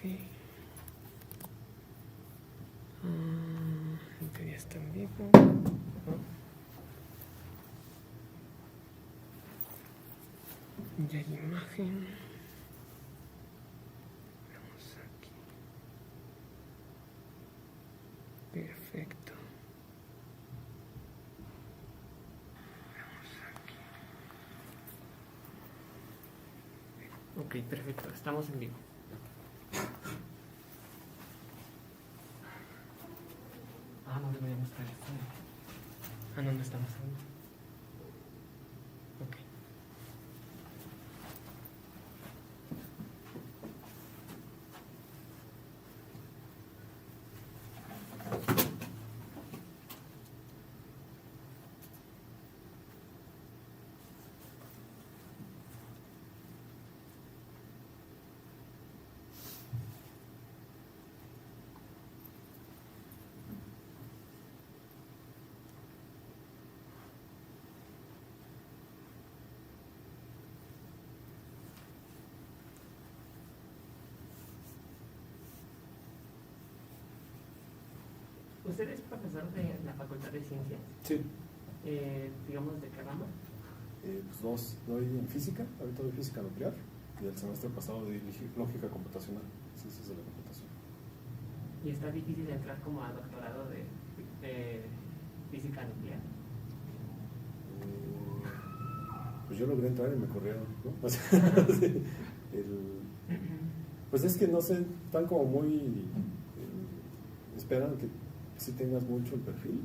En teoría está en vivo. ¿No? Ya hay imagen. Vamos aquí. Perfecto. Ok, perfecto. Estamos en vivo. No deberíamos estar. No estamos en vivo. Ok. ¿Usted es profesor de la Facultad de Ciencias? Sí. Digamos, ¿de qué rama? Pues dos. Doy en física, ahorita doy física nuclear, y el semestre pasado di lógica computacional, ciencias de la computación. ¿Y está difícil entrar como a doctorado de física nuclear? Pues yo logré entrar y me corrieron, ¿no? O sea, pues es que no sé, están como muy... esperan que sí tengas mucho el perfil,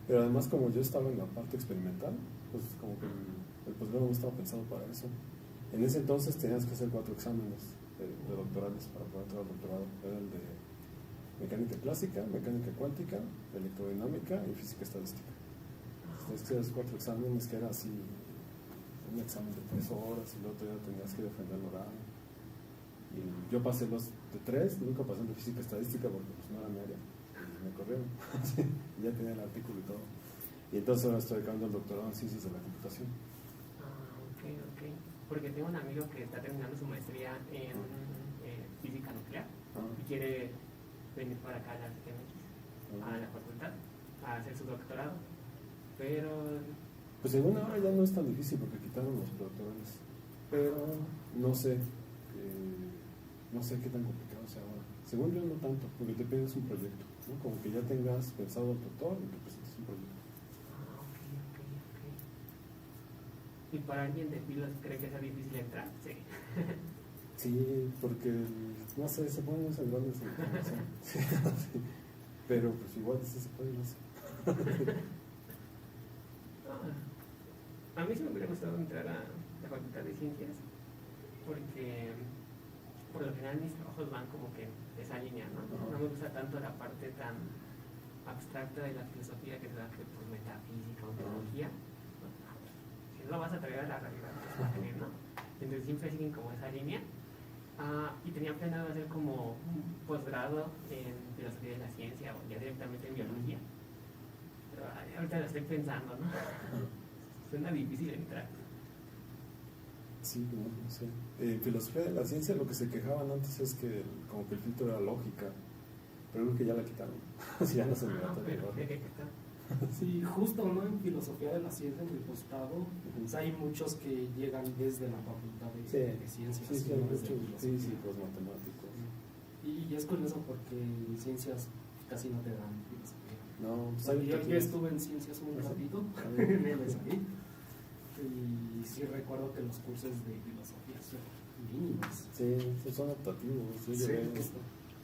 pero además como yo estaba en la parte experimental, pues como que el posgrado no estaba pensado para eso. En ese entonces tenías que hacer 4 exámenes de doctorales para poder entrar al doctorado. Era el de mecánica clásica, mecánica cuántica, electrodinámica y física estadística. Entonces 4 exámenes que era así, un examen de 3 horas y luego ya tenías que defender el oral. Y yo pasé los de 3, nunca pasé el de física estadística porque pues no era mi área. Y me corrieron. Ya tenía el artículo y todo. Y entonces ahora estoy acabando el doctorado en ciencias de la computación. Ok. Porque tengo un amigo que está terminando su maestría en física nuclear y quiere venir para acá a la CTMX, a la facultad, a hacer su doctorado. Pero... pues según ahora ya no es tan difícil porque quitaron los predoctorales. Pero no sé qué tan complicado sea ahora. Según yo no tanto, porque te pides un proyecto, ¿no? Como que ya tengas pensado el doctor y que presentes un proyecto. Ok. ¿Y para alguien de filos cree que sea difícil entrar? Sí. Sí, porque, no sé, se ponen muy grandes en información. Sí. Pero pues igual sí se puede, no sé. A mí sí me hubiera gustado entrar a la Facultad de Ciencias, porque por lo general mis trabajos van como que en esa línea, ¿no? No me gusta tanto la parte tan abstracta de la filosofía que se da por metafísica, ontología. Si no lo vas a traer a la realidad, pues va a tener, ¿no? Entonces siempre siguen como esa línea. Y tenía planeado hacer como un posgrado en filosofía de la ciencia o ya directamente en biología. Pero ahorita lo estoy pensando, ¿no? Suena difícil entrar. Sí, no sé. Filosofía de la ciencia, lo que se quejaban antes es que como que el filtro era lógica, pero creo que ya la quitaron. Si ya no se me va a Sí, justo, ¿no? En filosofía de la ciencia, en el postgrado, pues hay muchos que llegan desde la facultad de ciencias. Sí, ¿no? muchos físicos, matemáticos. Y es curioso porque ciencias casi no te dan filosofía. No, yo estuve en ciencias muy rápido, en el SAI, y sí recuerdo que los cursos de filosofía son mínimos. Sí, son optativos. Yo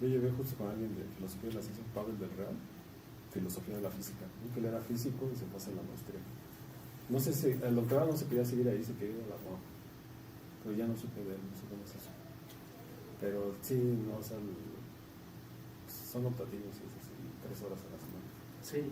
llevé justo con alguien de filosofía de la ciencia, Pavel del Real, filosofía de la física, que él era físico y se fue a hacer la maestría. No sé si el doctorado no se quería seguir ahí, se quería ir a la UAM, pero ya no supe de él, no sé cómo es eso. Pero sí, no, o sea, son optativos, es así, 3 horas a la semana. Sí.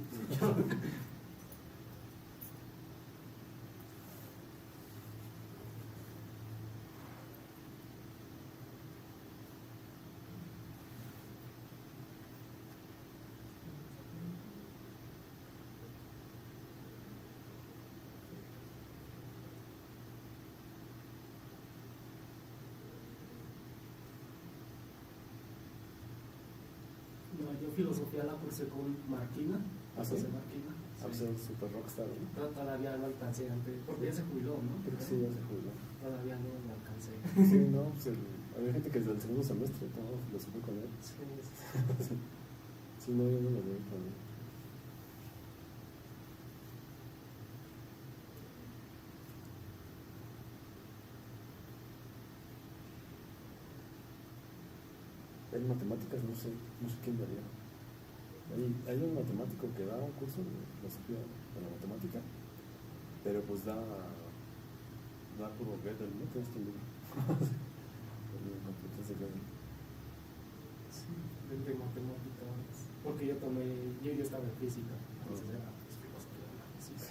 filosofía la cursé con Marquina, ¿Ah, sí? José Marquina. A ser super rockstar, ¿no? Todavía no alcancé antes, porque ya se jubiló, ¿no? Creo que sí, ya se jubiló. Todavía no lo alcancé. Sí, no, pues había gente que desde el segundo semestre todo lo supe con él. Sí, Sí, no, yo no lo veo con él. En matemáticas no sé quién daría. Hay un matemático que da un curso de filosofía de la matemática, pero pues da puro Gödel, ¿no? Tienes tu libro. Completas de Gödel. sí, de matemáticas. Porque yo estaba en física, entonces era pues, filosofía de la física.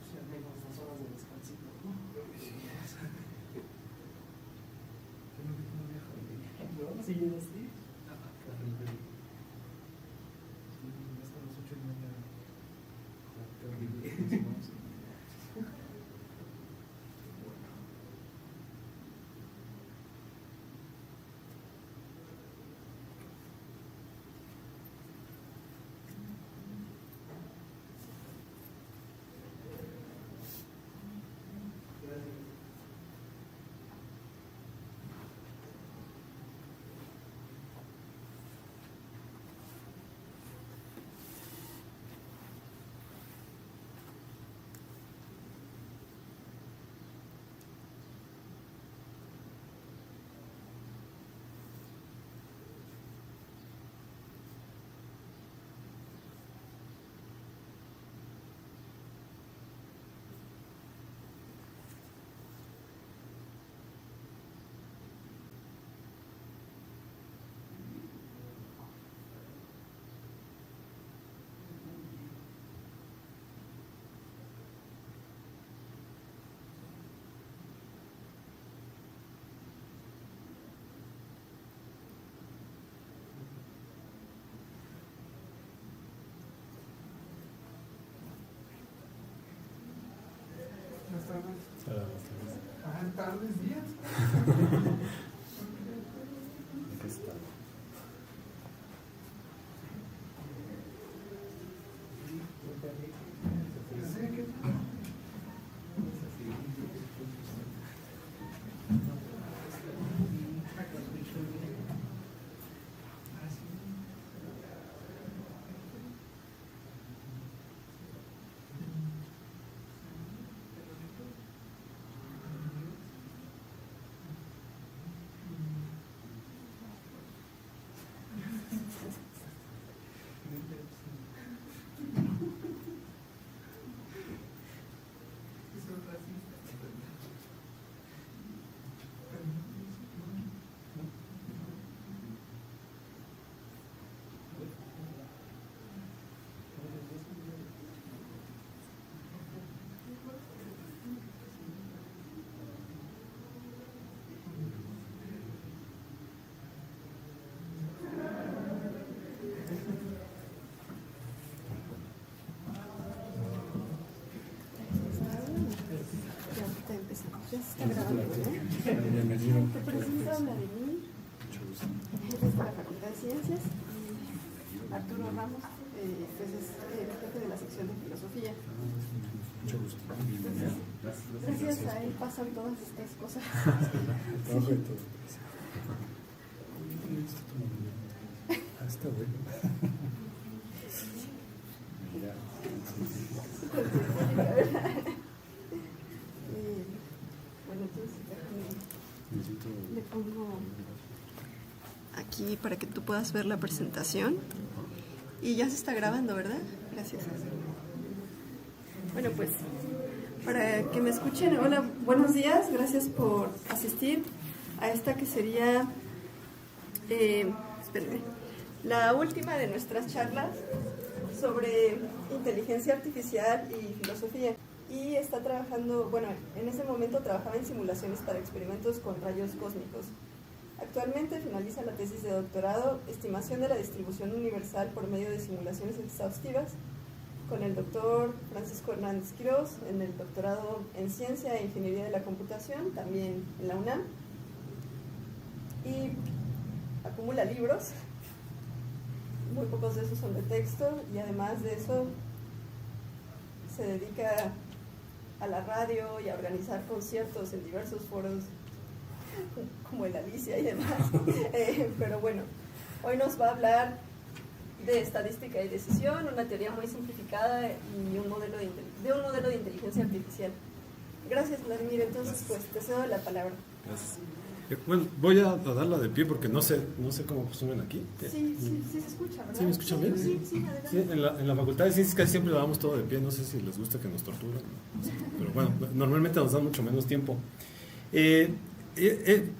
Ya menos 2 horas de descansito, ¿no? ¿No? ¿Sí llegaste? Qué horrible. Hasta las 8:30. Qué horrible. Buenas tardes, días. Aquí está. Ya se está grabando, ¿no? Bienvenido. Te presento a Vladimir, Mucho gusto. jefe de la Facultad de Ciencias, y Arturo Ramos, pues es el jefe de la sección de Filosofía. Mucho gusto. Entonces, gracias a él pasan todas estas cosas. Trabajo de todo. Ah, está bueno. Mira. Bueno, entonces Necesito. le pongo aquí para que tú puedas ver la presentación. Y ya se está grabando, ¿verdad? Gracias. Bueno, pues para que me escuchen, hola, buenos días, gracias por asistir a esta que sería, espérenme, la última de nuestras charlas sobre inteligencia artificial y filosofía. Y está trabajando, bueno, en ese momento trabajaba en simulaciones para experimentos con rayos cósmicos. Actualmente finaliza la tesis de doctorado, estimación de la distribución universal por medio de simulaciones exhaustivas, con el doctor Francisco Hernández Quirós, en el doctorado en Ciencia e Ingeniería de la Computación, también en la UNAM. Y acumula libros, muy pocos de esos son de texto, y además de eso se dedica a la radio y a organizar conciertos en diversos foros como el Alicia y demás. Pero bueno, hoy nos va a hablar de estadística y decisión, una teoría muy simplificada y un modelo de inteligencia artificial. Gracias, Vladimir. Entonces, pues te cedo la palabra. Gracias. Bueno, voy a darla de pie porque no sé cómo acostumbran aquí. Sí se escucha, ¿verdad? ¿Sí me escuchan bien? Sí, adelante. Sí, en la Facultad de Ciencias casi siempre lo damos todo de pie, no sé si les gusta que nos torturen, no sé, pero bueno, normalmente nos dan mucho menos tiempo.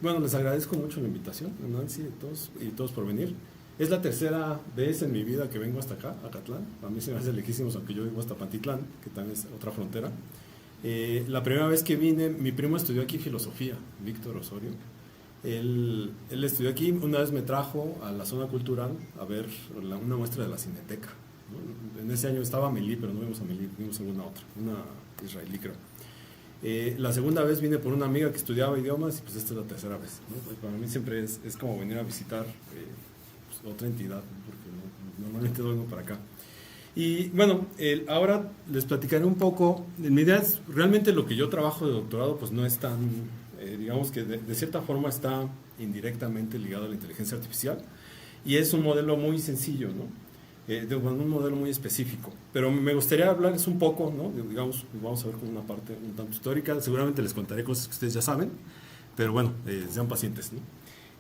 Bueno, les agradezco mucho la invitación, Nancy y todos por venir. Es la tercera vez en mi vida que vengo hasta acá, a Acatlán. A mí se me hace lejísimos, aunque yo vivo hasta Pantitlán, que también es otra frontera. La primera vez que vine, mi primo estudió aquí filosofía, Víctor Osorio. Él estudió aquí, una vez me trajo a la zona cultural a ver una muestra de la Cineteca, ¿no? En ese año estaba Amélie, pero no vimos Amélie, vimos alguna otra, una israelí creo. La segunda vez vine por una amiga que estudiaba idiomas y pues esta es la tercera vez, ¿no? Pues para mí siempre es como venir a visitar pues otra entidad, ¿no? Porque normalmente vengo para acá. Y bueno, ahora les platicaré un poco. Mi idea es, realmente lo que yo trabajo de doctorado pues no es tan, digamos que de cierta forma está indirectamente ligado a la inteligencia artificial y es un modelo muy sencillo, ¿no? Un modelo muy específico. Pero me gustaría hablarles un poco, ¿no? Digamos, vamos a ver con una parte un tanto histórica. Seguramente les contaré cosas que ustedes ya saben, pero bueno, sean pacientes, ¿no?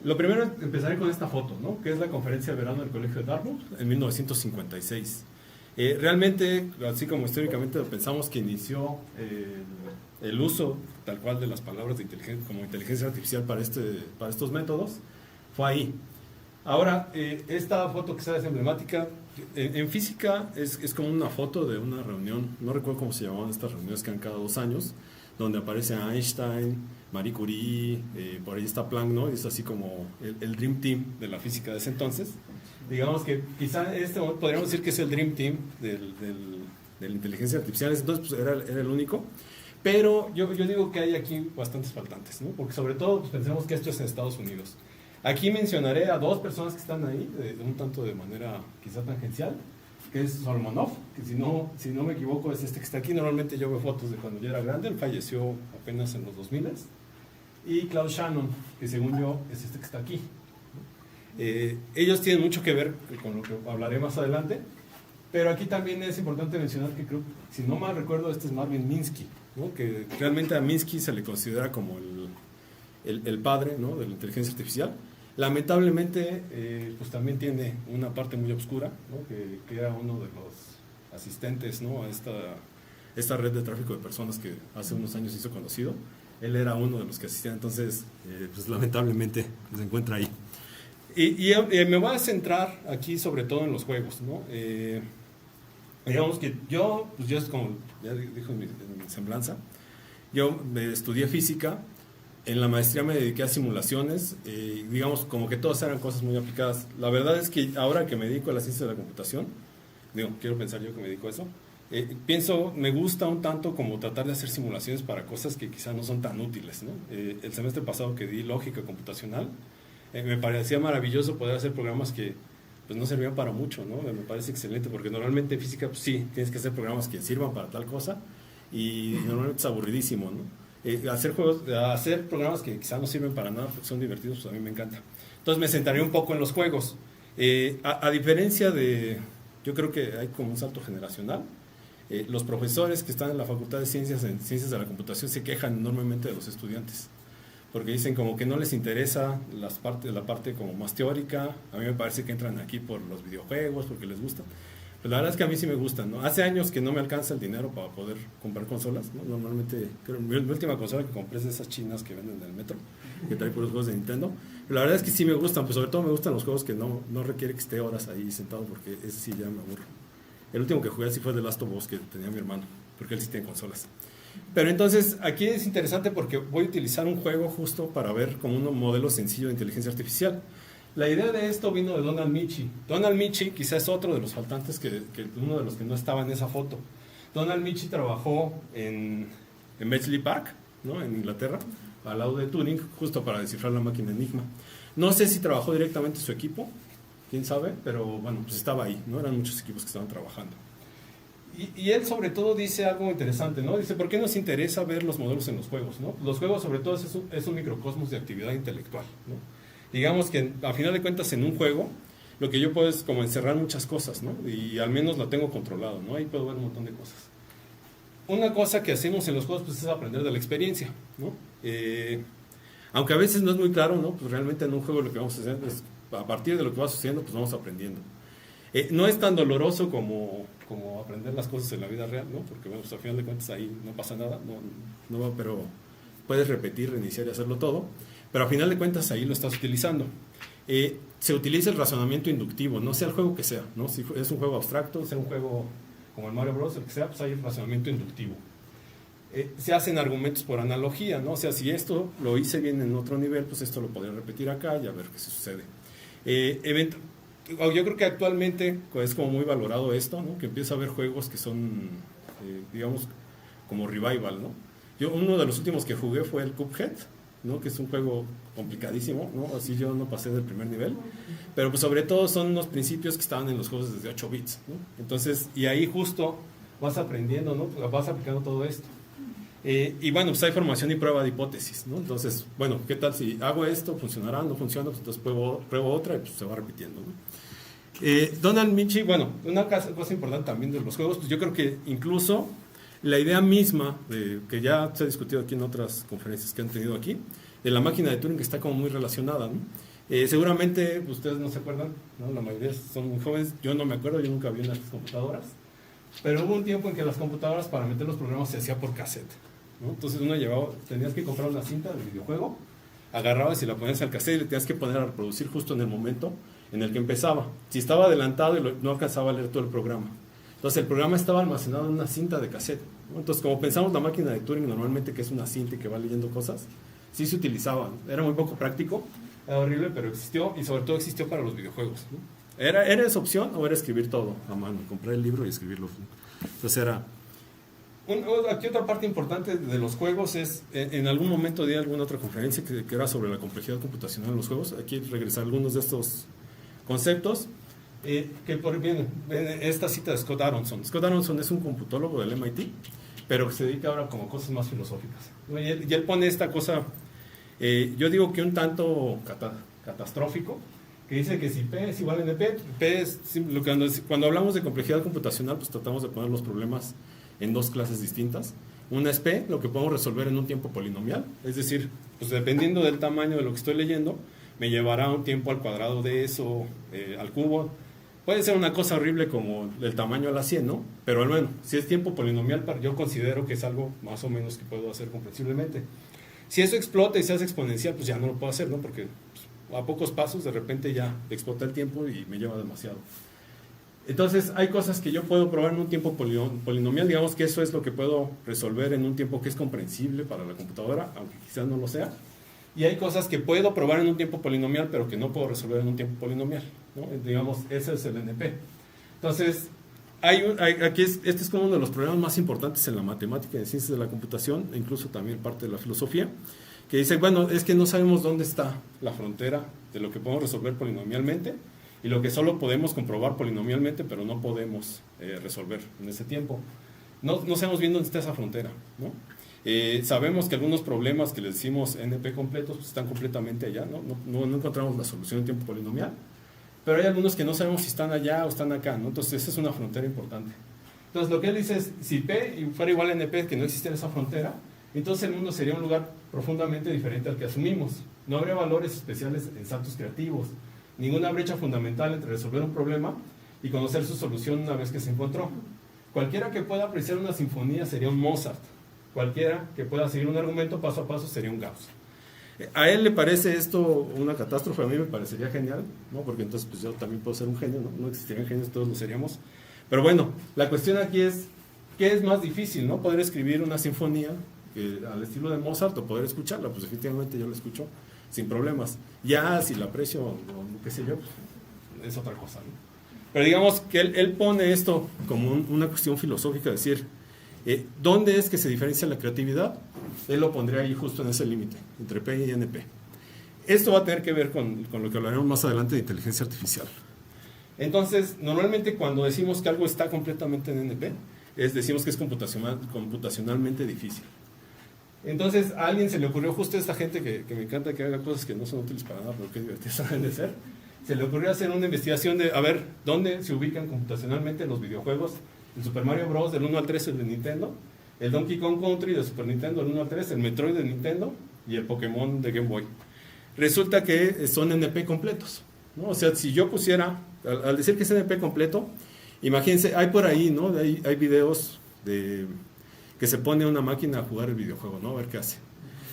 Lo primero, empezaré con esta foto, ¿no? Que es la conferencia de verano del Colegio de Dartmouth en 1956. Realmente, así como históricamente pensamos que inició el uso tal cual de las palabras de como inteligencia artificial para estos métodos, fue ahí. Ahora, esta foto que es emblemática, en física es como una foto de una reunión, no recuerdo cómo se llamaban estas reuniones que eran cada 2 años, donde aparece Einstein, Marie Curie, por ahí está Planck, ¿no? Es así como el Dream Team de la física de ese entonces. Digamos que quizá en este momento podríamos decir que es el Dream Team de la inteligencia artificial, entonces pues, era el único. Pero yo digo que hay aquí bastantes faltantes, ¿no? Porque sobre todo pues, pensemos que esto es en Estados Unidos. Aquí mencionaré a 2 personas que están ahí, un tanto de manera quizá tangencial, que es Solomonov, que si no me equivoco es este que está aquí. Normalmente yo veo fotos de cuando yo era grande, él falleció apenas en los 2000. Y Klaus Shannon, que según yo es este que está aquí. Ellos tienen mucho que ver con lo que hablaré más adelante, pero aquí también es importante mencionar que creo, si no mal recuerdo, este es Marvin Minsky, ¿no? Que realmente a Minsky se le considera como el padre, ¿no? De la inteligencia artificial. Lamentablemente, pues también tiene una parte muy oscura, ¿no? que era uno de los asistentes, ¿no? a esta red de tráfico de personas que hace unos años hizo conocido. Él era uno de los que asistían, entonces, pues lamentablemente se encuentra ahí. Y me voy a centrar aquí sobre todo en los juegos, ¿no? Digamos que yo, pues yo es como ya dijo en mi semblanza, yo estudié física, en la maestría me dediqué a simulaciones, digamos como que todas eran cosas muy aplicadas. La verdad es que ahora que me dedico a la ciencia de la computación, quiero pensar yo que me dedico a eso, me gusta un tanto como tratar de hacer simulaciones para cosas que quizá no son tan útiles, ¿no? El semestre pasado que di lógica computacional, me parecía maravilloso poder hacer programas que pues no servían para mucho, ¿no? Me parece excelente porque normalmente en física pues sí, tienes que hacer programas que sirvan para tal cosa y normalmente es aburridísimo, ¿no? Hacer programas que quizá no sirven para nada, son divertidos, pues a mí me encanta. Entonces me centraré un poco en los juegos. A diferencia yo creo que hay como un salto generacional. Los profesores que están en la Facultad de Ciencias, en Ciencias de la Computación, se quejan enormemente de los estudiantes, porque dicen como que no les interesa la parte como más teórica. A mí me parece que entran aquí por los videojuegos, porque les gusta. Pero la verdad es que a mí sí me gustan, ¿no? Hace años que no me alcanza el dinero para poder comprar consolas, ¿no? Normalmente, creo, mi última consola que compré es de esas chinas que venden en el metro, que trae puros juegos de Nintendo. Pero la verdad es que sí me gustan, pues sobre todo me gustan los juegos que no requiere que esté horas ahí sentado, porque ese sí ya me aburro. El último que jugué así fue The Last of Us, que tenía mi hermano, porque él sí tiene consolas. Pero entonces, aquí es interesante porque voy a utilizar un juego justo para ver como un modelo sencillo de inteligencia artificial. La idea de esto vino de Donald Michie. Donald Michie quizás es otro de los faltantes, que uno de los que no estaba en esa foto. Donald Michie trabajó en Bletchley Park, ¿no? En Inglaterra, al lado de Turing, justo para descifrar la máquina Enigma. No sé si trabajó directamente su equipo, quién sabe, pero bueno, pues estaba ahí, ¿no? Eran muchos equipos que estaban trabajando. Y él sobre todo dice algo interesante, ¿no? Dice, ¿por qué nos interesa ver los modelos en los juegos, ¿no? Los juegos sobre todo es un microcosmos de actividad intelectual, ¿no? Digamos que a final de cuentas en un juego lo que yo puedo es como encerrar muchas cosas, ¿no? Y al menos lo tengo controlado, ¿no? Ahí puedo ver un montón de cosas. Una cosa que hacemos en los juegos pues, es aprender de la experiencia, ¿no? Aunque a veces no es muy claro, ¿no? Pues realmente en un juego lo que vamos a hacer es, a partir de lo que va sucediendo, pues vamos aprendiendo. No es tan doloroso como aprender las cosas en la vida real, ¿no? Porque, bueno, pues al final de cuentas ahí no pasa nada, no, pero puedes repetir, reiniciar y hacerlo todo, pero al final de cuentas ahí lo estás utilizando. Se utiliza el razonamiento inductivo, no sea el juego que sea, ¿no? Si es un juego abstracto, sea un juego como el Mario Bros, el que sea, pues hay el razonamiento inductivo. Se hacen argumentos por analogía, ¿no? O sea, si esto lo hice bien en otro nivel, pues esto lo podría repetir acá y a ver qué sucede. Yo creo que actualmente es como muy valorado esto, ¿no? Que empieza a haber juegos que son, digamos, como revival, ¿no? Uno de los últimos que jugué fue el Cuphead, ¿no? Que es un juego complicadísimo, ¿no? Así yo no pasé del primer nivel, pero pues sobre todo son unos principios que estaban en los juegos desde 8 bits, ¿no? Entonces, y ahí justo vas aprendiendo, ¿no? Vas aplicando todo esto. Y bueno, pues hay formación y prueba de hipótesis, ¿no? Entonces, bueno, ¿qué tal si hago esto? ¿Funcionará? ¿No funciona? Pues entonces pruebo otra y pues se va repitiendo, ¿no? Donald Michie, bueno, una cosa importante también de los juegos, pues yo creo que incluso la idea misma, que ya se ha discutido aquí en otras conferencias que han tenido aquí, de la máquina de Turing está como muy relacionada, ¿no? Seguramente ustedes no se acuerdan, ¿no? La mayoría son muy jóvenes, yo no me acuerdo, yo nunca vi unas computadoras, pero hubo un tiempo en que las computadoras para meter los programas se hacía por cassette, ¿no? Entonces tenías que comprar una cinta del videojuego, agarrabas y la ponías al cassette y le tenías que poner a reproducir justo en el momento en el que empezaba. Si estaba adelantado y no alcanzaba a leer todo el programa. Entonces el programa estaba almacenado en una cinta de cassette, ¿no? Entonces como pensamos la máquina de Turing normalmente que es una cinta y que va leyendo cosas, sí se utilizaba, ¿no? Era muy poco práctico, era horrible, pero existió y sobre todo existió para los videojuegos, ¿no? ¿Era esa opción o era escribir todo a mano? Comprar el libro y escribirlo, ¿no? Entonces era... Aquí otra parte importante de los juegos es, en algún momento di alguna otra conferencia que era sobre la complejidad computacional en los juegos. Aquí regresar algunos de estos conceptos. Esta cita de Scott Aronson. Scott Aronson es un computólogo del MIT, pero que se dedica ahora como a cosas más filosóficas. Y él pone esta cosa, yo digo que un tanto catastrófico, que dice que si P es igual a NP, P es cuando hablamos de complejidad computacional, pues tratamos de poner los problemas en dos clases distintas. Una es P, lo que podemos resolver en un tiempo polinomial, es decir, pues dependiendo del tamaño de lo que estoy leyendo, me llevará un tiempo al cuadrado de eso, al cubo. Puede ser una cosa horrible como el tamaño a la 100, ¿no? Pero bueno, si es tiempo polinomial, yo considero que es algo más o menos que puedo hacer comprensiblemente. Si eso explota y se hace exponencial, pues ya no lo puedo hacer, ¿no? Porque pues, a pocos pasos de repente ya explota el tiempo y me lleva demasiado. Entonces hay cosas que yo puedo probar en un tiempo polinomial, digamos que eso es lo que puedo resolver en un tiempo que es comprensible para la computadora, aunque quizás no lo sea. Y hay cosas que puedo probar en un tiempo polinomial, pero que no puedo resolver en un tiempo polinomial, ¿no? Digamos, ese es el NP. Entonces, este es como uno de los problemas más importantes en la matemática y en ciencias de la computación, e incluso también parte de la filosofía, que dice, bueno, es que no sabemos dónde está la frontera de lo que podemos resolver polinomialmente y lo que solo podemos comprobar polinomialmente, pero no podemos resolver en ese tiempo. No sabemos bien dónde está esa frontera, ¿no? Sabemos que algunos problemas que les decimos NP completos pues están completamente allá, no encontramos la solución en tiempo polinomial, pero hay algunos que no sabemos si están allá o están acá, ¿no? Entonces esa es una frontera importante. Entonces lo que él dice es, si P fuera igual a NP, que no existiera esa frontera, entonces el mundo sería un lugar profundamente diferente al que asumimos. No habría valores especiales en saltos creativos, ninguna brecha fundamental entre resolver un problema y conocer su solución una vez que se encontró. Cualquiera que pueda apreciar una sinfonía sería un Mozart. Cualquiera que pueda seguir un argumento paso a paso sería un Gauss. A él le parece esto una catástrofe, a mí me parecería genial, ¿no? Porque entonces pues yo también puedo ser un genio, ¿no? No existirían genios, todos lo seríamos. Pero bueno, la cuestión aquí es, ¿qué es más difícil, no? Poder escribir una sinfonía al estilo de Mozart o poder escucharla. Pues efectivamente yo la escucho sin problemas. Ya si la aprecio o qué sé yo, pues, es otra cosa, ¿no? Pero digamos que él pone esto como una cuestión filosófica, es decir, ¿dónde es que se diferencia la creatividad? Él lo pondría ahí justo en ese límite, entre P y NP. Esto va a tener que ver con lo que hablaremos más adelante de inteligencia artificial. Entonces, normalmente cuando decimos que algo está completamente en NP, decimos que es computacionalmente difícil. Entonces, a alguien se le ocurrió, justo a esta gente que me encanta que haga cosas que no son útiles para nada, pero que divertidas deben de ser, se le ocurrió hacer una investigación de, a ver, ¿dónde se ubican computacionalmente los videojuegos? El Super Mario Bros. Del 1 al 3, el de Nintendo, el Donkey Kong Country de Super Nintendo del 1 al 3, el Metroid de Nintendo y el Pokémon de Game Boy. Resulta que son NP completos, ¿no? O sea, si yo pusiera, al decir que es NP completo, imagínense, hay por ahí, ¿no? Hay videos que se pone a una máquina a jugar el videojuego, ¿no? A ver qué hace.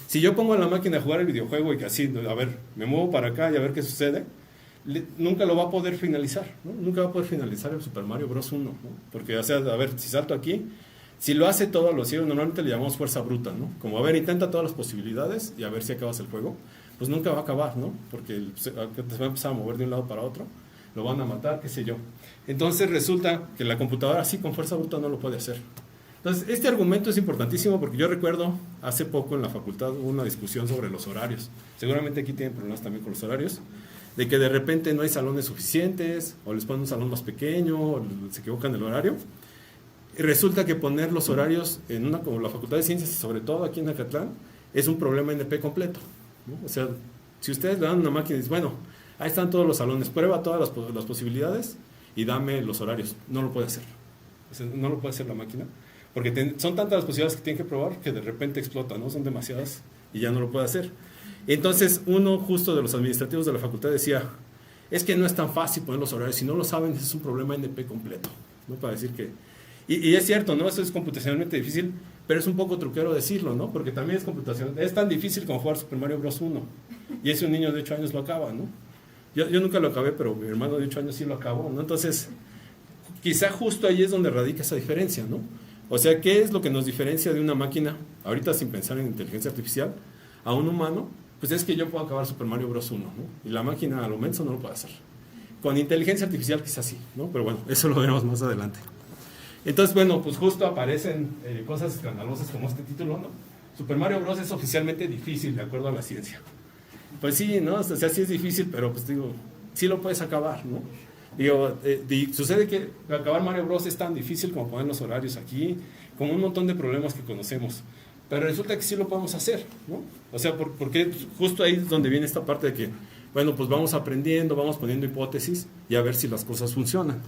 Si yo pongo a la máquina a jugar el videojuego y que así, a ver, me muevo para acá y a ver qué sucede, nunca lo va a poder finalizar, ¿no? Nunca va a poder finalizar el Super Mario Bros. 1, ¿no? Porque, o sea, a ver, si salto aquí, si lo hace todo a lo ciego, normalmente le llamamos fuerza bruta, ¿no? Como, a ver, intenta todas las posibilidades y a ver si acabas el juego. Pues nunca va a acabar, ¿no? Porque te va a empezar a mover de un lado para otro, lo van a matar, qué sé yo. Entonces resulta que la computadora así con fuerza bruta no lo puede hacer. Entonces, este argumento es importantísimo porque yo recuerdo hace poco en la facultad hubo una discusión sobre los horarios. Seguramente aquí tienen problemas también con los horarios, de que de repente no hay salones suficientes, o les ponen un salón más pequeño, o se equivocan el horario. Y resulta que poner los horarios en una como la Facultad de Ciencias, y sobre todo aquí en Acatlán, es un problema NP completo, ¿no? O sea, si ustedes le dan una máquina y dicen, bueno, ahí están todos los salones, prueba todas las posibilidades y dame los horarios. No lo puede hacer. O sea, no lo puede hacer la máquina. Porque son tantas las posibilidades que tienen que probar que de repente explota, ¿no? Son demasiadas y ya no lo puede hacer. Entonces, uno justo de los administrativos de la facultad decía, es que no es tan fácil poner los horarios. Si no lo saben, es un problema NP completo, ¿no? Para decir que... Y es cierto, ¿no? Eso es computacionalmente difícil, pero es un poco truquero decirlo, ¿no? Porque también es computacional. Es tan difícil como jugar Super Mario Bros. 1. Y ese un niño de 8 años lo acaba, ¿no? Yo nunca lo acabé, pero mi hermano de 8 años sí lo acabó, ¿no? Entonces, quizá justo ahí es donde radica esa diferencia, ¿no? O sea, ¿qué es lo que nos diferencia de una máquina, ahorita sin pensar en inteligencia artificial, a un humano? Pues es que yo puedo acabar Super Mario Bros. 1, ¿no? Y la máquina a lo menos no lo puede hacer. Con inteligencia artificial quizás sí, ¿no? Pero bueno, eso lo veremos más adelante. Entonces, bueno, pues justo aparecen cosas escandalosas como este título, ¿no? Super Mario Bros. Es oficialmente difícil, de acuerdo a la ciencia. Pues sí, ¿no? O sea, sí es difícil, pero pues digo, sí lo puedes acabar, ¿no? Digo, sucede que acabar Mario Bros. Es tan difícil como poner los horarios aquí, como un montón de problemas que conocemos. Pero resulta que sí lo podemos hacer, ¿no? O sea, porque justo ahí es donde viene esta parte de que, bueno, pues vamos aprendiendo, vamos poniendo hipótesis y a ver si las cosas funcionan.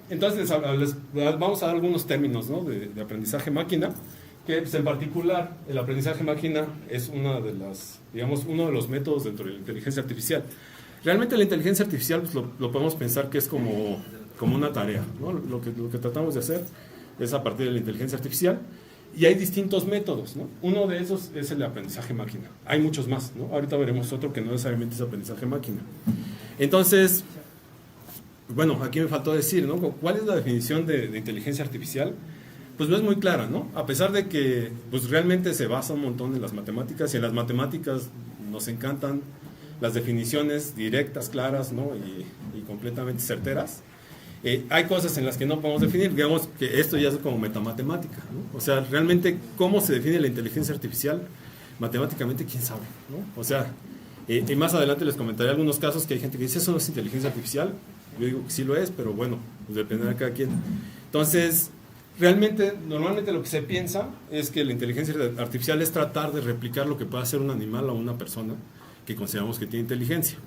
Entonces, vamos a dar algunos términos, ¿no? de aprendizaje máquina, que pues, en particular el aprendizaje máquina es uno de los métodos dentro de la inteligencia artificial. Realmente la inteligencia artificial pues, lo podemos pensar que es como una tarea, ¿no? Lo que tratamos de hacer es a partir de la inteligencia artificial y hay distintos métodos, ¿no? Uno de esos es el aprendizaje máquina. Hay muchos más, ¿no? Ahorita veremos otro que no necesariamente es aprendizaje máquina. Entonces, bueno, aquí me faltó decir, ¿no? ¿Cuál es la definición de inteligencia artificial? Pues no es muy clara, ¿no? A pesar de que pues realmente se basa un montón en las matemáticas y en las matemáticas nos encantan las definiciones directas, claras, ¿no? y completamente certeras. Hay cosas en las que no podemos definir, digamos que esto ya es como metamatemática, ¿no? O sea, realmente cómo se define la inteligencia artificial matemáticamente, quién sabe, ¿no? O sea, y más adelante les comentaré algunos casos que hay gente que dice eso no es inteligencia artificial. Yo digo que sí lo es, pero bueno, pues dependerá de cada quien. Entonces, realmente, normalmente lo que se piensa es que la inteligencia artificial es tratar de replicar lo que puede hacer un animal o una persona que consideramos que tiene inteligencia.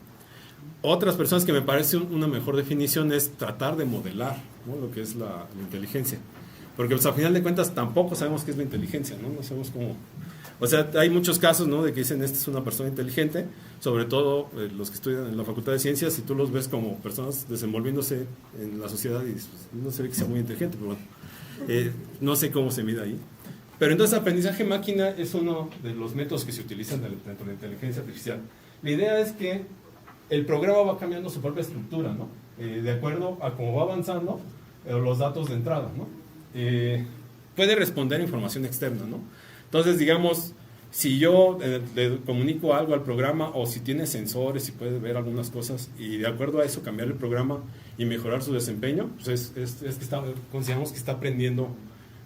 Otras personas que me parece una mejor definición es tratar de modelar, ¿no? Lo que es la inteligencia. Porque pues, a final de cuentas tampoco sabemos qué es la inteligencia, ¿no? No sabemos cómo... O sea, hay muchos casos, ¿no? De que dicen, esta es una persona inteligente, sobre todo los que estudian en la Facultad de Ciencias, y tú los ves como personas desenvolviéndose en la sociedad y pues, no se ve que sea muy inteligente, pero bueno, no sé cómo se mide ahí. Pero entonces aprendizaje máquina es uno de los métodos que se utilizan dentro de la inteligencia artificial. La idea es que el programa va cambiando su propia estructura, ¿no? De acuerdo a cómo va avanzando los datos de entrada, ¿no? Puede responder información externa, ¿no? Entonces, digamos, si yo le comunico algo al programa, o si tiene sensores y puede ver algunas cosas, y de acuerdo a eso cambiar el programa y mejorar su desempeño, pues es que consideramos que está aprendiendo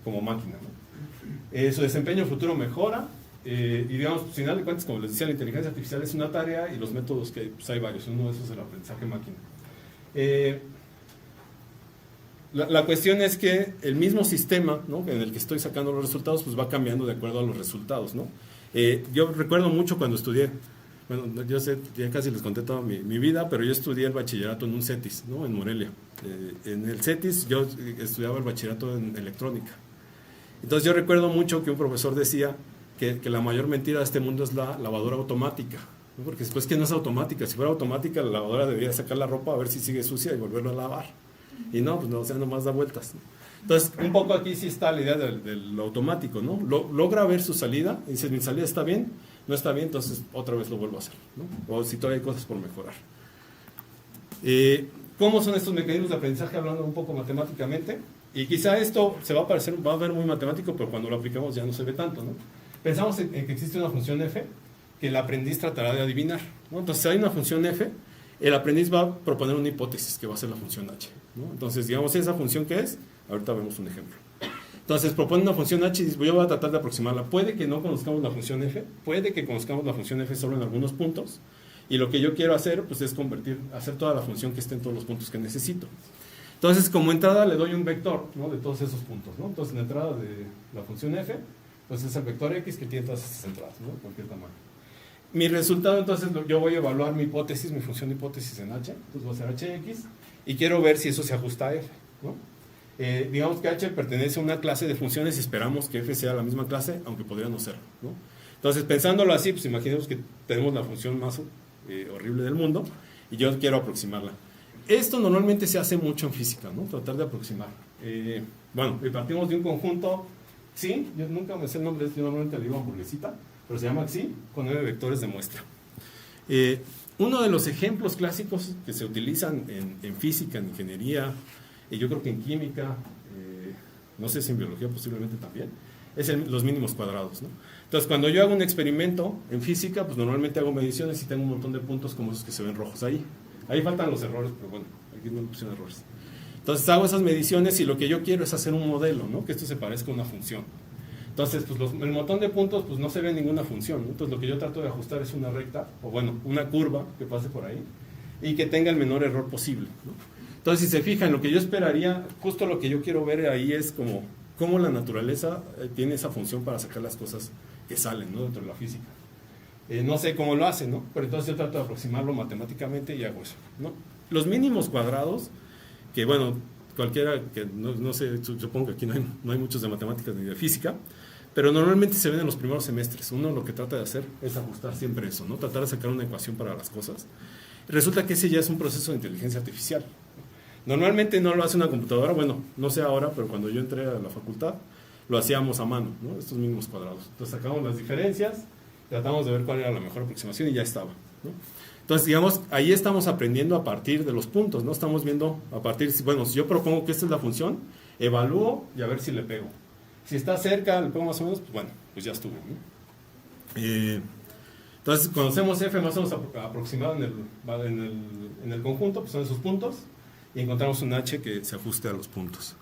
como máquina, ¿no? Su desempeño futuro mejora, y digamos, al final de cuentas, como les decía, la inteligencia artificial es una tarea, y los métodos que pues hay varios, uno de esos es el aprendizaje máquina. La cuestión es que el mismo sistema, ¿no?, en el que estoy sacando los resultados, pues va cambiando de acuerdo a los resultados, ¿no? Yo recuerdo mucho cuando estudié, bueno, yo sé, ya casi les conté toda mi vida, pero yo estudié el bachillerato en un CETIS, ¿no?, en Morelia. En el CETIS yo estudiaba el bachillerato en electrónica. Entonces yo recuerdo mucho que un profesor decía que la mayor mentira de este mundo es la lavadora automática, ¿no? Porque después que no es automática, si fuera automática la lavadora debería sacar la ropa a ver si sigue sucia y volverlo a lavar. Y no, pues no, o sea, nomás da vueltas, ¿no? Entonces, un poco aquí sí está la idea del automático, ¿no? Logra ver su salida, y dice, mi salida está bien, no está bien, entonces otra vez lo vuelvo a hacer, ¿no? O si todavía hay cosas por mejorar. ¿Cómo son estos mecanismos de aprendizaje, hablando un poco matemáticamente? Y quizá esto va a ver muy matemático, pero cuando lo aplicamos ya no se ve tanto, ¿no? Pensamos en que existe una función f que el aprendiz tratará de adivinar, ¿no? Entonces, si hay una función f, el aprendiz va a proponer una hipótesis que va a ser la función h, ¿no? Entonces, digamos, esa función que es, ahorita vemos un ejemplo. Entonces, propone una función h y dice, yo voy a tratar de aproximarla. Puede que no conozcamos la función f, puede que conozcamos la función f solo en algunos puntos, y lo que yo quiero hacer, pues, es hacer toda la función que esté en todos los puntos que necesito. Entonces, como entrada le doy un vector, ¿no?, de todos esos puntos, ¿no? Entonces, la entrada de la función f, pues es el vector x que tiene todas esas entradas, ¿no?, de cualquier tamaño. Mi resultado, entonces, yo voy a evaluar mi hipótesis, mi función de hipótesis en h, entonces voy a hacer hx, y quiero ver si eso se ajusta a f, ¿no? Digamos que h pertenece a una clase de funciones y esperamos que f sea la misma clase, aunque podría no serlo, ¿no? Entonces, pensándolo así, pues imaginemos que tenemos la función más horrible del mundo, y yo quiero aproximarla. Esto normalmente se hace mucho en física, ¿no? Tratar de aproximar. Bueno, partimos de un conjunto Xi, yo nunca me sé el nombre, yo normalmente le digo hamburguesita, pero se llama Xi, con 9 vectores de muestra. Uno de los ejemplos clásicos que se utilizan en física, en ingeniería, y yo creo que en química, no sé si en biología posiblemente también, es los mínimos cuadrados, ¿no? Entonces, cuando yo hago un experimento en física, pues normalmente hago mediciones y tengo un montón de puntos como esos que se ven rojos ahí. Ahí faltan los errores, pero bueno, aquí no me pusieron errores. Entonces hago esas mediciones y lo que yo quiero es hacer un modelo, ¿no?, que esto se parezca a una función. Entonces, pues el montón de puntos, pues no se ve ninguna función, ¿no? Entonces lo que yo trato de ajustar es una recta, o bueno, una curva que pase por ahí, y que tenga el menor error posible, ¿no? Entonces, si se fijan, lo que yo esperaría, justo lo que yo quiero ver ahí es cómo la naturaleza tiene esa función para sacar las cosas que salen, ¿no?, dentro de la física. No sé cómo lo hace, ¿no? Pero entonces yo trato de aproximarlo matemáticamente y hago eso, ¿no? Los mínimos cuadrados, que bueno, cualquiera que no sé, supongo que aquí no hay muchos de matemáticas ni de física, pero normalmente se ven en los primeros semestres. Uno lo que trata de hacer es ajustar siempre eso, ¿no? Tratar de sacar una ecuación para las cosas. Resulta que ese ya es un proceso de inteligencia artificial. Normalmente no lo hace una computadora, bueno, no sé ahora, pero cuando yo entré a la facultad, lo hacíamos a mano, ¿no?, estos mínimos cuadrados. Entonces sacamos las diferencias, tratamos de ver cuál era la mejor aproximación y ya estaba, ¿no? Entonces, digamos, ahí estamos aprendiendo a partir de los puntos, ¿no? Estamos viendo a partir, bueno, si yo propongo que esta es la función, evalúo y a ver si le pego. Si está cerca, le pego más o menos, pues bueno, pues ya estuvo, ¿no? Entonces, conocemos f más o menos aproximado en el conjunto, pues son esos puntos, y encontramos un h que se ajuste a los puntos.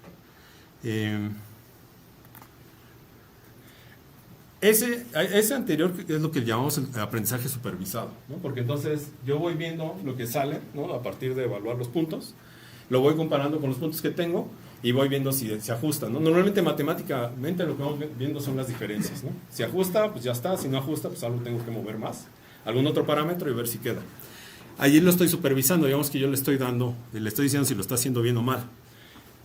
Ese anterior es lo que llamamos el aprendizaje supervisado, ¿no? Porque entonces yo voy viendo lo que sale, ¿no?, a partir de evaluar los puntos, lo voy comparando con los puntos que tengo y voy viendo si se ajusta, ¿no? Normalmente matemáticamente lo que vamos viendo son las diferencias, ¿no? Si ajusta, pues ya está; si no ajusta, pues algo tengo que mover más, algún otro parámetro, y ver si queda. Allí lo estoy supervisando, digamos que yo le estoy diciendo si lo está haciendo bien o mal.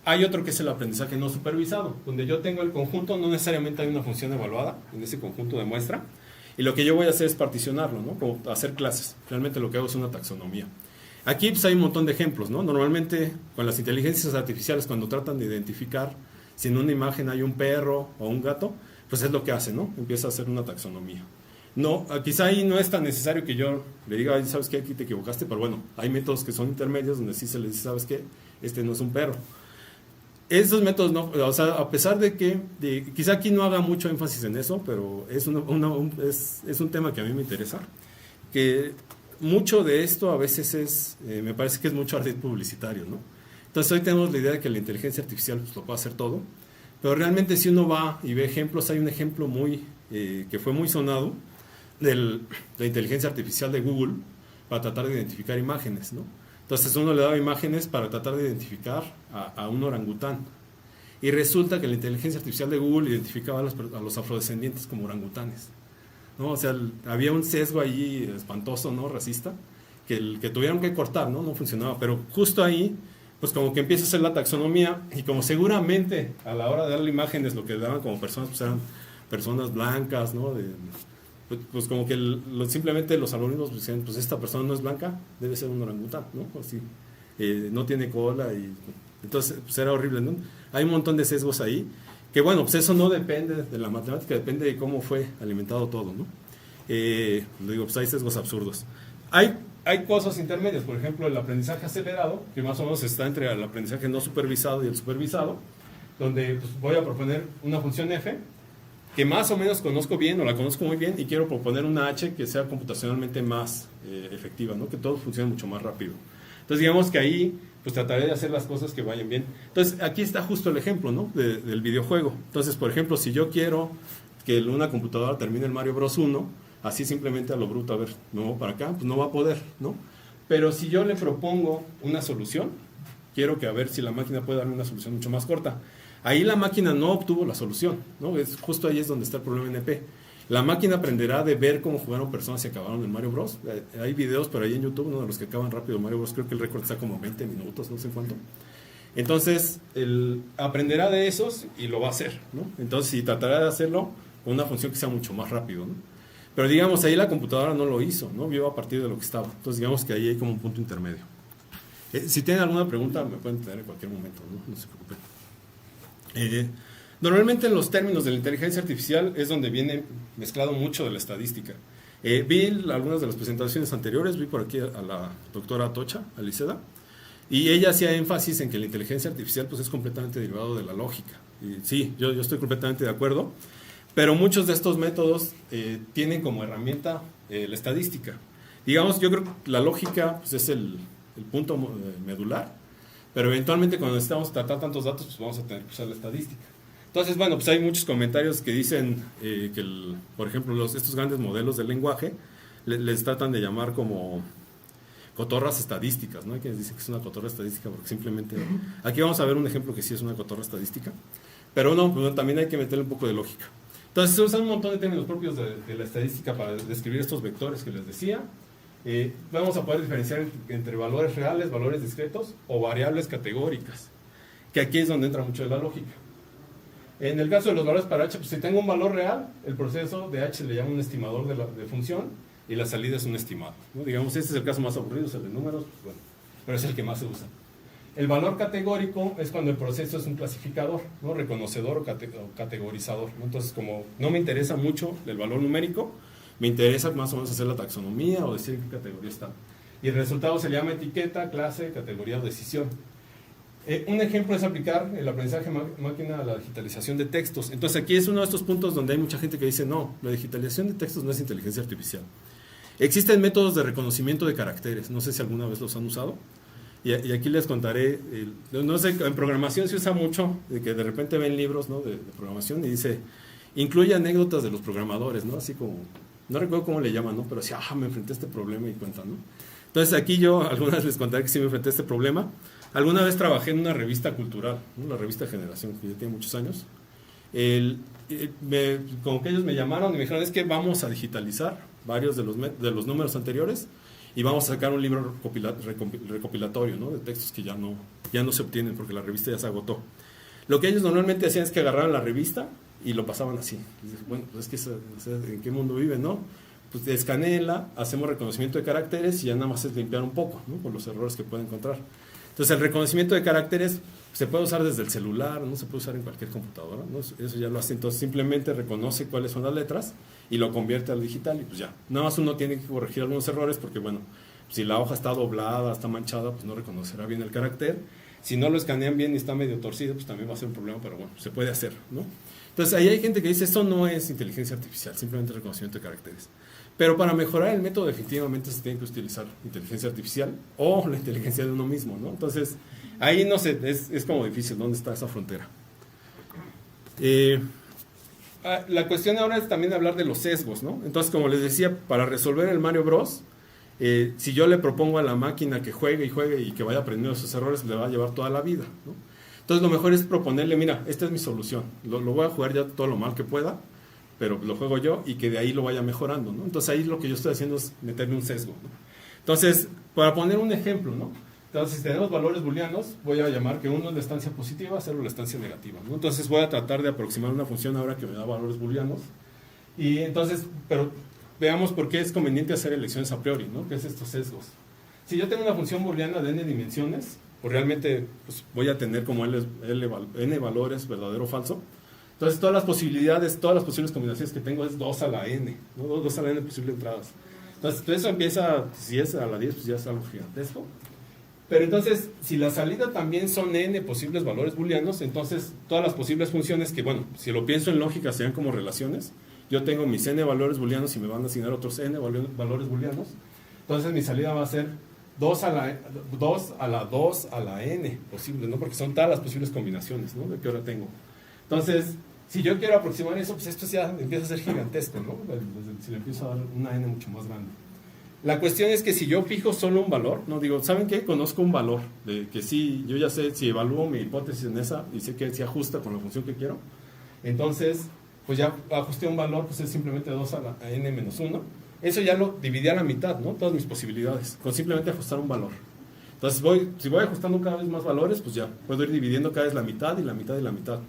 Hay otro que es el aprendizaje no supervisado, donde yo tengo el conjunto, no necesariamente hay una función evaluada en ese conjunto de muestra, y lo que yo voy a hacer es particionarlo, ¿no?, como hacer clases. Realmente lo que hago es una taxonomía. Aquí pues hay un montón de ejemplos, ¿no? Normalmente con las inteligencias artificiales, cuando tratan de identificar si en una imagen hay un perro o un gato, pues es lo que hacen, ¿no? Empieza a hacer una taxonomía. No, quizá ahí no es tan necesario que yo le diga, "Ay, ¿sabes qué? Aquí te equivocaste", pero bueno, hay métodos que son intermedios donde sí se le dice, "¿Sabes qué? Este no es un perro". Esos métodos no, o sea, a pesar de que quizá aquí no haga mucho énfasis en eso, pero es un tema que a mí me interesa, que mucho de esto a veces me parece que es mucho ardid publicitario, ¿no? Entonces hoy tenemos la idea de que la inteligencia artificial pues, lo puede hacer todo, pero realmente si uno va y ve ejemplos, hay un ejemplo que fue muy sonado de la inteligencia artificial de Google para tratar de identificar imágenes, ¿no? Entonces uno le daba imágenes para tratar de identificar a un orangután. Y resulta que la inteligencia artificial de Google identificaba a los afrodescendientes como orangutanes, ¿no? O sea, había un sesgo allí espantoso, ¿no? Racista, que tuvieron que cortar, ¿no? No funcionaba. Pero justo ahí, pues como que empieza a hacer la taxonomía y como seguramente a la hora de darle imágenes lo que daban como personas, pues eran personas blancas, ¿no? Pues como que simplemente los algoritmos decían, pues esta persona no es blanca, debe ser un orangután, ¿no? Así, no tiene cola y entonces pues era horrible, ¿no? Hay un montón de sesgos ahí, que bueno, pues eso no depende de la matemática, depende de cómo fue alimentado todo, ¿no? Digo, pues hay sesgos absurdos. Hay cosas intermedias, por ejemplo, el aprendizaje acelerado, que más o menos está entre el aprendizaje no supervisado y el supervisado, donde pues, voy a proponer una función f, que más o menos conozco bien o la conozco muy bien y quiero proponer una h que sea computacionalmente más efectiva, ¿no? Que todo funcione mucho más rápido. Entonces digamos que ahí pues trataré de hacer las cosas que vayan bien. Entonces aquí está justo el ejemplo, ¿no? Del videojuego. Entonces, por ejemplo, si yo quiero que una computadora termine el Mario Bros. 1, así simplemente a lo bruto, a ver, me voy para acá, pues no va a poder, ¿no? Pero si yo le propongo una solución, quiero que a ver si la máquina puede darme una solución mucho más corta. Ahí la máquina no obtuvo la solución, ¿no? Justo ahí es donde está el problema NP. La máquina aprenderá de ver cómo jugaron personas y acabaron el Mario Bros. Hay videos por ahí en YouTube, uno de los que acaban rápido el Mario Bros. Creo que el récord está como 20 minutos, no sé cuánto. Entonces, él aprenderá de esos y lo va a hacer, ¿no? Entonces, y tratará de hacerlo con una función que sea mucho más rápido, ¿no? Pero digamos, ahí la computadora no lo hizo, ¿no? Vio a partir de lo que estaba. Entonces, digamos que ahí hay como un punto intermedio. Si tienen alguna pregunta, me pueden tener en cualquier momento, ¿no? No se preocupen. Normalmente en los términos de la inteligencia artificial es donde viene mezclado mucho de la estadística. Vi algunas de las presentaciones anteriores, vi por aquí a la doctora Tocha, Aliceda, y ella hacía énfasis en que la inteligencia artificial pues, es completamente derivado de la lógica. Y sí, yo estoy completamente de acuerdo, pero muchos de estos métodos tienen como herramienta la estadística. Digamos, yo creo que la lógica pues, es el punto medular, pero eventualmente cuando necesitamos tratar tantos datos, pues vamos a tener que usar la estadística. Entonces, bueno, pues hay muchos comentarios que dicen que, por ejemplo, estos grandes modelos del lenguaje les tratan de llamar como cotorras estadísticas, ¿no? Hay quienes dicen que es una cotorra estadística porque simplemente... Aquí vamos a ver un ejemplo que sí es una cotorra estadística, pero no, pues también hay que meterle un poco de lógica. Entonces, se usan un montón de términos propios de la estadística para describir estos vectores que les decía. Vamos a poder diferenciar entre valores reales, valores discretos o variables categóricas, que aquí es donde entra mucho de la lógica. En el caso de los valores para h, pues si tengo un valor real, el proceso de h le llama un estimador de función y la salida es un estimado, ¿no? Digamos, este es el caso más aburrido, es el de números, pues bueno, pero es el que más se usa. El valor categórico es cuando el proceso es un clasificador, ¿no? Reconocedor o categorizador, ¿no? Entonces, como no me interesa mucho el valor numérico, me interesa más o menos hacer la taxonomía o decir en qué categoría está. Y el resultado se llama etiqueta, clase, categoría o decisión. Un ejemplo es aplicar el aprendizaje máquina a la digitalización de textos. Entonces aquí es uno de estos puntos donde hay mucha gente que dice no, la digitalización de textos no es inteligencia artificial. Existen métodos de reconocimiento de caracteres, no sé si alguna vez los han usado. Y aquí les contaré, no sé, en programación se usa mucho, de que de repente ven libros, ¿no? de programación y dice, incluye anécdotas de los programadores, ¿no? Así como, no recuerdo cómo le llaman, ¿no? Pero así, me enfrenté a este problema y cuentan, ¿no? Entonces aquí yo alguna vez les contaré que sí me enfrenté a este problema. Alguna vez trabajé en una revista cultural, ¿no? La revista Generación, que ya tiene muchos años. Como que ellos me llamaron y me dijeron, es que vamos a digitalizar varios de los números anteriores y vamos a sacar un libro recopilatorio, ¿no? De textos que ya no se obtienen porque la revista ya se agotó. Lo que ellos normalmente hacían es que agarraban la revista y lo pasaban así. Y dices, bueno, pues es que ¿en qué mundo viven, no? pues escanéela, hacemos reconocimiento de caracteres y ya nada más es limpiar un poco, ¿no? Por los errores que puede encontrar. Entonces el reconocimiento de caracteres se puede usar desde el celular, no se puede usar en cualquier computadora, ¿no? Eso ya lo hace. Entonces simplemente reconoce cuáles son las letras y lo convierte al digital y pues ya. Nada más uno tiene que corregir algunos errores porque bueno, si la hoja está doblada, está manchada, pues no reconocerá bien el carácter. Si no lo escanean bien y está medio torcido, pues también va a ser un problema, pero bueno, se puede hacer, ¿no? Entonces ahí hay gente que dice, esto no es inteligencia artificial, simplemente reconocimiento de caracteres. Pero para mejorar el método definitivamente se tiene que utilizar inteligencia artificial o la inteligencia de uno mismo, ¿no? Entonces ahí no sé, es como difícil, ¿dónde está esa frontera? La cuestión ahora es también hablar de los sesgos, ¿no? Entonces, como les decía, para resolver el Mario Bros, si yo le propongo a la máquina que juegue y que vaya aprendiendo sus errores, le va a llevar toda la vida, ¿no? Entonces, lo mejor es proponerle, mira, esta es mi solución, lo voy a jugar ya todo lo mal que pueda, pero lo juego yo y que de ahí lo vaya mejorando, ¿no? Entonces, ahí lo que yo estoy haciendo es meterle un sesgo, ¿no? Entonces, para poner un ejemplo, ¿no? Entonces, si tenemos valores booleanos, voy a llamar que uno es la estancia positiva, cero la estancia negativa, ¿no? Entonces, voy a tratar de aproximar una función ahora que me da valores booleanos. Y entonces, pero veamos por qué es conveniente hacer elecciones a priori, ¿no? ¿Qué es estos sesgos? Si yo tengo una función booleana de n dimensiones, pues realmente pues, voy a tener como n valores, verdadero o falso. Entonces, todas las posibles combinaciones que tengo es 2 a la n, ¿no? 2 a la n posibles entradas. Entonces, eso empieza, si es a la 10, pues ya es algo gigantesco. Pero entonces, si la salida también son n posibles valores booleanos, entonces todas las posibles funciones que, bueno, si lo pienso en lógica, serían como relaciones. Yo tengo mis n valores booleanos y me van a asignar otros n valores booleanos. Entonces, mi salida va a ser 2 a la n posible, ¿no? Porque son todas las posibles combinaciones, ¿no? De que ahora tengo. Entonces, si yo quiero aproximar eso, pues esto ya empieza a ser gigantesco, ¿no? Si le empiezo a dar una n mucho más grande. La cuestión es que si yo fijo solo un valor, no digo, ¿saben qué? Conozco un valor, de que sí, yo ya sé, si evalúo mi hipótesis en esa y sé que se ajusta con la función que quiero, entonces, pues ya ajusté un valor, pues es simplemente 2 a n menos 1. Eso ya lo dividí a la mitad, ¿no? Todas mis posibilidades, con simplemente ajustar un valor. Entonces, si voy ajustando cada vez más valores, pues ya puedo ir dividiendo cada vez la mitad y la mitad y la mitad.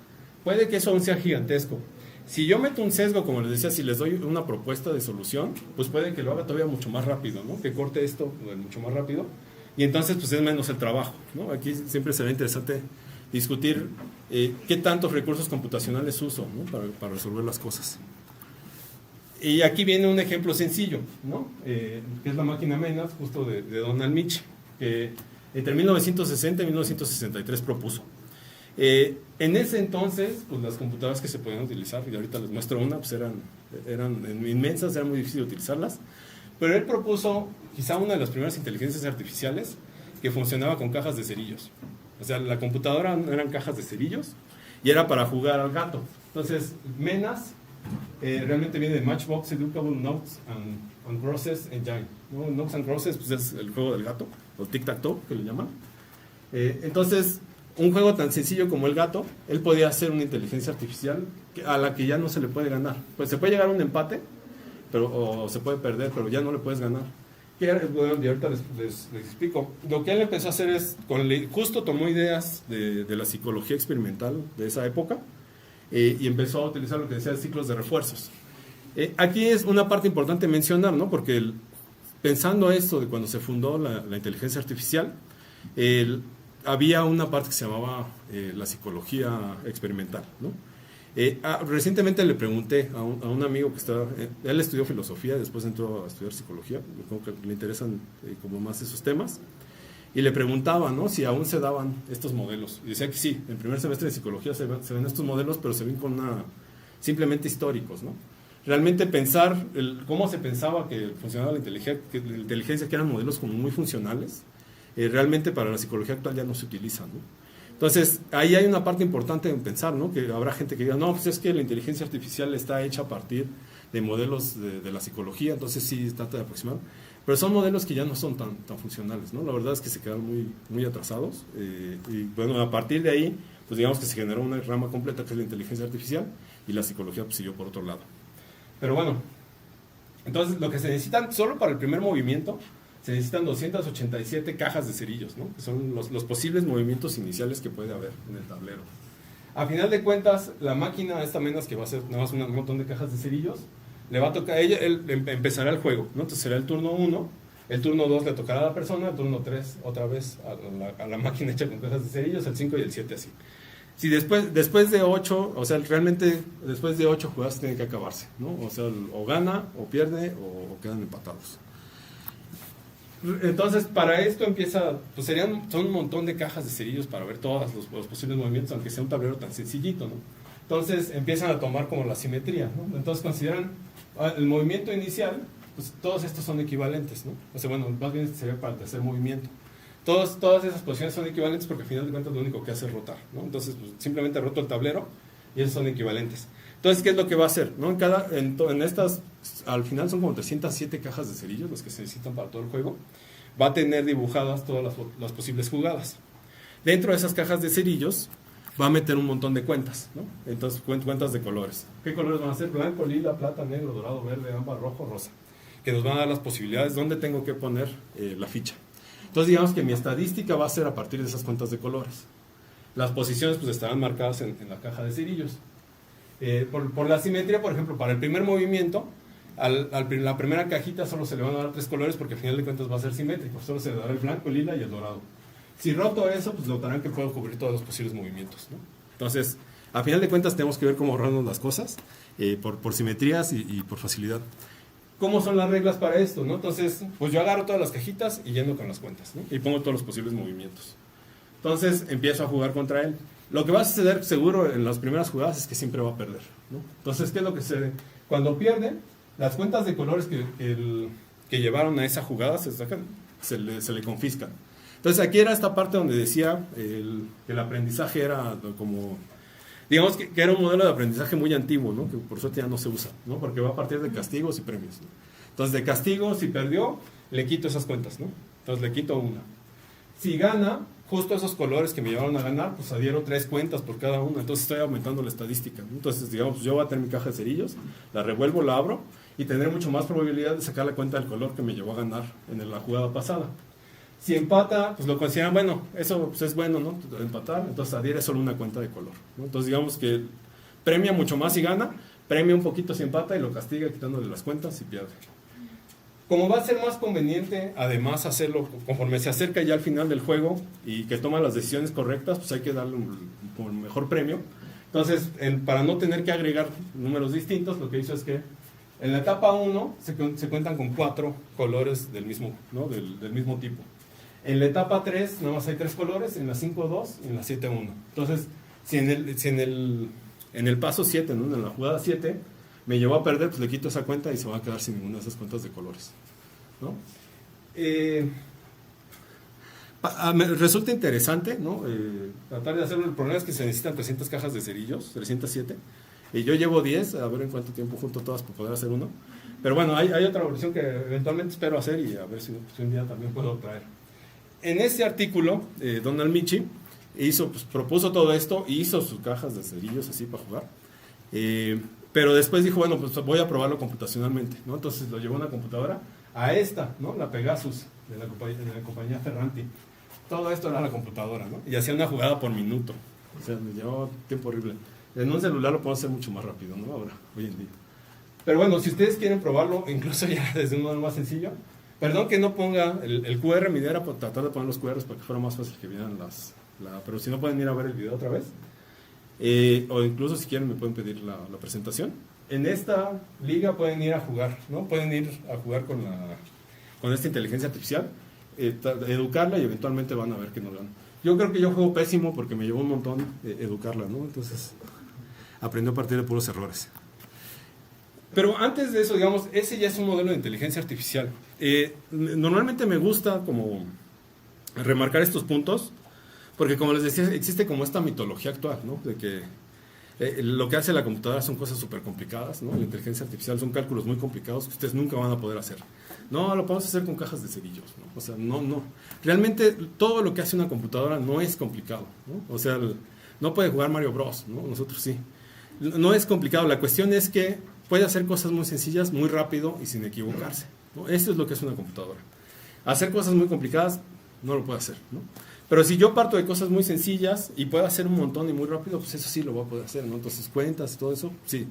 Puede que eso aún sea gigantesco. Si yo meto un sesgo, como les decía, si les doy una propuesta de solución, pues puede que lo haga todavía mucho más rápido, ¿no? Que corte esto mucho más rápido y entonces pues es menos el trabajo, ¿no? Aquí siempre será interesante discutir qué tantos recursos computacionales uso, ¿no? para resolver las cosas. Y aquí viene un ejemplo sencillo, ¿no? Que es la máquina Menas, justo de Donald Mitch, que entre 1960 y 1963 propuso. En ese entonces, pues las computadoras que se podían utilizar, y ahorita les muestro una, pues eran inmensas, era muy difícil utilizarlas, pero él propuso quizá una de las primeras inteligencias artificiales que funcionaba con cajas de cerillos. O sea, la computadora eran cajas de cerillos y era para jugar al gato. Entonces, Menas realmente viene de Matchbox Educable Notes and Crosses Engine, ¿no? Notes and Crosses, pues es el juego del gato, o tic-tac-toe, que le llaman. Entonces, un juego tan sencillo como el gato, él podía hacer una inteligencia artificial a la que ya no se le puede ganar. Pues se puede llegar a un empate, o se puede perder, pero ya no le puedes ganar. Bueno, y ahorita les explico. Lo que él empezó a hacer es, justo tomó ideas de la psicología experimental de esa época, y empezó a utilizar lo que decía ciclos de refuerzos. Aquí es una parte importante mencionar, ¿no? Porque pensando esto de cuando se fundó la inteligencia artificial, había una parte que se llamaba la psicología experimental, ¿no? Recientemente le pregunté a un amigo que estaba, él estudió filosofía, después entró a estudiar psicología, como que le interesan como más esos temas, y le preguntaba, ¿no? Si aún se daban estos modelos, y decía que sí, en primer semestre de psicología se ven estos modelos, pero se ven simplemente históricos, ¿no? Realmente pensar cómo se pensaba que funcionaba la inteligencia, que eran modelos como muy funcionales, realmente para la psicología actual ya no se utilizan, ¿no? Entonces, ahí hay una parte importante en pensar, ¿no? Que habrá gente que diga, no, pues es que la inteligencia artificial está hecha a partir de modelos de la psicología, entonces sí trata de aproximar, pero son modelos que ya no son tan funcionales, ¿no? La verdad es que se quedaron muy atrasados, y bueno, a partir de ahí, pues digamos que se generó una rama completa que es la inteligencia artificial, y la psicología pues siguió por otro lado. Pero bueno, entonces lo que se necesitan solo para el primer movimiento, se necesitan 287 cajas de cerillos, ¿no? Que son los posibles movimientos iniciales que puede haber en el tablero. A final de cuentas, la máquina esta Menas, que va a ser nada más un montón de cajas de cerillos, le va a tocar, él empezará el juego, ¿no? Entonces será el turno 1, el turno 2 le tocará a la persona, el turno 3 otra vez a la máquina hecha con cajas de cerillos, el 5 y el 7 así. Si después de 8, o sea, realmente después de 8 jugadas tiene que acabarse, ¿no? O sea, o gana, o pierde, o quedan empatados. Entonces, para esto empieza, pues son un montón de cajas de cerillos para ver todos los posibles movimientos, aunque sea un tablero tan sencillito, ¿no? Entonces empiezan a tomar como la simetría, ¿no? Entonces consideran el movimiento inicial, pues todos estos son equivalentes, ¿no? O sea, bueno, más bien sería para el tercer movimiento. Todas esas posiciones son equivalentes porque al final de cuentas lo único que hace es rotar, ¿no? Entonces, pues, simplemente roto el tablero y esos son equivalentes. Entonces, ¿qué es lo que va a hacer? ¿No? En estas, al final son como 307 cajas de cerillos las que se necesitan para todo el juego. Va a tener dibujadas todas las posibles jugadas. Dentro de esas cajas de cerillos va a meter un montón de cuentas, ¿no? Entonces, cuentas de colores. ¿Qué colores van a ser? Blanco, lila, plata, negro, dorado, verde, ámbar, rojo, rosa. Que nos van a dar las posibilidades donde tengo que poner la ficha. Entonces, digamos que mi estadística va a ser a partir de esas cuentas de colores. Las posiciones pues estarán marcadas en la caja de cerillos. Por la simetría, por ejemplo, para el primer movimiento, la primera cajita solo se le van a dar 3 colores porque al final de cuentas va a ser simétrico. Solo se le dará el blanco, el lila y el dorado. Si roto eso, pues notarán que puedo cubrir todos los posibles movimientos, ¿no? Entonces, a final de cuentas tenemos que ver cómo ahorrarnos las cosas por simetrías y por facilidad. ¿Cómo son las reglas para esto, no? Entonces, pues yo agarro todas las cajitas y yendo con las cuentas, ¿no? Y pongo todos los posibles movimientos. Entonces, empiezo a jugar contra él. Lo que va a suceder seguro en las primeras jugadas es que siempre va a perder, ¿no? Entonces, ¿qué es lo que sucede? Cuando pierde, las cuentas de colores que llevaron a esa jugada se le confiscan. Entonces, aquí era esta parte donde decía que el aprendizaje era como... Digamos que era un modelo de aprendizaje muy antiguo, ¿no? Que por suerte ya no se usa, ¿no? Porque va a partir de castigos y premios, ¿no? Entonces, de castigos, si perdió, le quito esas cuentas, ¿no? Entonces, le quito una. Si gana, justo esos colores que me llevaron a ganar, pues adhiero 3 cuentas por cada una. Entonces, estoy aumentando la estadística, ¿no? Entonces, digamos, yo voy a tener mi caja de cerillos, la revuelvo, la abro y tendré mucho más probabilidad de sacar la cuenta del color que me llevó a ganar en la jugada pasada. Si empata, pues lo consideran, bueno, eso pues es bueno, ¿no? Empatar, entonces adhiere solo una cuenta de color, ¿no? Entonces digamos que premia mucho más si gana, premia un poquito si empata y lo castiga quitándole las cuentas si pierde. Como va a ser más conveniente, además, hacerlo conforme se acerca ya al final del juego y que toma las decisiones correctas, pues hay que darle un mejor premio. Entonces, para no tener que agregar números distintos, lo que hizo es que en la etapa 1 se cuentan con 4 colores del mismo, ¿no? del mismo tipo. En la etapa 3 nada más hay 3 colores, en la 5 2 y en la 7 1. Entonces, si en el paso 7, ¿no? En la jugada 7, me llevó a perder, pues le quito esa cuenta y se va a quedar sin ninguna de esas cuentas de colores, ¿no? Me resulta interesante, ¿no? Tratar de hacerlo. El problema es que se necesitan 300 cajas de cerillos, 307. Y yo llevo 10, a ver en cuánto tiempo junto todas para poder hacer uno. Pero bueno, hay otra versión que eventualmente espero hacer y a ver si un día también puedo traer. En ese artículo, Donald Michie propuso todo esto y hizo sus cajas de cerillos así para jugar. Pero después dijo, bueno, pues voy a probarlo computacionalmente, ¿no? Entonces lo llevó a una computadora, a esta, ¿no? La Pegasus, de la compañía Ferranti. Todo esto era la computadora, ¿no? Y hacía una jugada por minuto. O sea, me llevaba tiempo horrible. En un celular lo puedo hacer mucho más rápido, ¿no? Ahora, hoy en día. Pero bueno, si ustedes quieren probarlo, incluso ya desde un modo más sencillo, perdón que no ponga el QR, mi idea era tratar de poner los QRs para que fuera más fácil que vieran pero si no pueden ir a ver el video otra vez, o incluso si quieren me pueden pedir la presentación. En esta liga pueden ir a jugar, ¿no? Pueden ir a jugar con esta inteligencia artificial, educarla y eventualmente van a ver que nos ganan. Yo creo que yo juego pésimo porque me llevó un montón educarla, ¿no? Entonces aprendió a partir de puros errores. Pero antes de eso, digamos, ese ya es un modelo de inteligencia artificial. Normalmente me gusta como remarcar estos puntos, porque como les decía, existe como esta mitología actual, ¿no? De que lo que hace la computadora son cosas súper complicadas, ¿no? La inteligencia artificial son cálculos muy complicados que ustedes nunca van a poder hacer. No, lo podemos hacer con cajas de cerillos, ¿no? O sea, no. Realmente todo lo que hace una computadora no es complicado, ¿no? O sea, no puede jugar Mario Bros, ¿no? Nosotros sí. No es complicado, la cuestión es que puede hacer cosas muy sencillas, muy rápido y sin equivocarse, ¿no? Esto es lo que es una computadora. Hacer cosas muy complicadas no lo puede hacer, ¿no? Pero si yo parto de cosas muy sencillas y puedo hacer un montón y muy rápido, pues eso sí lo voy a poder hacer, ¿no? Entonces cuentas y todo eso, sí.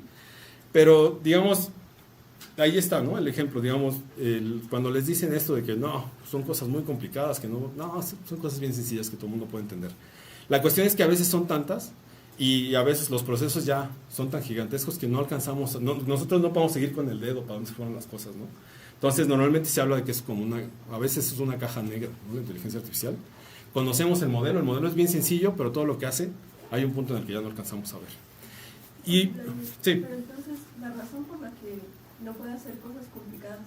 Pero digamos, ahí está, ¿no? El ejemplo, digamos, cuando les dicen esto de que no, son cosas muy complicadas, que no, son cosas bien sencillas que todo el mundo puede entender. La cuestión es que a veces son tantas y a veces los procesos ya son tan gigantescos que no alcanzamos, nosotros no podemos seguir con el dedo para dónde se fueron las cosas, ¿no? Entonces, normalmente se habla de que es como a veces es una caja negra, ¿no? La inteligencia artificial. Conocemos el modelo es bien sencillo, pero todo lo que hace, hay un punto en el que ya no alcanzamos a ver. Y, sí. Pero entonces, la razón por la que no puede hacer cosas complicadas,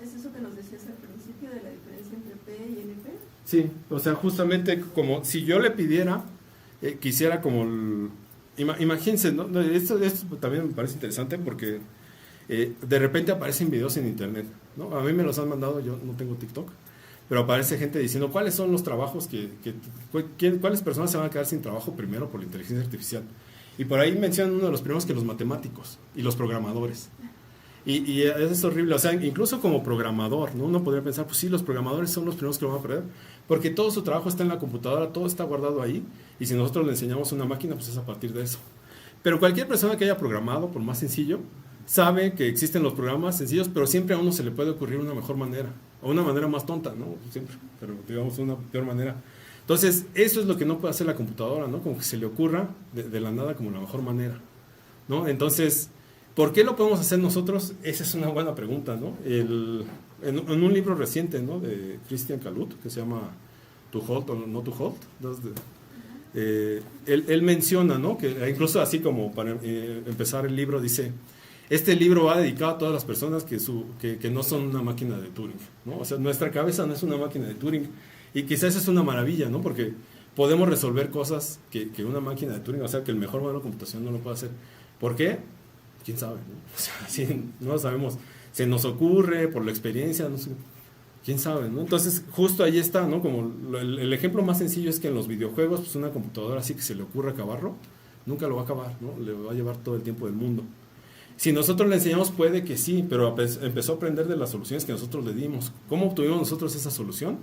¿es eso que nos decías al principio de la diferencia entre P y NP? Sí, o sea, justamente como si yo le pidiera, quisiera como, imagínense, ¿no? Esto también me parece interesante porque de repente aparecen videos en internet, ¿no? A mí me los han mandado, yo no tengo TikTok, pero aparece gente diciendo cuáles son los trabajos cuáles personas se van a quedar sin trabajo primero por la inteligencia artificial. Y por ahí mencionan uno de los primeros que los matemáticos y los programadores. Y es horrible, o sea, incluso como programador, ¿no? Uno podría pensar, pues sí, los programadores son los primeros que lo van a perder, porque todo su trabajo está en la computadora, todo está guardado ahí, y si nosotros le enseñamos a una máquina, pues es a partir de eso. Pero cualquier persona que haya programado, por más sencillo, sabe que existen los programas sencillos, pero siempre a uno se le puede ocurrir una mejor manera, o una manera más tonta, ¿no? Siempre, pero digamos una peor manera. Entonces, eso es lo que no puede hacer la computadora, ¿no? Como que se le ocurra de la nada como la mejor manera, ¿no? Entonces, ¿por qué lo podemos hacer nosotros? Esa es una buena pregunta, ¿no? En un libro reciente, ¿no? De Christian Kalut, que se llama To Hold or Not to Hold, él menciona, ¿no? Que incluso así como para empezar el libro, dice, este libro va dedicado a todas las personas que no son una máquina de Turing, ¿no? O sea, nuestra cabeza no es una máquina de Turing, y quizás es una maravilla, ¿no? Porque podemos resolver cosas que una máquina de Turing, o sea, que el mejor modelo de computación no lo puede hacer. ¿Por qué? ¿Quién sabe? ¿No? O sea, sí, no lo sabemos. Se nos ocurre por la experiencia, no sé. ¿Quién sabe? ¿No? Entonces, justo ahí está, ¿no? Como el ejemplo más sencillo es que en los videojuegos, pues una computadora así que se le ocurre acabarlo, nunca lo va a acabar, ¿no? Le va a llevar todo el tiempo del mundo. Si nosotros le enseñamos, puede que sí, pero empezó a aprender de las soluciones que nosotros le dimos. ¿Cómo obtuvimos nosotros esa solución?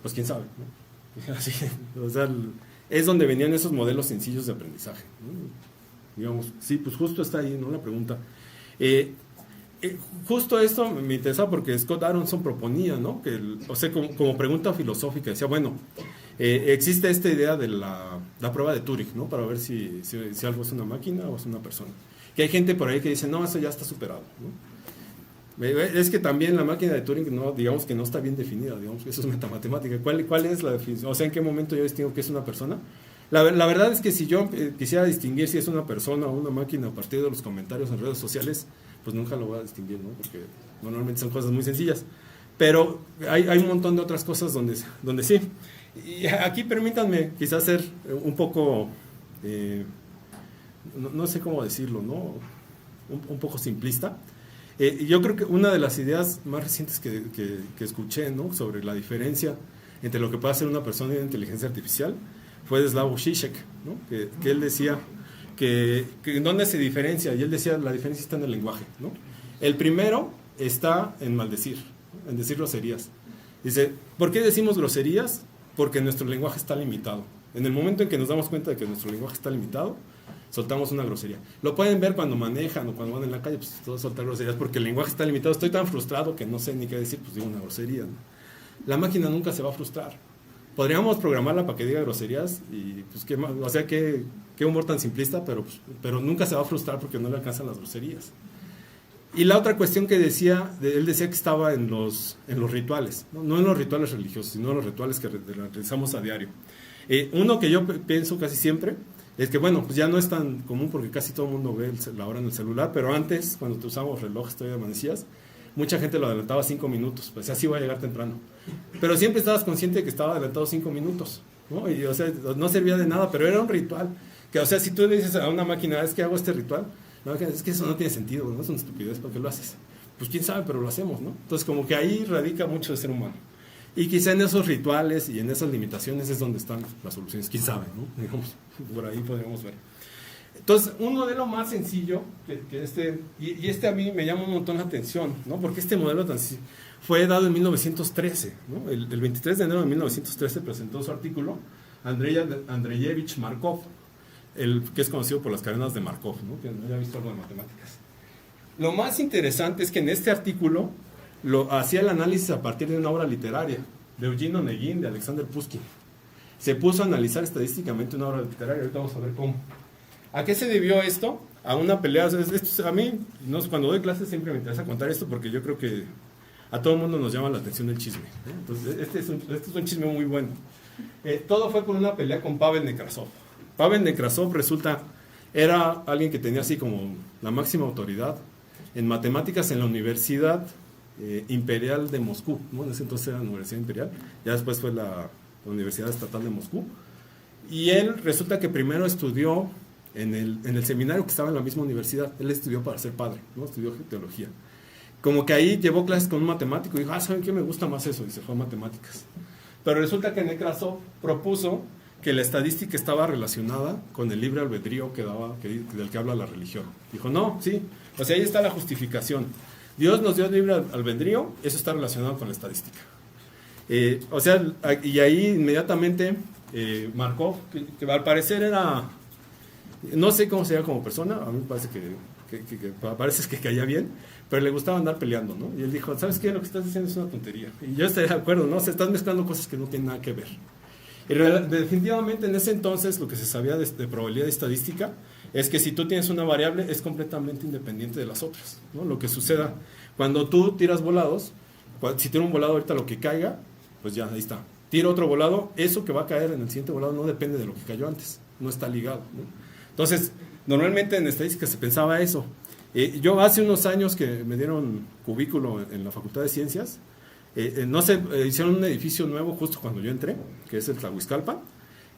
Pues quién sabe, ¿no? Así, o sea, es donde venían esos modelos sencillos de aprendizaje, ¿no? Digamos, sí, pues justo está ahí, ¿no? La pregunta. Justo esto me interesa porque Scott Aronson proponía, ¿no? Que o sea, como pregunta filosófica, decía, bueno, existe esta idea de la prueba de Turing, ¿no? Para ver si algo es una máquina o es una persona. Que hay gente por ahí que dice, no, eso ya está superado, ¿no? Es que también la máquina de Turing, no, digamos que no está bien definida, digamos que eso es metamatemática. ¿Cuál es la definición? O sea, ¿en qué momento yo distingo que es una persona? La verdad es que si yo quisiera distinguir si es una persona o una máquina a partir de los comentarios en redes sociales, pues nunca lo voy a distinguir, ¿no? Porque normalmente son cosas muy sencillas. Pero hay un montón de otras cosas donde sí. Y aquí permítanme quizás ser un poco, no sé cómo decirlo, ¿no? Un poco simplista. Yo creo que una de las ideas más recientes que escuché, ¿no? Sobre la diferencia entre lo que puede hacer una persona y una inteligencia artificial fue de Slavoj Žižek, ¿no? Que él decía que ¿dónde se diferencia? Y él decía la diferencia está en el lenguaje, ¿no? El primero está en maldecir, ¿no? En decir groserías. Dice, ¿por qué decimos groserías? Porque nuestro lenguaje está limitado. En el momento en que nos damos cuenta de que nuestro lenguaje está limitado, soltamos una grosería. Lo pueden ver cuando manejan o cuando van en la calle, pues todos soltar groserías porque el lenguaje está limitado. Estoy tan frustrado que no sé ni qué decir, pues digo una grosería, ¿no? La máquina nunca se va a frustrar. Podríamos programarla para que diga groserías y pues o sea, qué humor tan simplista, pero nunca se va a frustrar porque no le alcanzan las groserías. Y la otra cuestión que decía, él decía que estaba en los rituales, no en los rituales religiosos, sino en los rituales que realizamos a diario. Uno que yo pienso casi siempre es que, bueno, pues ya no es tan común porque casi todo el mundo ve la hora en el celular, pero antes, cuando te usábamos relojes todavía amanecías, mucha gente lo adelantaba 5 minutos, pues así voy a llegar temprano. Pero siempre estabas consciente de que estaba adelantado 5 minutos, ¿no? Y, o sea, no servía de nada, pero era un ritual. Que, o sea, si tú le dices a una máquina, es que hago este ritual, no, es que eso no tiene sentido, no es una estupidez, ¿por qué lo haces? Pues quién sabe, pero lo hacemos, ¿no? Entonces, como que ahí radica mucho el ser humano. Y quizá en esos rituales y en esas limitaciones es donde están las soluciones, quién sabe, ¿no? Digamos, por ahí podríamos ver. Entonces, un modelo más sencillo que este, y este a mí me llama un montón la atención, ¿no? Porque este modelo fue dado en 1913, ¿no? El 23 de enero de 1913 presentó su artículo Andreyevich Markov, que es conocido por las cadenas de Markov, ¿no? Que no haya visto algo de matemáticas. Lo más interesante es que en este artículo hacía el análisis a partir de una obra literaria de Eugene Onegin, de Alexander Pushkin. Se puso a analizar estadísticamente una obra literaria. Ahorita vamos a ver cómo. ¿A qué se debió esto? A una pelea. A mí, no sé, cuando doy clases siempre me interesa contar esto porque yo creo que a todo el mundo nos llama la atención el chisme, ¿no? Entonces, este es un chisme muy bueno. Todo fue por una pelea con Pavel Nekrasov. Pavel Nekrasov era alguien que tenía así como la máxima autoridad en matemáticas en la Universidad Imperial de Moscú, ¿no? En ese entonces era la Universidad Imperial, ya después fue la Universidad Estatal de Moscú. Y él resulta que primero estudió en el seminario que estaba en la misma universidad. Él estudió para ser padre, ¿no? Estudió teología. Como que ahí llevó clases con un matemático y dijo, ¿saben qué? Me gusta más eso, y se fue a matemáticas. Pero resulta que Nekrasov propuso que la estadística estaba relacionada con el libre albedrío del que habla la religión. Dijo, no, sí, o sea, ahí está la justificación. Dios nos dio libre albedrío, eso está relacionado con la estadística. O sea, y ahí inmediatamente Markov, que al parecer era, no sé cómo se llama como persona, a mí me parece que caía bien, pero le gustaba andar peleando, ¿no? Y él dijo, ¿sabes qué? Lo que estás diciendo es una tontería. Y yo estaría de acuerdo, ¿no? Se están mezclando cosas que no tienen nada que ver. Y definitivamente en ese entonces lo que se sabía de probabilidad estadística es que si tú tienes una variable es completamente independiente de las otras, ¿no? Lo que suceda cuando tú tiras volados, si tiro un volado ahorita lo que caiga, pues ya, ahí está. Tiro otro volado, eso que va a caer en el siguiente volado no depende de lo que cayó antes, no está ligado, ¿no? Entonces, normalmente en estadística se pensaba eso. Yo hace unos años que me dieron cubículo en la Facultad de Ciencias, hicieron un edificio nuevo justo cuando yo entré, que es el Tlahuizcalpan,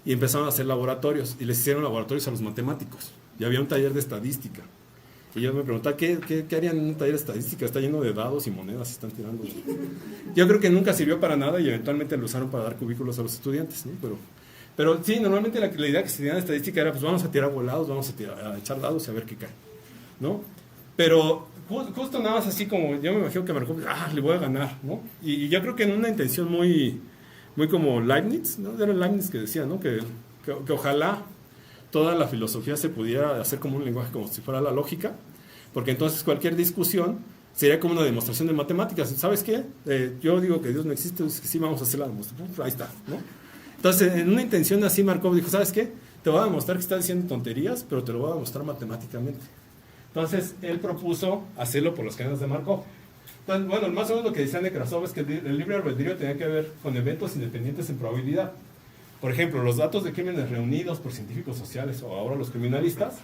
y empezaron a hacer laboratorios, y les hicieron laboratorios a los matemáticos, y había un taller de estadística. Y yo me preguntaba, ¿qué harían en un taller de estadística? Está lleno de dados y monedas, están tirando. Yo creo que nunca sirvió para nada y eventualmente lo usaron para dar cubículos a los estudiantes, ¿no? Pero sí, normalmente la idea que se tenía de estadística era, pues vamos a tirar volados, vamos a echar dados y a ver qué cae, ¿no? Pero justo nada más así como, yo me imagino que Markov, le voy a ganar, ¿no? Y yo creo que en una intención muy como Leibniz, ¿no? Era Leibniz que decía, ¿no? Que ojalá toda la filosofía se pudiera hacer como un lenguaje, como si fuera la lógica, porque entonces cualquier discusión sería como una demostración de matemáticas. ¿Sabes qué? Yo digo que Dios no existe, entonces que sí vamos a hacer la demostración. Ahí está, ¿no? Entonces, en una intención así, Markov dijo, ¿sabes qué? Te voy a demostrar que estás diciendo tonterías, pero te lo voy a demostrar matemáticamente. Entonces, él propuso hacerlo por las cadenas de Markov. Entonces, bueno, más o menos lo que decía Nekrasov es que el libre albedrío tenía que ver con eventos independientes en probabilidad. Por ejemplo, los datos de crímenes reunidos por científicos sociales o ahora los criminalistas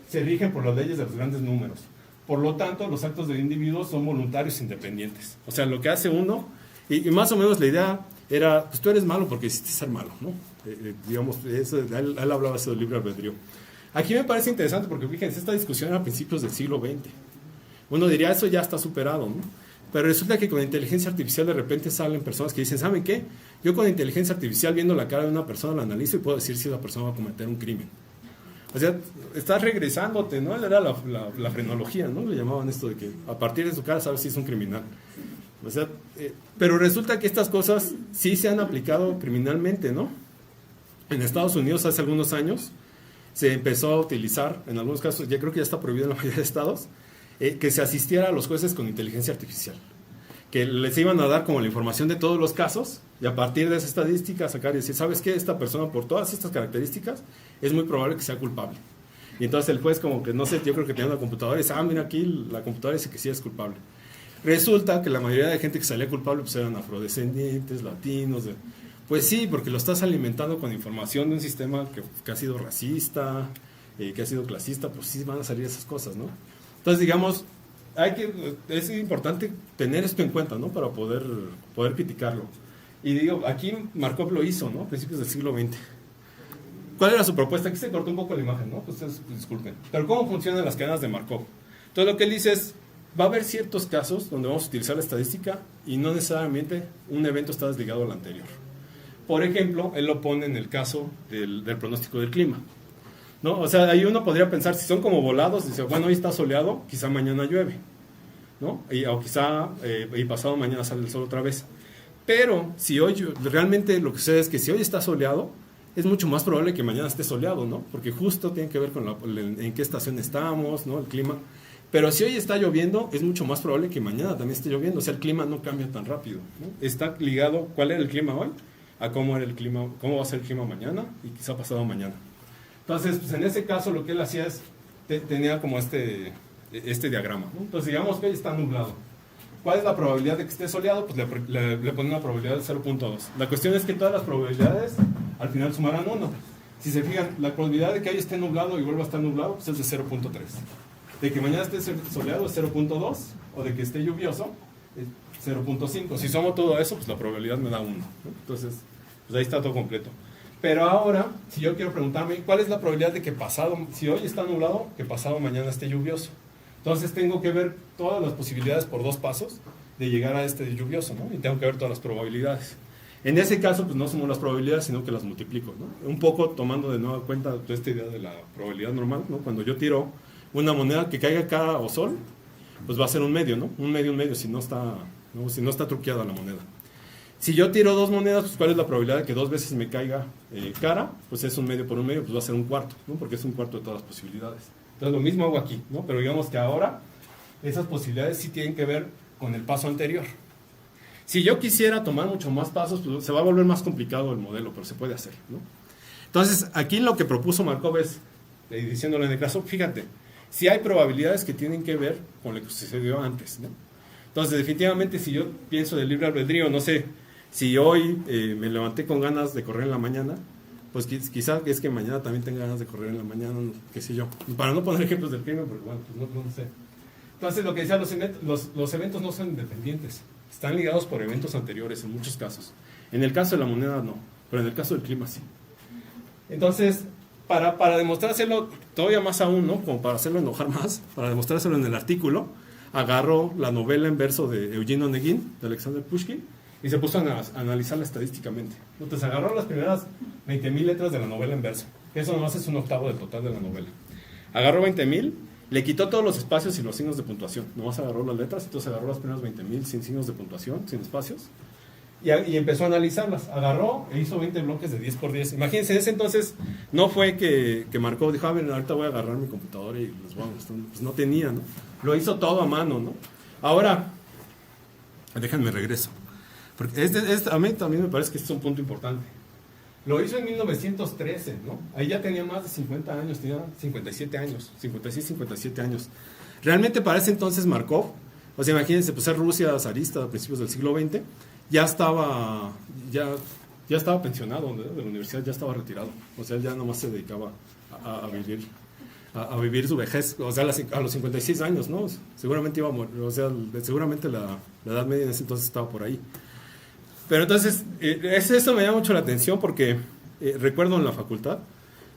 se rigen por las leyes de los grandes números. Por lo tanto, los actos de individuos son voluntarios independientes. O sea, lo que hace uno, y más o menos la idea era, pues tú eres malo porque hiciste ser malo, ¿no? Digamos, él hablaba eso del libre albedrío. Aquí me parece interesante porque, fíjense, esta discusión era a principios del siglo XX. Uno diría, eso ya está superado, ¿no? Pero resulta que con inteligencia artificial de repente salen personas que dicen, ¿saben qué? Yo con inteligencia artificial viendo la cara de una persona la analizo y puedo decir si esa persona va a cometer un crimen. O sea, estás regresándote, ¿no? Era la frenología, ¿no? Le llamaban esto de que a partir de su cara sabes si es un criminal. O sea, pero resulta que estas cosas sí se han aplicado criminalmente, ¿no? En Estados Unidos hace algunos años se empezó a utilizar, en algunos casos, ya creo que ya está prohibido en la mayoría de estados, que se asistiera a los jueces con inteligencia artificial. Que les iban a dar como la información de todos los casos y a partir de esa estadística sacar y decir, ¿sabes qué? Esta persona por todas estas características es muy probable que sea culpable. Y entonces el juez como que, no sé, yo creo que tenía una computadora y dice, mira aquí la computadora dice que sí es culpable. Resulta que la mayoría de gente que salía culpable pues eran afrodescendientes, latinos. Pues sí, porque lo estás alimentando con información de un sistema que ha sido racista, que ha sido clasista, pues sí van a salir esas cosas, ¿no? Entonces, digamos, es importante tener esto en cuenta, ¿no? Para poder criticarlo. Y digo, aquí Markov lo hizo, ¿no? A principios del siglo XX. ¿Cuál era su propuesta? Aquí se cortó un poco la imagen, ¿no? Ustedes disculpen. Pero ¿cómo funcionan las cadenas de Markov? Entonces, lo que él dice es, va a haber ciertos casos donde vamos a utilizar la estadística y no necesariamente un evento está desligado al anterior. Por ejemplo, él lo pone en el caso del pronóstico del clima, ¿no? O sea, ahí uno podría pensar, si son como volados, dice, bueno, hoy está soleado, quizá mañana llueve, ¿no? O quizá y pasado mañana sale el sol otra vez. Pero si hoy, realmente lo que sucede es que si hoy está soleado, es mucho más probable que mañana esté soleado, ¿no? Porque justo tiene que ver con en qué estación estamos, ¿no? El clima. Pero si hoy está lloviendo, es mucho más probable que mañana también esté lloviendo. O sea, el clima no cambia tan rápido, ¿no? Está ligado cuál era el clima hoy a cómo era el clima, cómo va a ser el clima mañana y quizá pasado mañana. Entonces, pues en ese caso lo que él hacía es, tenía como este diagrama, ¿no? Entonces, digamos que hoy está nublado. ¿Cuál es la probabilidad de que esté soleado? Pues le pone una probabilidad de 0.2. La cuestión es que todas las probabilidades al final sumarán 1. Si se fijan, la probabilidad de que hoy esté nublado y vuelva a estar nublado pues es de 0.3. De que mañana esté soleado es 0.2, o de que esté lluvioso es 0.5. Si sumo todo eso, pues la probabilidad me da 1, ¿no? Entonces, pues ahí está todo completo. Pero ahora, si yo quiero preguntarme, ¿cuál es la probabilidad de que si hoy está nublado, que pasado mañana esté lluvioso? Entonces tengo que ver todas las posibilidades por 2 pasos de llegar a este lluvioso, ¿no? Y tengo que ver todas las probabilidades. En ese caso, pues no sumo las probabilidades, sino que las multiplico, ¿no? Un poco tomando de nueva cuenta de esta idea de la probabilidad normal, ¿no? Cuando yo tiro una moneda que caiga cara o sol, pues va a ser un medio, ¿no? Un medio, si no está truqueada la moneda. Si yo tiro 2 monedas, pues ¿cuál es la probabilidad de que 2 veces me caiga cara? Pues es un medio por un medio, pues va a ser un cuarto, ¿no? Porque es un cuarto de todas las posibilidades. Entonces lo mismo hago aquí, ¿no? Pero digamos que ahora esas posibilidades sí tienen que ver con el paso anterior. Si yo quisiera tomar mucho más pasos, pues se va a volver más complicado el modelo, pero se puede hacer, ¿no? Entonces, aquí lo que propuso Markov es, diciéndole en el caso, fíjate, si hay probabilidades que tienen que ver con lo que sucedió antes, ¿no? Entonces, definitivamente, si yo pienso del libre albedrío, no sé, si hoy me levanté con ganas de correr en la mañana, pues quizá es que mañana también tenga ganas de correr en la mañana, qué sé yo. Para no poner ejemplos del crimen, porque bueno, pues no sé. Entonces, lo que decía, los eventos no son independientes, están ligados por eventos anteriores en muchos casos. En el caso de la moneda no, pero en el caso del clima sí. Entonces, para demostrárselo todavía más aún, ¿no? Como para hacerlo enojar más, para demostrárselo en el artículo, agarró la novela en verso de Eugene Onegin, de Alexander Pushkin, y se puso a analizarla estadísticamente. Entonces agarró las primeras 20.000 letras de la novela en verso, que eso nomás es un octavo del total de la novela. Agarró 20.000, le quitó todos los espacios y los signos de puntuación, nomás agarró las letras, entonces agarró las primeras 20.000 sin signos de puntuación, sin espacios, y empezó a analizarlas. Agarró e hizo 20 bloques de 10 por 10. Imagínense, en ese entonces no fue que Markov dijo, a ver, ahorita voy a agarrar mi computadora y los voy a mostrar. Pues no tenía, ¿no? Lo hizo todo a mano, ¿no? Ahora, déjenme regreso. Porque a mí también me parece que este es un punto importante. Lo hizo en 1913, ¿no? Ahí ya tenía más de 50 años, tenía 57 años, 56, 57 años. Realmente para ese entonces Markov, o sea, imagínense, pues es Rusia zarista a principios del siglo XX, ya estaba pensionado de la universidad, ya estaba retirado. O sea, él ya nomás se dedicaba a vivir su vejez, o sea, a los 56 años, ¿no? Seguramente iba a morir, o sea, seguramente la edad media en ese entonces estaba por ahí. Pero entonces, eso me llama mucho la atención porque recuerdo en la facultad,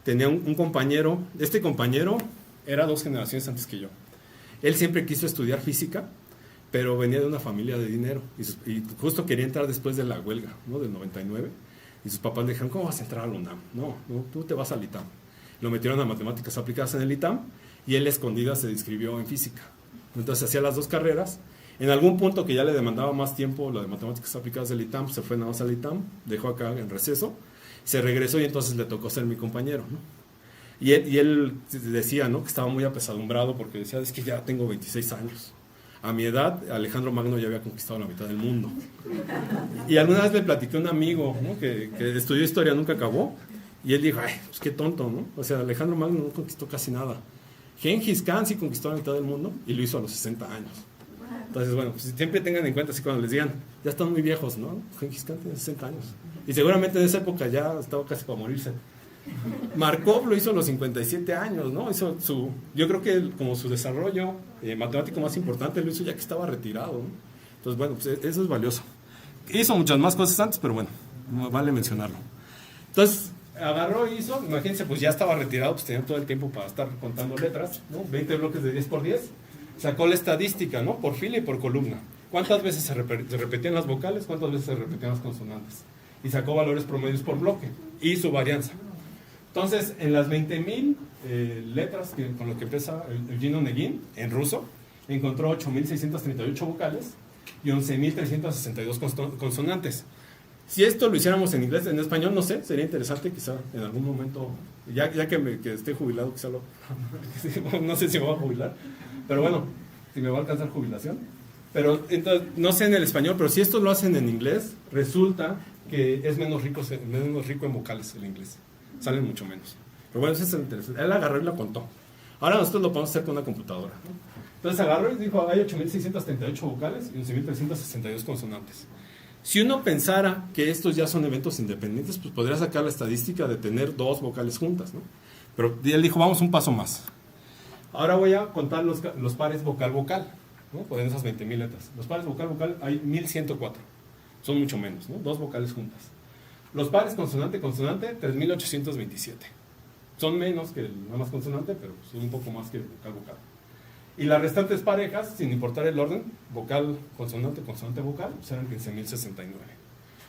tenía un compañero, este compañero era 2 generaciones antes que yo. Él siempre quiso estudiar física, pero venía de una familia de dinero y justo quería entrar después de la huelga, ¿no? Del 99, y sus papás le dijeron, ¿cómo vas a entrar a la UNAM? No, tú te vas al ITAM. Lo metieron a matemáticas aplicadas en el ITAM y él escondida se inscribió en física. Entonces hacía las 2 carreras. En algún punto que ya le demandaba más tiempo lo de matemáticas aplicadas del ITAM, se fue nada más al ITAM, dejó acá en receso, se regresó y entonces le tocó ser mi compañero, ¿no? Y él decía, ¿no? Que estaba muy apesadumbrado porque decía, es que ya tengo 26 años. A mi edad, Alejandro Magno ya había conquistado la mitad del mundo. Y alguna vez le platiqué a un amigo, ¿no? que estudió historia, nunca acabó, y él dijo, ay, pues qué tonto, ¿no? O sea, Alejandro Magno no conquistó casi nada. Gengis Khan sí conquistó la mitad del mundo y lo hizo a los 60 años. Entonces, bueno, pues siempre tengan en cuenta así cuando les digan, ya están muy viejos, ¿no? Gengis Khan tiene 60 años. Y seguramente en esa época ya estaba casi para morirse. Markov lo hizo a los 57 años, ¿no? Yo creo que como su desarrollo matemático más importante lo hizo ya que estaba retirado, ¿no? Entonces, bueno, pues eso es valioso. Hizo muchas más cosas antes, pero bueno, vale mencionarlo. Entonces, agarró y hizo, imagínense, pues ya estaba retirado, pues tenía todo el tiempo para estar contando letras, ¿no? 20 bloques de 10 por 10. Sacó la estadística, ¿no? Por fila y por columna. ¿Cuántas veces se repetían las vocales? ¿Cuántas veces se repetían las consonantes? Y sacó valores promedios por bloque y su varianza. Entonces, en las 20.000 letras con lo que empieza Eugene Onegin, en ruso, encontró 8.638 vocales y 11.362 consonantes. Si esto lo hiciéramos en inglés, en español, no sé, sería interesante quizá en algún momento, ya que esté jubilado, quizá no sé si me voy a jubilar, Pero bueno, si me va a alcanzar jubilación. Pero entonces, no sé en el español, pero si esto lo hacen en inglés, resulta que es menos rico en vocales el inglés. Salen mucho menos. Pero bueno, eso es interesante. Él agarró y lo contó. Ahora nosotros lo podemos hacer con una computadora, ¿no? Entonces agarró y dijo, hay 8.638 vocales y 11.362 consonantes. Si uno pensara que estos ya son eventos independientes, pues podría sacar la estadística de tener 2 vocales juntas, ¿no? Pero él dijo, vamos un paso más. Ahora voy a contar los pares vocal-vocal, ¿no? Pues en esas 20.000 letras. Los pares vocal-vocal hay 1.104. Son mucho menos, ¿no? 2 vocales juntas. Los pares consonante-consonante, 3.827. Son menos que nada más consonante, pero son un poco más que vocal-vocal. Y las restantes parejas, sin importar el orden, vocal-consonante, consonante-vocal, serán 15.069.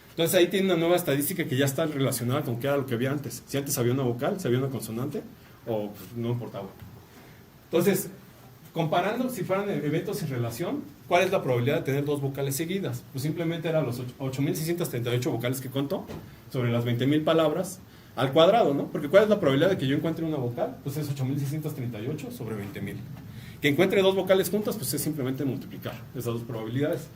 Entonces ahí tiene una nueva estadística que ya está relacionada con qué era lo que había antes. Si antes había una vocal, si había una consonante, o pues, no importaba. Entonces, comparando si fueran eventos sin relación, ¿cuál es la probabilidad de tener 2 vocales seguidas? Pues simplemente eran los 8.638 vocales que contó sobre las 20.000 palabras al cuadrado, ¿no? Porque ¿cuál es la probabilidad de que yo encuentre una vocal? Pues es 8.638 sobre 20.000. Que encuentre 2 vocales juntas, pues es simplemente multiplicar esas 2 probabilidades.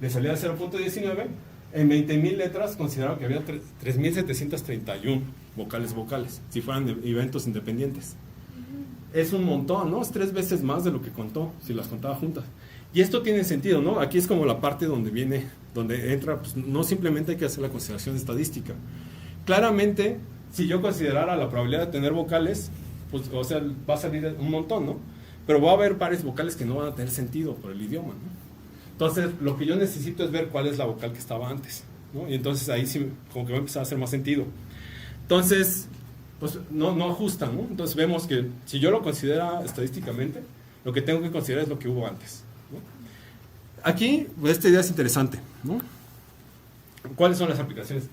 De salida de 0.19, en 20.000 letras consideraron que había 3.731 vocales, si fueran eventos independientes. Es un montón, ¿no? Es 3 veces más de lo que contó, si las contaba juntas. Y esto tiene sentido, ¿no? Aquí es como la parte donde entra, pues no simplemente hay que hacer la consideración estadística. Claramente, si yo considerara la probabilidad de tener vocales, pues, o sea, va a salir un montón, ¿no? Pero va a haber pares vocales que no van a tener sentido por el idioma, ¿no? Entonces, lo que yo necesito es ver cuál es la vocal que estaba antes, ¿no? Y entonces ahí sí, como que va a empezar a hacer más sentido. Entonces, pues no ajustan, ¿no? Entonces vemos que si yo lo considero estadísticamente, lo que tengo que considerar es lo que hubo antes, ¿no? Aquí, pues, esta idea es interesante, ¿no? ¿Cuáles son las aplicaciones?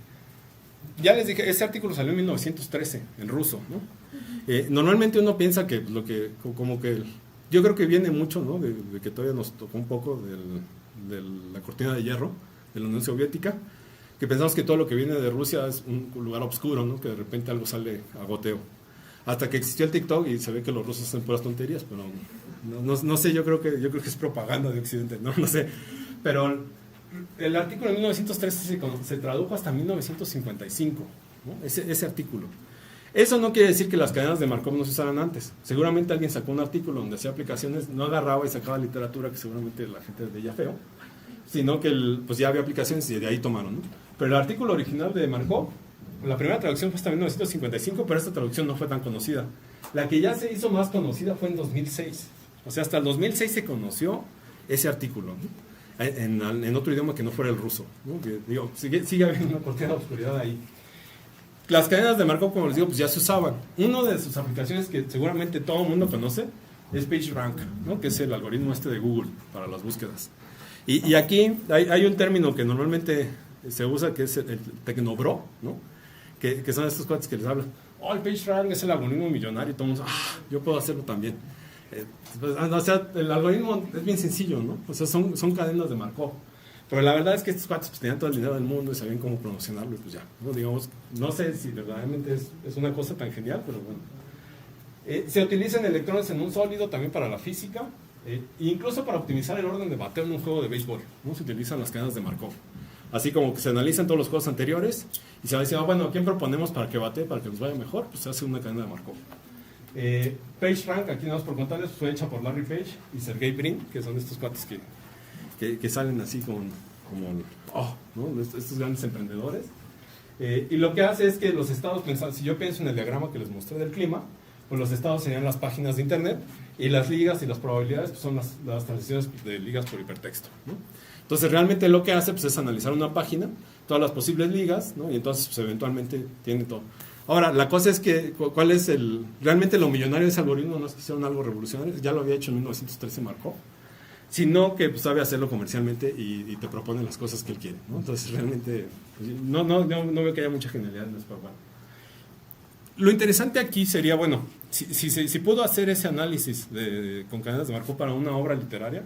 Ya les dije, ese artículo salió en 1913, en ruso, ¿no? Normalmente uno piensa que como que yo creo que viene mucho, ¿no? de que todavía nos tocó un poco de la cortina de hierro de la Unión Soviética, que pensamos que todo lo que viene de Rusia es un lugar oscuro, ¿no? Que de repente algo sale a goteo. Hasta que existió el TikTok y se ve que los rusos hacen puras tonterías, pero no sé, yo creo que es propaganda de Occidente, no sé. Pero el artículo de 1913 se tradujo hasta 1955, ¿no? Ese artículo. Eso no quiere decir que las cadenas de Markov no se usaran antes. Seguramente alguien sacó un artículo donde hacía aplicaciones, no agarraba y sacaba literatura que seguramente la gente veía feo, sino que pues ya había aplicaciones y de ahí tomaron, ¿no? Pero el artículo original de Markov, la primera traducción fue hasta 1955, pero esta traducción no fue tan conocida. La que ya se hizo más conocida fue en 2006. O sea, hasta el 2006 se conoció ese artículo, ¿no? En otro idioma que no fuera el ruso, ¿no? Digo, sigue habiendo una cortina de oscuridad ahí. Las cadenas de Markov, como les digo, pues ya se usaban. Una de sus aplicaciones que seguramente todo el mundo conoce es PageRank, ¿no? Que es el algoritmo de Google para las búsquedas. Y aquí hay un término que normalmente se usa, que es el tecnobro, ¿no? Que son estos cuates que les hablan. Oh, el PageRank es el algoritmo millonario, y todo el mundo, yo puedo hacerlo también. O sea, el algoritmo es bien sencillo, ¿no? O sea, son cadenas de Markov. Pero la verdad es que estos cuates pues, tenían todo el dinero del mundo y sabían cómo promocionarlo y pues ya, ¿no? Digamos, no sé si verdaderamente es una cosa tan genial, pero bueno. Se utilizan electrones en un sólido también para la física, incluso para optimizar el orden de bateo en un juego de béisbol, ¿no? Se utilizan las cadenas de Markov. Así como que se analizan todos los juegos anteriores y se va diciendo, bueno, ¿a quién proponemos para que batee, para que nos vaya mejor? Pues se hace una cadena de Markov. PageRank, aquí nada más por contarles, fue hecha por Larry Page y Sergey Brin, que son estos cuates que salen así como ¿no? Estos grandes emprendedores. Y lo que hace es que los estados, si yo pienso en el diagrama que les mostré del clima, pues los estados serían las páginas de internet y las ligas y las probabilidades pues son las transiciones de ligas por hipertexto, ¿no? Entonces realmente lo que hace pues, es analizar una página, todas las posibles ligas, ¿no? Y entonces pues, eventualmente tiene todo. Ahora, la cosa es que, ¿cuál es realmente lo millonario de ese algoritmo? No es que hicieron algo revolucionario, ya lo había hecho en 1913 Markov, sino que pues, sabe hacerlo comercialmente y te propone las cosas que él quiere, ¿no? Entonces realmente pues, no veo que haya mucha genialidad en eso. Lo interesante aquí sería, bueno, si puedo hacer ese análisis con cadenas de Markov para una obra literaria,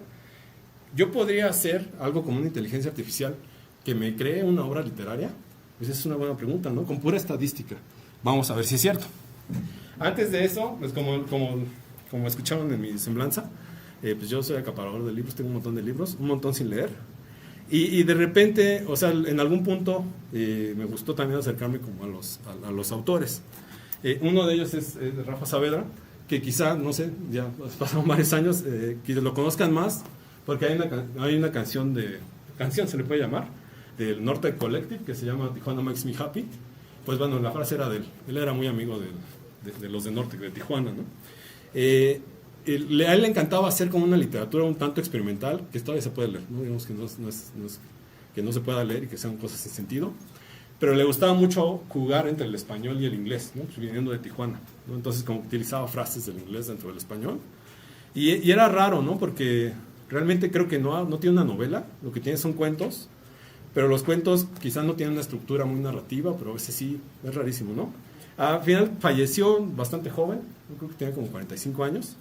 yo podría hacer algo como una inteligencia artificial que me cree una obra literaria. Pues esa es una buena pregunta, ¿no? Con pura estadística. Vamos a ver si es cierto. Antes de eso, pues como escucharon en mi semblanza, pues yo soy acaparador de libros, tengo un montón de libros, un montón sin leer. Y de repente, o sea, en algún punto me gustó también acercarme como a los autores. Uno de ellos es Rafa Saavedra, que quizá, no sé, ya pasaron varios años, que lo conozcan más, porque hay una canción se le puede llamar, del Norte Collective, que se llama Tijuana Makes Me Happy. Pues bueno, la frase era de él era muy amigo de los de Norte, de Tijuana, ¿no? A él le encantaba hacer como una literatura un tanto experimental, que todavía se puede leer, ¿no? Digamos que que no se pueda leer y que sean cosas sin sentido, pero le gustaba mucho jugar entre el español y el inglés, ¿no? Pues viniendo de Tijuana, ¿no? Entonces como utilizaba frases del inglés dentro del español, y era raro, ¿no? Porque realmente creo que no tiene una novela, lo que tiene son cuentos, pero los cuentos quizás no tienen una estructura muy narrativa, pero a veces sí, es rarísimo, ¿no? Al final falleció bastante joven, yo creo que tenía como 45 años,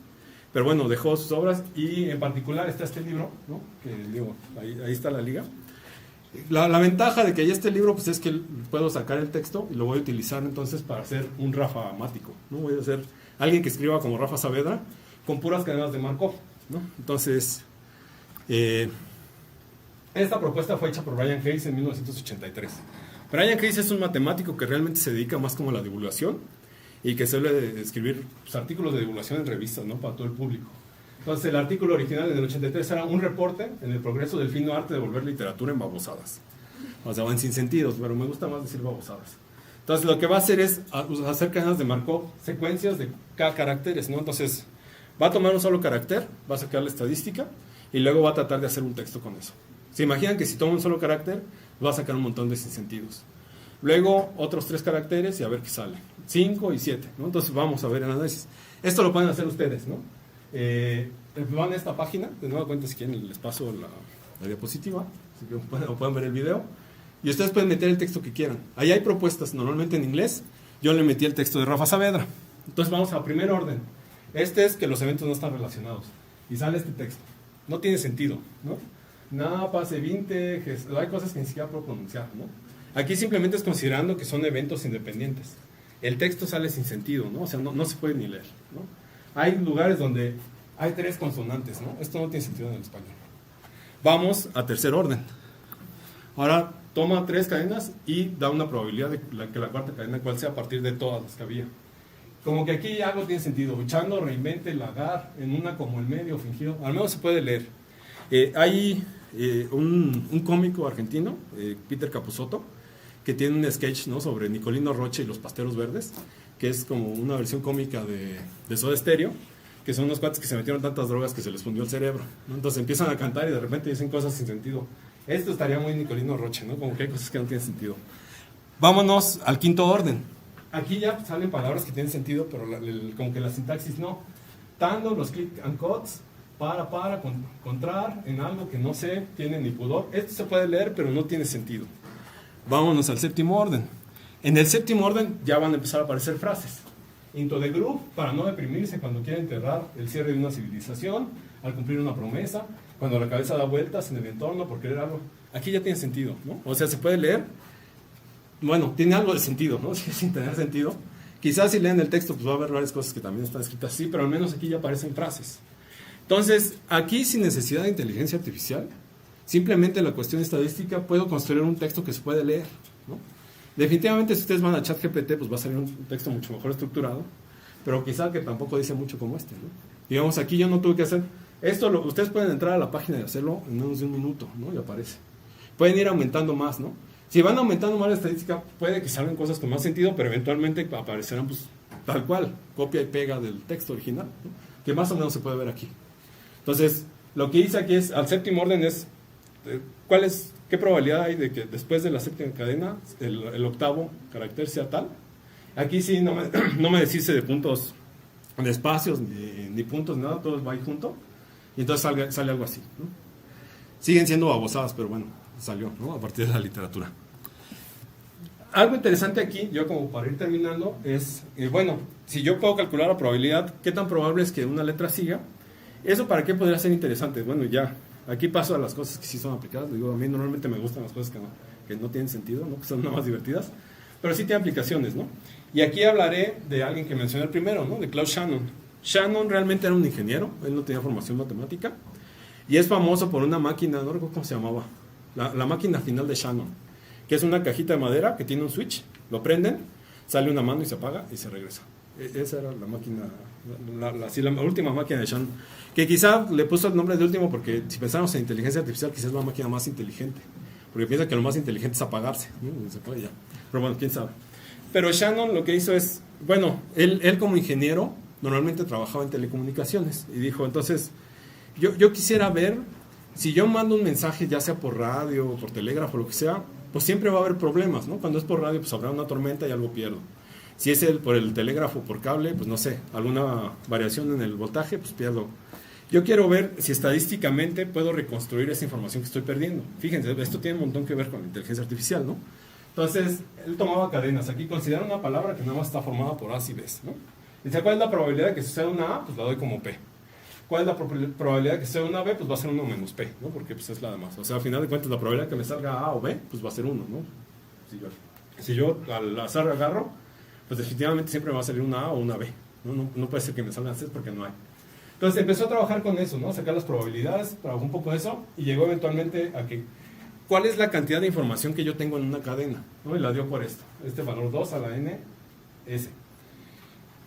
pero bueno, dejó sus obras, y en particular está este libro, ¿no? Que digo, ahí está la liga. La ventaja de que haya este libro, pues es que puedo sacar el texto y lo voy a utilizar entonces para hacer un Rafa mático, ¿no? Voy a hacer alguien que escriba como Rafa Saavedra con puras cadenas de Markov, ¿no? Entonces, esta propuesta fue hecha por Brian Hayes en 1983. Brian Hayes es un matemático que realmente se dedica más como a la divulgación y que suele escribir pues, artículos de divulgación en revistas, ¿no? Para todo el público. Entonces, el artículo original en el 83 era un reporte en el progreso del fino arte de volver literatura en babosadas. O sea, en sinsentidos, pero me gusta más decir babosadas. Entonces, lo que va a hacer es hacer cadenas de Markov, secuencias de K caracteres, ¿no? Entonces, va a tomar un solo carácter, va a sacar la estadística y luego va a tratar de hacer un texto con eso. ¿Se imaginan que si toma un solo carácter, va a sacar un montón de sinsentidos? Luego, otros 3 caracteres y a ver qué sale. 5 y 7, ¿no? Entonces, vamos a ver el análisis. Esto lo pueden hacer ustedes, ¿no? Van a esta página, de nueva cuenta si quieren les paso la diapositiva, así que pueden ver el video, y ustedes pueden meter el texto que quieran. Ahí hay propuestas, normalmente en inglés. Yo le metí el texto de Rafa Saavedra. Entonces vamos a primer orden. Este es que los eventos no están relacionados, y sale este texto. No tiene sentido, ¿no? Nada, pase 20, hay cosas que ni siquiera puedo pronunciar, ¿no? Aquí simplemente es considerando que son eventos independientes. El texto sale sin sentido, ¿no? O sea, no se puede ni leer, ¿no? Hay lugares donde hay 3 consonantes, ¿no? Esto no tiene sentido en el español. Vamos a tercer orden. Ahora toma 3 cadenas y da una probabilidad de que la cuarta cadena cuál sea a partir de todas las que había. Como que aquí algo tiene sentido. Echando, reinvente, lagar, en una como el medio, fingido. Al menos se puede leer. Hay un cómico argentino, Peter Capusotto, que tiene un sketch, ¿no? Sobre Nicolino Roche y los pasteros verdes, que es como una versión cómica de Soda Stereo, que son unos cuates que se metieron tantas drogas que se les fundió el cerebro, ¿no? Entonces empiezan a cantar y de repente dicen cosas sin sentido. Esto estaría muy Nicolino Roche, ¿no? Como que hay cosas que no tienen sentido. Vámonos al quinto orden. Aquí ya salen palabras que tienen sentido, pero como que la sintaxis no. Tando, los click and cuts, contrar en algo que no sé, tiene ni pudor. Esto se puede leer, pero no tiene sentido. Vámonos al séptimo orden. En el séptimo orden ya van a empezar a aparecer frases. Into the groove, para no deprimirse cuando quiere enterrar el cierre de una civilización, al cumplir una promesa, cuando la cabeza da vueltas en el entorno por querer algo. Aquí ya tiene sentido, ¿no? O sea, se puede leer. Bueno, tiene algo de sentido, ¿no? Sin tener sentido. Quizás si leen el texto, pues va a haber varias cosas que también están escritas así, pero al menos aquí ya aparecen frases. Entonces, aquí sin necesidad de inteligencia artificial, simplemente la cuestión estadística, puedo construir un texto que se puede leer, ¿no? Definitivamente si ustedes van a ChatGPT, pues va a salir un texto mucho mejor estructurado, pero quizá que tampoco dice mucho como este, ¿no? Digamos, aquí yo no tuve que hacer esto, ustedes pueden entrar a la página y hacerlo en menos de un minuto, ¿no? Y aparece. Pueden ir aumentando más, ¿no? Si van aumentando más la estadística, puede que salgan cosas con más sentido, pero eventualmente aparecerán pues tal cual, copia y pega del texto original, ¿no? Que más o menos se puede ver aquí. Entonces, lo que hice aquí es, al séptimo orden es, ¿qué probabilidad hay de que después de la séptima cadena el octavo carácter sea tal? Aquí sí no me deshice de puntos, de espacios, ni puntos, nada, todo va ahí junto. Y entonces sale algo así, ¿no? Siguen siendo babosadas, pero bueno, salió, ¿no? A partir de la literatura. Algo interesante aquí, yo como para ir terminando, es, bueno, si yo puedo calcular la probabilidad, ¿qué tan probable es que una letra siga? ¿Eso para qué podría ser interesante? Bueno, ya, aquí paso a las cosas que sí son aplicadas. Digo, a mí normalmente me gustan las cosas que no tienen sentido, ¿no? Que son nada más divertidas, pero sí tiene aplicaciones, ¿no? Y aquí hablaré de alguien que mencioné el primero, ¿no? De Claude Shannon. Shannon realmente era un ingeniero, él no tenía formación matemática, y es famoso por una máquina, no recuerdo cómo se llamaba, la máquina final de Shannon, que es una cajita de madera que tiene un switch, lo prenden, sale una mano y se apaga y se regresa. Esa era la máquina, la última máquina de Shannon, que quizá le puso el nombre de último porque si pensamos en inteligencia artificial, quizás es la máquina más inteligente, porque piensa que lo más inteligente es apagarse, ¿no? Se puede ya. Pero bueno, quién sabe. Pero Shannon lo que hizo es, bueno, él como ingeniero normalmente trabajaba en telecomunicaciones y dijo, entonces, yo quisiera ver, si yo mando un mensaje, ya sea por radio o por telégrafo, lo que sea, pues siempre va a haber problemas, ¿no? Cuando es por radio, pues habrá una tormenta y algo pierdo. Si es por el telégrafo, por cable, pues no sé, alguna variación en el voltaje, pues pierdo. Yo quiero ver si estadísticamente puedo reconstruir esa información que estoy perdiendo. Fíjense, esto tiene un montón que ver con la inteligencia artificial, ¿no? Entonces, él tomaba cadenas. Aquí considera una palabra que nada más está formada por A's y B's, ¿no? Dice, ¿cuál es la probabilidad de que suceda una A? Pues la doy como P. ¿Cuál es la probabilidad de que suceda una B? Pues va a ser 1 menos P, ¿no? Porque pues es la de más. O sea, al final de cuentas, la probabilidad de que me salga A o B, pues va a ser 1, ¿no? Si yo al azar agarro, pues definitivamente siempre me va a salir una A o una B. No puede ser que me salgan C porque no hay. Entonces empezó a trabajar con eso, ¿no? Sacar las probabilidades, trabajó un poco de eso y llegó eventualmente a que ¿cuál es la cantidad de información que yo tengo en una cadena? ¿No? Y la dio por esto, este valor 2 a la n, s.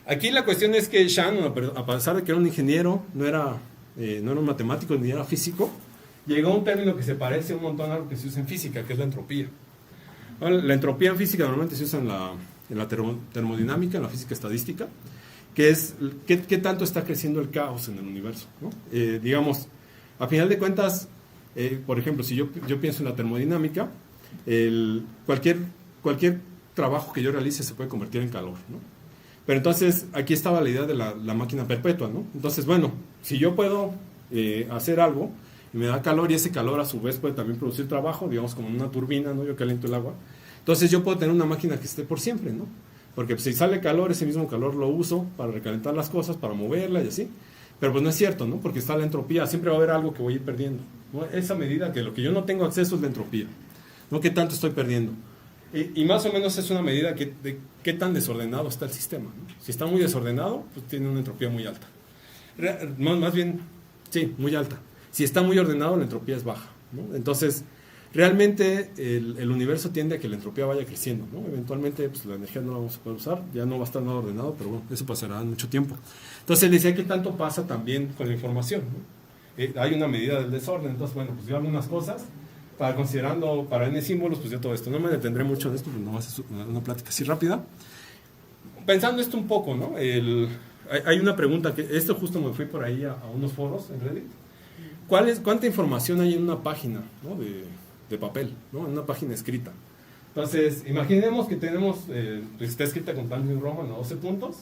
Aquí la cuestión es que Shannon, a pesar de que era un ingeniero, no era un matemático ni era físico, llegó a un término que se parece un montón a lo que se usa en física, que es la entropía. Bueno, la entropía en física normalmente se usa en la termodinámica, en la física estadística, que es qué tanto está creciendo el caos en el universo, ¿no? Digamos, a final de cuentas, por ejemplo, si yo pienso en la termodinámica, cualquier trabajo que yo realice se puede convertir en calor, ¿no? Pero entonces aquí estaba la idea de la máquina perpetua, ¿no? Entonces, bueno, si yo puedo hacer algo y me da calor y ese calor a su vez puede también producir trabajo, digamos como una turbina, ¿no? Yo caliento el agua. Entonces yo puedo tener una máquina que esté por siempre, ¿no? Porque pues, si sale calor, ese mismo calor lo uso para recalentar las cosas, para moverla y así. Pero pues no es cierto, ¿no? Porque está la entropía, siempre va a haber algo que voy a ir perdiendo, ¿no? Esa medida que lo que yo no tengo acceso es la entropía, ¿no? ¿Qué tanto estoy perdiendo? Y más o menos es una medida de qué tan desordenado está el sistema, ¿no? Si está muy desordenado, pues tiene una entropía muy alta. Más bien, sí, muy alta. Si está muy ordenado, la entropía es baja, ¿no? Entonces, realmente el universo tiende a que la entropía vaya creciendo, ¿no? Eventualmente, pues la energía no la vamos a poder usar, ya no va a estar nada ordenado, pero bueno, eso pasará en mucho tiempo. Entonces, él decía que tanto pasa también con la información, ¿no? Hay una medida del desorden, entonces, bueno, pues yo hago unas cosas, considerando para n símbolos, pues ya todo esto. No me detendré mucho en esto, pero no va a ser una plática así rápida. Pensando esto un poco, ¿no? Hay una pregunta, que esto justo me fui por ahí a unos foros en Reddit. ¿Cuánta información hay en una página, ¿no? de papel, ¿no? En una página escrita? Entonces, imaginemos que tenemos, pues está escrita con Times New Roman a 12 puntos,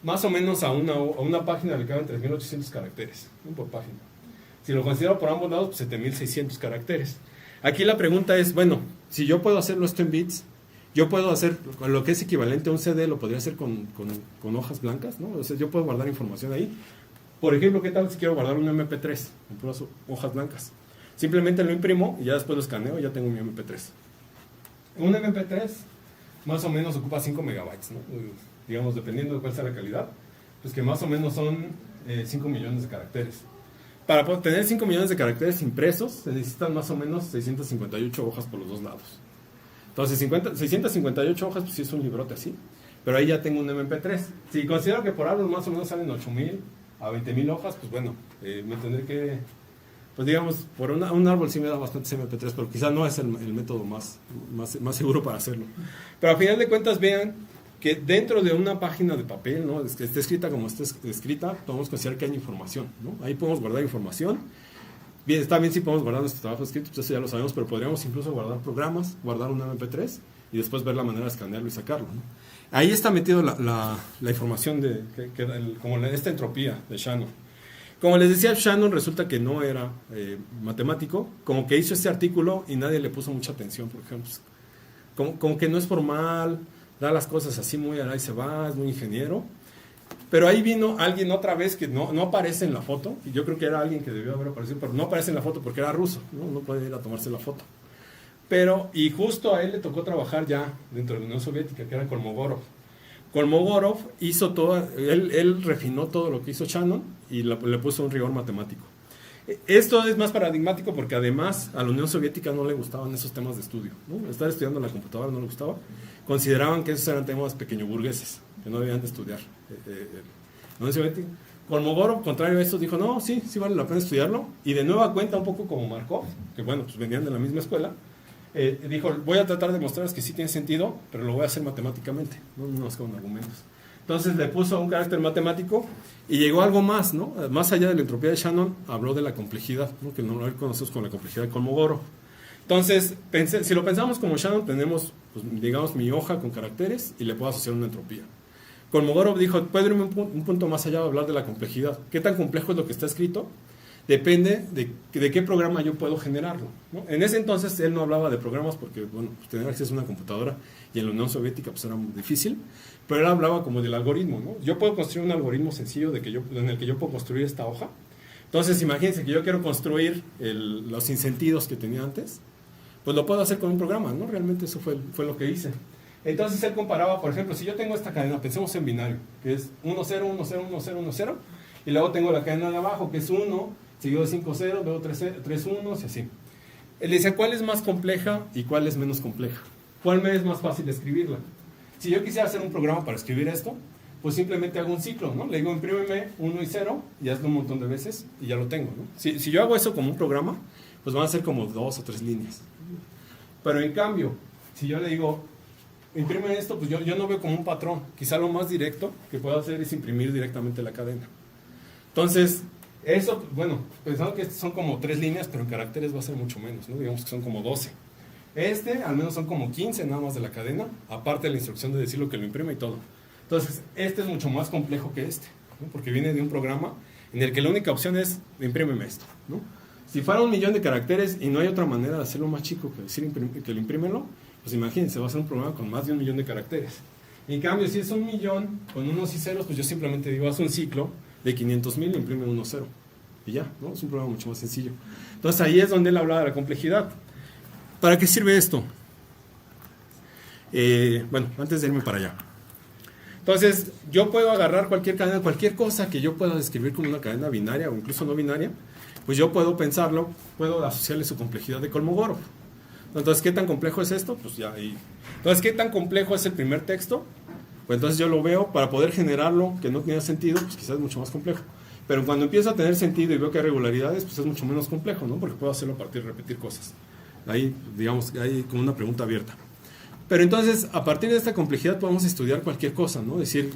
más o menos a una página le caben 3.800 caracteres, ¿no? Por página. Si lo considero por ambos lados, pues 7.600 caracteres. Aquí la pregunta es, bueno, si yo puedo hacerlo esto en bits, yo puedo hacer lo que es equivalente a un CD, lo podría hacer con hojas blancas, ¿no? O sea, yo puedo guardar información ahí. Por ejemplo, ¿qué tal si quiero guardar un MP3 con puras hojas blancas? Simplemente lo imprimo y ya después lo escaneo y ya tengo mi MP3. Un MP3 más o menos ocupa 5 megabytes, ¿no? Digamos, dependiendo de cuál sea la calidad, pues que más o menos son 5 millones de caracteres. Para tener 5 millones de caracteres impresos, se necesitan más o menos 658 hojas por los dos lados. Entonces, 658 hojas, pues sí es un librote así. Pero ahí ya tengo un MP3. Si considero que por árbol más o menos salen 8.000 a 20.000 hojas, pues bueno, me tendré que... Pues digamos, por un árbol sí me da bastantes MP3, pero quizás no es el método más seguro para hacerlo. Pero a final de cuentas, vean que dentro de una página de papel, ¿no? Que esté escrita como esté escrita, podemos considerar que hay información, ¿no? Ahí podemos guardar información. Bien, está bien si podemos guardar nuestro trabajo escrito, pues eso ya lo sabemos, pero podríamos incluso guardar programas, guardar un MP3 y después ver la manera de escanearlo y sacarlo, ¿no? Ahí está metido la información como esta entropía de Shannon. Como les decía, Shannon resulta que no era matemático, como que hizo este artículo y nadie le puso mucha atención, por ejemplo. Como que no es formal, da las cosas así muy a la y se va, es muy ingeniero. Pero ahí vino alguien otra vez que no aparece en la foto, y yo creo que era alguien que debió haber aparecido, pero no aparece en la foto porque era ruso, no puede ir a tomarse la foto. Y justo a él le tocó trabajar ya dentro de la Unión Soviética, que era Kolmogorov. Kolmogorov hizo todo, él refinó todo lo que hizo Shannon y le puso un rigor matemático. Esto es más paradigmático porque además a la Unión Soviética no le gustaban esos temas de estudio, ¿no? Estar estudiando en la computadora no le gustaba. Consideraban que esos eran temas pequeño burgueses, que no debían de estudiar. La Unión Soviética. Kolmogorov, contrario a eso, dijo, no, sí vale la pena estudiarlo. Y de nueva cuenta, un poco como Markov, que bueno, pues venían de la misma escuela, dijo, voy a tratar de mostrarles que sí tiene sentido, pero lo voy a hacer matemáticamente, no más con argumentos. Entonces le puso un carácter matemático y llegó a algo más, ¿no? Más allá de la entropía de Shannon, habló de la complejidad, ¿no? Que no lo conocemos con la complejidad de Kolmogorov. Entonces, si lo pensamos como Shannon, tenemos, pues, digamos, mi hoja con caracteres y le puedo asociar una entropía. Kolmogorov dijo, puedo irme un punto más allá de hablar de la complejidad. ¿Qué tan complejo es lo que está escrito? Depende de qué programa yo puedo generarlo, ¿no? En ese entonces él no hablaba de programas porque, bueno, pues tener acceso a una computadora y en la Unión Soviética pues era muy difícil, pero él hablaba como del algoritmo, ¿no? Yo puedo construir un algoritmo sencillo en el que yo puedo construir esta hoja. Entonces imagínense que yo quiero construir los sinsentidos que tenía antes, pues lo puedo hacer con un programa, ¿no? Realmente eso fue lo que hice. Entonces él comparaba, por ejemplo, si yo tengo esta cadena, pensemos en binario, que es 1, 0, 1, 0, 1, 0, 1, 0, y luego tengo la cadena de abajo, que es 1, seguido de 5 0, luego 3 1 y así. Él decía, ¿cuál es más compleja y cuál es menos compleja? ¿Cuál me es más fácil escribirla? Si yo quisiera hacer un programa para escribir esto, pues simplemente hago un ciclo, ¿no? Le digo, imprímeme 1 y 0, y hazlo un montón de veces, y ya lo tengo, ¿no? Si yo hago eso como un programa, pues van a ser como 2 o 3 líneas. Pero en cambio, si yo le digo, imprime esto, pues yo no veo como un patrón. Quizá lo más directo que puedo hacer es imprimir directamente la cadena. Entonces, eso, bueno, pensando que son como 3 líneas, pero en caracteres va a ser mucho menos, ¿no? Digamos que son como 12. Al menos son como 15 nada más de la cadena, aparte de la instrucción de decir lo que lo imprime y todo. Entonces, este es mucho más complejo que este, ¿no? Porque viene de un programa en el que la única opción es, imprímeme esto, ¿no? Si fuera 1.000.000 de caracteres y no hay otra manera de hacerlo más chico que decir que lo imprímelo, pues imagínense, va a ser un programa con más de 1.000.000 de caracteres. En cambio, si es 1.000.000 con unos y ceros, pues yo simplemente digo, haz un ciclo de 500.000 y imprime 1 0. Y ya, ¿no? Es un programa mucho más sencillo. Entonces ahí es donde él hablaba de la complejidad. ¿Para qué sirve esto? Bueno, antes de irme para allá. Entonces, yo puedo agarrar cualquier cadena, cualquier cosa que yo pueda describir como una cadena binaria o incluso no binaria, pues yo puedo pensarlo, puedo asociarle su complejidad de Kolmogorov. Entonces, ¿qué tan complejo es esto? Pues ya ahí. Entonces, ¿qué tan complejo es el primer texto? Pues entonces yo lo veo, para poder generarlo, que no tenga sentido, pues quizás es mucho más complejo. Pero cuando empieza a tener sentido y veo que hay regularidades, pues es mucho menos complejo, ¿no? Porque puedo hacerlo a partir de repetir cosas. Ahí, digamos, hay como una pregunta abierta. Pero entonces, a partir de esta complejidad podemos estudiar cualquier cosa, ¿no? Es decir,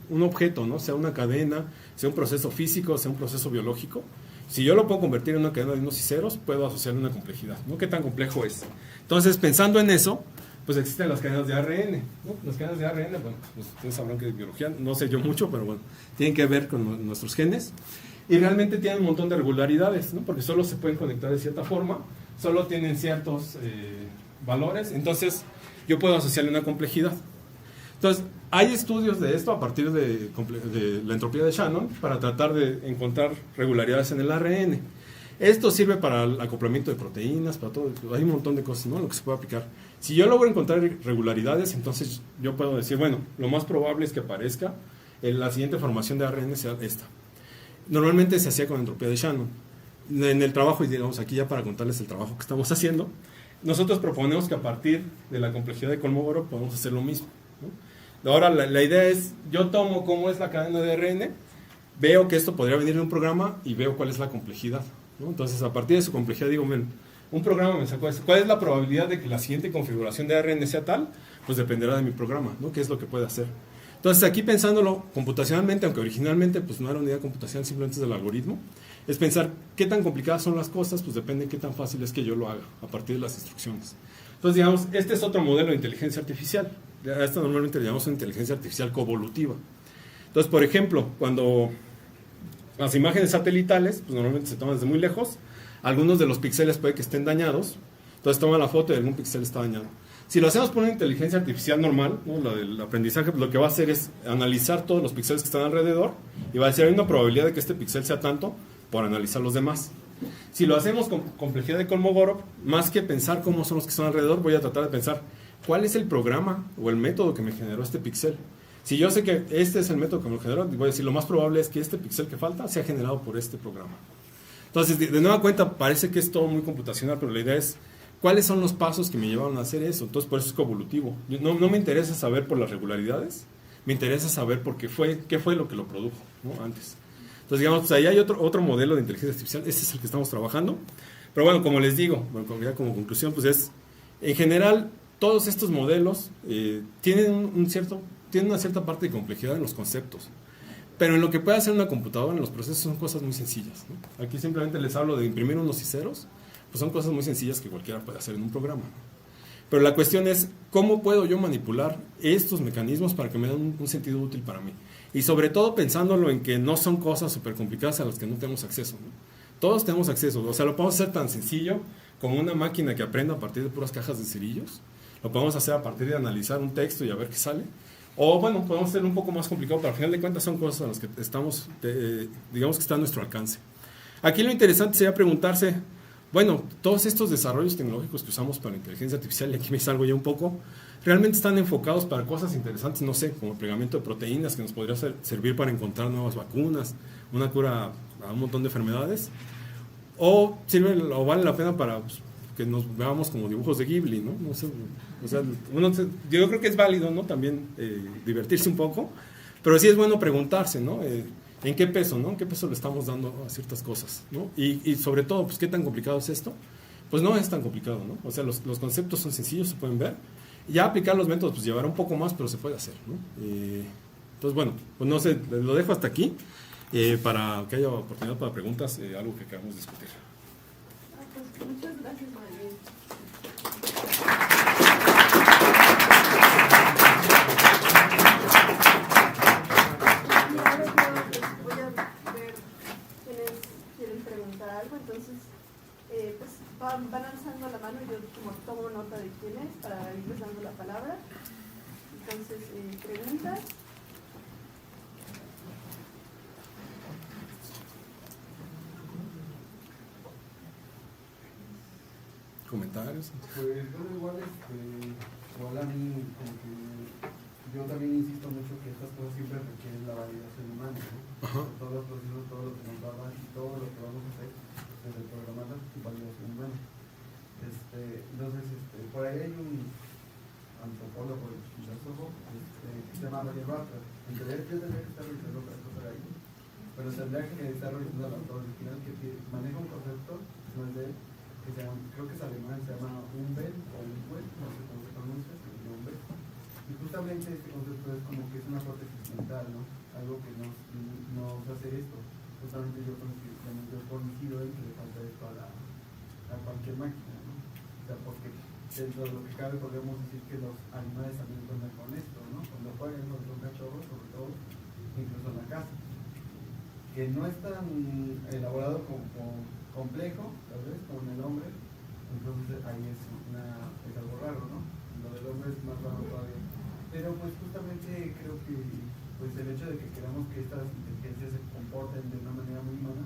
un objeto, ¿no? Sea una cadena, sea un proceso físico, sea un proceso biológico. Si yo lo puedo convertir en una cadena de unos y ceros, puedo asociarle una complejidad, ¿no? ¿Qué tan complejo es? Entonces, pensando en eso, pues existen las cadenas de ARN, ¿no? Las cadenas de ARN, bueno, pues ustedes sabrán que de biología, no sé yo mucho, pero bueno, tienen que ver con nuestros genes. Y realmente tienen un montón de regularidades, ¿no? Porque solo se pueden conectar de cierta forma, solo tienen ciertos valores, entonces yo puedo asociarle una complejidad. Entonces, hay estudios de esto a partir de la entropía de Shannon para tratar de encontrar regularidades en el ARN. Esto sirve para el acoplamiento de proteínas, para todo, hay un montón de cosas, ¿no? Lo que se puede aplicar. Si yo logro encontrar regularidades, entonces yo puedo decir, bueno, lo más probable es que aparezca la siguiente formación de ARN sea esta. Normalmente se hacía con entropía de Shannon. En el trabajo, y digamos aquí ya para contarles el trabajo que estamos haciendo, nosotros proponemos que a partir de la complejidad de Kolmogorov podemos hacer lo mismo, ¿no? Ahora la idea es, yo tomo cómo es la cadena de ARN, veo que esto podría venir de un programa y veo cuál es la complejidad, ¿no? Entonces a partir de su complejidad digo, un programa me sacó eso. ¿Cuál es la probabilidad de que la siguiente configuración de ARN sea tal? Pues dependerá de mi programa, ¿no? ¿Qué es lo que puede hacer? Entonces aquí pensándolo computacionalmente, aunque originalmente pues no era una idea computacional, simplemente es del algoritmo, es pensar qué tan complicadas son las cosas, pues depende de qué tan fácil es que yo lo haga a partir de las instrucciones. Entonces digamos, este es otro modelo de inteligencia artificial. A esto normalmente le llamamos una inteligencia artificial coevolutiva. Entonces, por ejemplo, cuando las imágenes satelitales, pues normalmente se toman desde muy lejos, algunos de los píxeles puede que estén dañados, entonces toma la foto y algún píxel está dañado. Si lo hacemos por una inteligencia artificial normal, ¿no? La del aprendizaje, pues lo que va a hacer es analizar todos los píxeles que están alrededor y va a decir, hay una probabilidad de que este píxel sea tanto por analizar los demás. Si lo hacemos con complejidad de Kolmogorov, más que pensar cómo son los que están alrededor, voy a tratar de pensar cuál es el programa o el método que me generó este píxel. Si yo sé que este es el método que me lo generó, voy a decir, lo más probable es que este píxel que falta sea generado por este programa. Entonces, de nueva cuenta, parece que es todo muy computacional, pero la idea es, ¿cuáles son los pasos que me llevaron a hacer eso? Entonces, por eso es coevolutivo. No me interesa saber por las regularidades, me interesa saber por qué fue lo que lo produjo, ¿no? Antes. Entonces, digamos, pues ahí hay otro modelo de inteligencia artificial, ese es el que estamos trabajando. Pero bueno, como les digo, ya como conclusión, pues es, en general, todos estos modelos tienen una cierta parte de complejidad en los conceptos. Pero en lo que puede hacer una computadora, en los procesos, son cosas muy sencillas, ¿no? Aquí simplemente les hablo de imprimir unos y ceros, pues son cosas muy sencillas que cualquiera puede hacer en un programa, ¿no? Pero la cuestión es, ¿cómo puedo yo manipular estos mecanismos para que me den un sentido útil para mí? Y sobre todo pensándolo en que no son cosas súper complicadas a las que no tenemos acceso, ¿no? Todos tenemos acceso, o sea, lo podemos hacer tan sencillo como una máquina que aprenda a partir de puras cajas de cerillos, lo podemos hacer a partir de analizar un texto y a ver qué sale, o bueno, podemos hacer un poco más complicado, pero al final de cuentas son cosas a las que estamos, digamos que está a nuestro alcance. Aquí lo interesante sería preguntarse, bueno, todos estos desarrollos tecnológicos que usamos para la inteligencia artificial, y aquí me salgo ya un poco, realmente están enfocados para cosas interesantes, no sé, como el plegamiento de proteínas que nos podría servir para encontrar nuevas vacunas, una cura a un montón de enfermedades, o vale la pena para pues, que nos veamos como dibujos de Ghibli, ¿no? No sé, o sea, yo creo que es válido, ¿no? También divertirse un poco, pero sí es bueno preguntarse, ¿no? ¿En qué peso, ¿no? ¿En qué peso le estamos dando a ciertas cosas, ¿no? Y sobre todo, pues, ¿qué tan complicado es esto? Pues no es tan complicado, ¿no? O sea, los conceptos son sencillos, se pueden ver. Ya aplicar los métodos, pues llevará un poco más, pero se puede hacer, ¿no? Entonces, bueno, pues no sé, lo dejo hasta aquí, para que haya oportunidad para preguntas, algo que queramos discutir. Pues muchas gracias, María. Algo, entonces pues van alzando la mano y yo como tomo nota de quién es para irles dando la palabra. Entonces, preguntas. ¿Comentarios? Pues bueno, igual a mí, como que yo también insisto mucho que estas cosas siempre requieren la validación humana, ¿no? Ajá. Todos los procesos, todo lo que nos va a dar y todo lo que vamos a hacer desde el programar la validación humana. Entonces, por ahí hay un antropólogo, filósofo, que se llama Roger Butler. En realidad yo tendría que estar revisando otra cosa de ahí, pero tendría que estar revisando el autor original que maneja un concepto, no es de él, que se llama, creo que es alemán, se llama Umwelt o Umwelt, no sé cómo se pronuncia, se llama Umwelt. Y justamente este concepto es como que es una prótesis mental, ¿no? Algo que nos hace esto. Justamente yo coincido en que le falta esto a cualquier máquina, ¿no? O sea, porque dentro de lo que cabe podemos decir que los animales también cuentan con esto, ¿no? Cuando juegan con los cachorros, sobre todo, incluso en la casa. Que no es tan elaborado como complejo, tal vez, como en el hombre, entonces ahí es algo raro, ¿no? Lo del hombre es más raro todavía. Pero pues justamente creo que pues el hecho de que queramos que estas inteligencias se comporten de una manera muy humana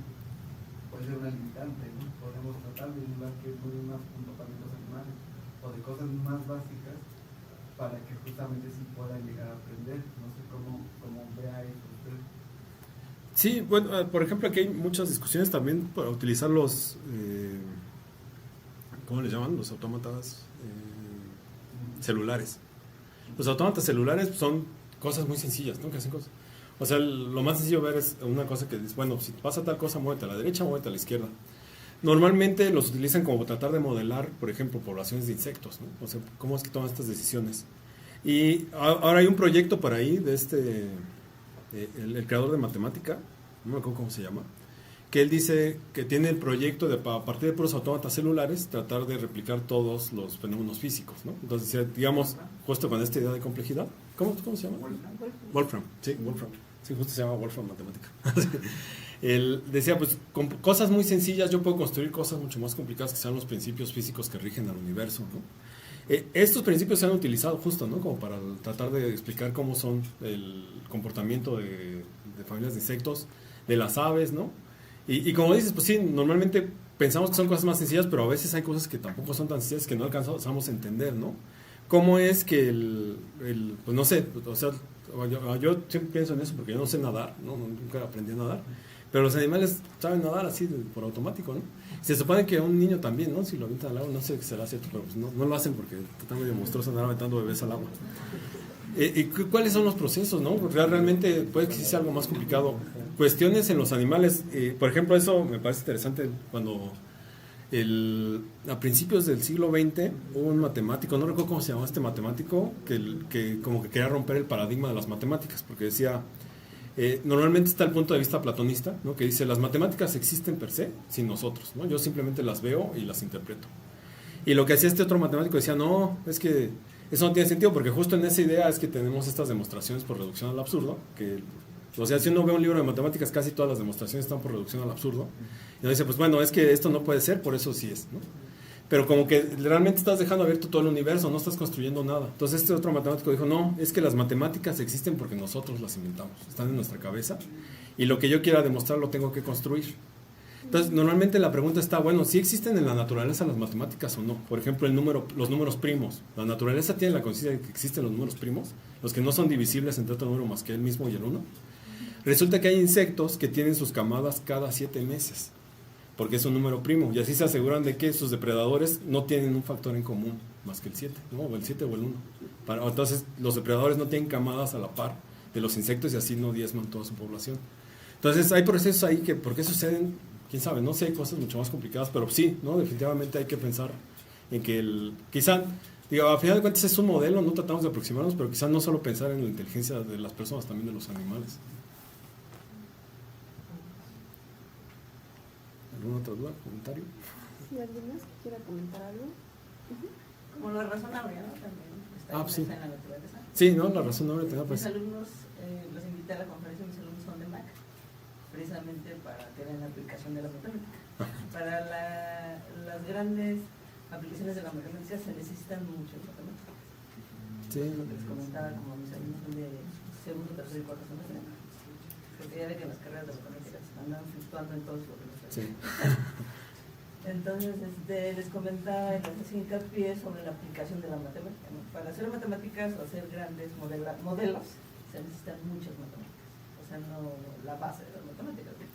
puede ser una limitante, ¿no? Podemos tratar de emular que muy más comportamientos animales o de cosas más básicas para que justamente sí puedan llegar a aprender. No sé cómo vea eso usted. Sí, bueno, por ejemplo, aquí hay muchas discusiones también para utilizar los, ¿cómo les llaman? Los autómatas celulares. Los autómatas celulares son cosas muy sencillas, ¿no? Que hacen cosas. O sea, lo más sencillo ver es una cosa que dice, bueno, si pasa tal cosa, muévete a la derecha, muévete a la izquierda. Normalmente los utilizan como tratar de modelar, por ejemplo, poblaciones de insectos, ¿no? O sea, cómo es que toman estas decisiones. Y ahora hay un proyecto por ahí de el creador de matemática, no me acuerdo cómo se llama, que él dice que tiene el proyecto de, a partir de puros autómatas celulares, tratar de replicar todos los fenómenos físicos, ¿no? Entonces, digamos, justo con esta idea de complejidad, ¿cómo se llama? Wolfram, sí, Wolfram. Sí, justo se llama Wolfram Matemática. Él decía, pues, con cosas muy sencillas yo puedo construir cosas mucho más complicadas que sean los principios físicos que rigen al universo, ¿no? Estos principios se han utilizado justo, ¿no? Como para tratar de explicar cómo son el comportamiento de familias de insectos, de las aves, ¿no? Y como dices, pues sí, normalmente pensamos que son cosas más sencillas, pero a veces hay cosas que tampoco son tan sencillas que no alcanzamos a entender, ¿no? ¿Cómo es que pues no sé, o sea, yo siempre pienso en eso porque yo no sé nadar, ¿no? Nunca aprendí a nadar, pero los animales saben nadar así por automático, ¿no? Se supone que un niño también, ¿no? Si lo avientan al agua, no sé si será cierto, pero pues no lo hacen porque está medio monstruoso andar aventando bebés al agua. ¿Y cuáles son los procesos, no? Porque realmente puede que sí sea algo más complicado. Cuestiones en los animales, por ejemplo, eso me parece interesante cuando a principios del siglo XX hubo un matemático, no recuerdo cómo se llamaba este matemático, que como que quería romper el paradigma de las matemáticas, porque decía, normalmente está el punto de vista platonista, ¿no? Que dice, las matemáticas existen per se sin nosotros, ¿no? Yo simplemente las veo y las interpreto. Y lo que hacía este otro matemático decía, no, es que eso no tiene sentido, porque justo en esa idea es que tenemos estas demostraciones por reducción al absurdo, o sea, si uno ve un libro de matemáticas, casi todas las demostraciones están por reducción al absurdo. Y uno dice, pues bueno, es que esto no puede ser, por eso sí es, ¿no? Pero como que realmente estás dejando abierto todo el universo, no estás construyendo nada. Entonces este otro matemático dijo, no, es que las matemáticas existen porque nosotros las inventamos, están en nuestra cabeza, y lo que yo quiera demostrar lo tengo que construir. Entonces, normalmente la pregunta está, bueno, ¿sí existen en la naturaleza las matemáticas o no? Por ejemplo, los números primos. ¿La naturaleza tiene la conciencia de que existen los números primos? Los que no son divisibles entre otro número más que el mismo y el 1. Resulta que hay insectos que tienen sus camadas cada 7 meses, porque es un número primo, y así se aseguran de que sus depredadores no tienen un factor en común más que el 7, ¿no? O el 7 o el 1. Entonces, los depredadores no tienen camadas a la par de los insectos y así no diezman toda su población. Entonces, hay procesos ahí que, ¿por qué suceden? Quién sabe, no sé, hay cosas mucho más complicadas, pero sí, ¿no? Definitivamente hay que pensar en que quizá, digo, a final de cuentas es un modelo, no tratamos de aproximarnos, pero quizá no solo pensar en la inteligencia de las personas, también de los animales. ¿Alguna otra duda, comentario? ¿Sí, alguien más que quiera comentar algo? Como lo razonable, ¿no? También está Sí. en la naturaleza. Sí, ¿no? La razón no tenía Mis pues. alumnos, los invité a la conferencia, mis alumnos son de Mac, precisamente para tener la aplicación de la matemática. Para las grandes aplicaciones de la matemática se necesitan muchas matemáticas. Sí. Lo que les comentaba, como mis alumnos son de segundo, tercer y cuarto semestre, porque ya ve que en las carreras de matemáticas andan fluctuando en todos los que Sí. Entonces les comentaba y les hacía hincapié sobre la aplicación de la matemática, ¿no? Para hacer matemáticas o hacer grandes modelos se necesitan muchas matemáticas, o sea, no la base de las matemáticas, ¿no?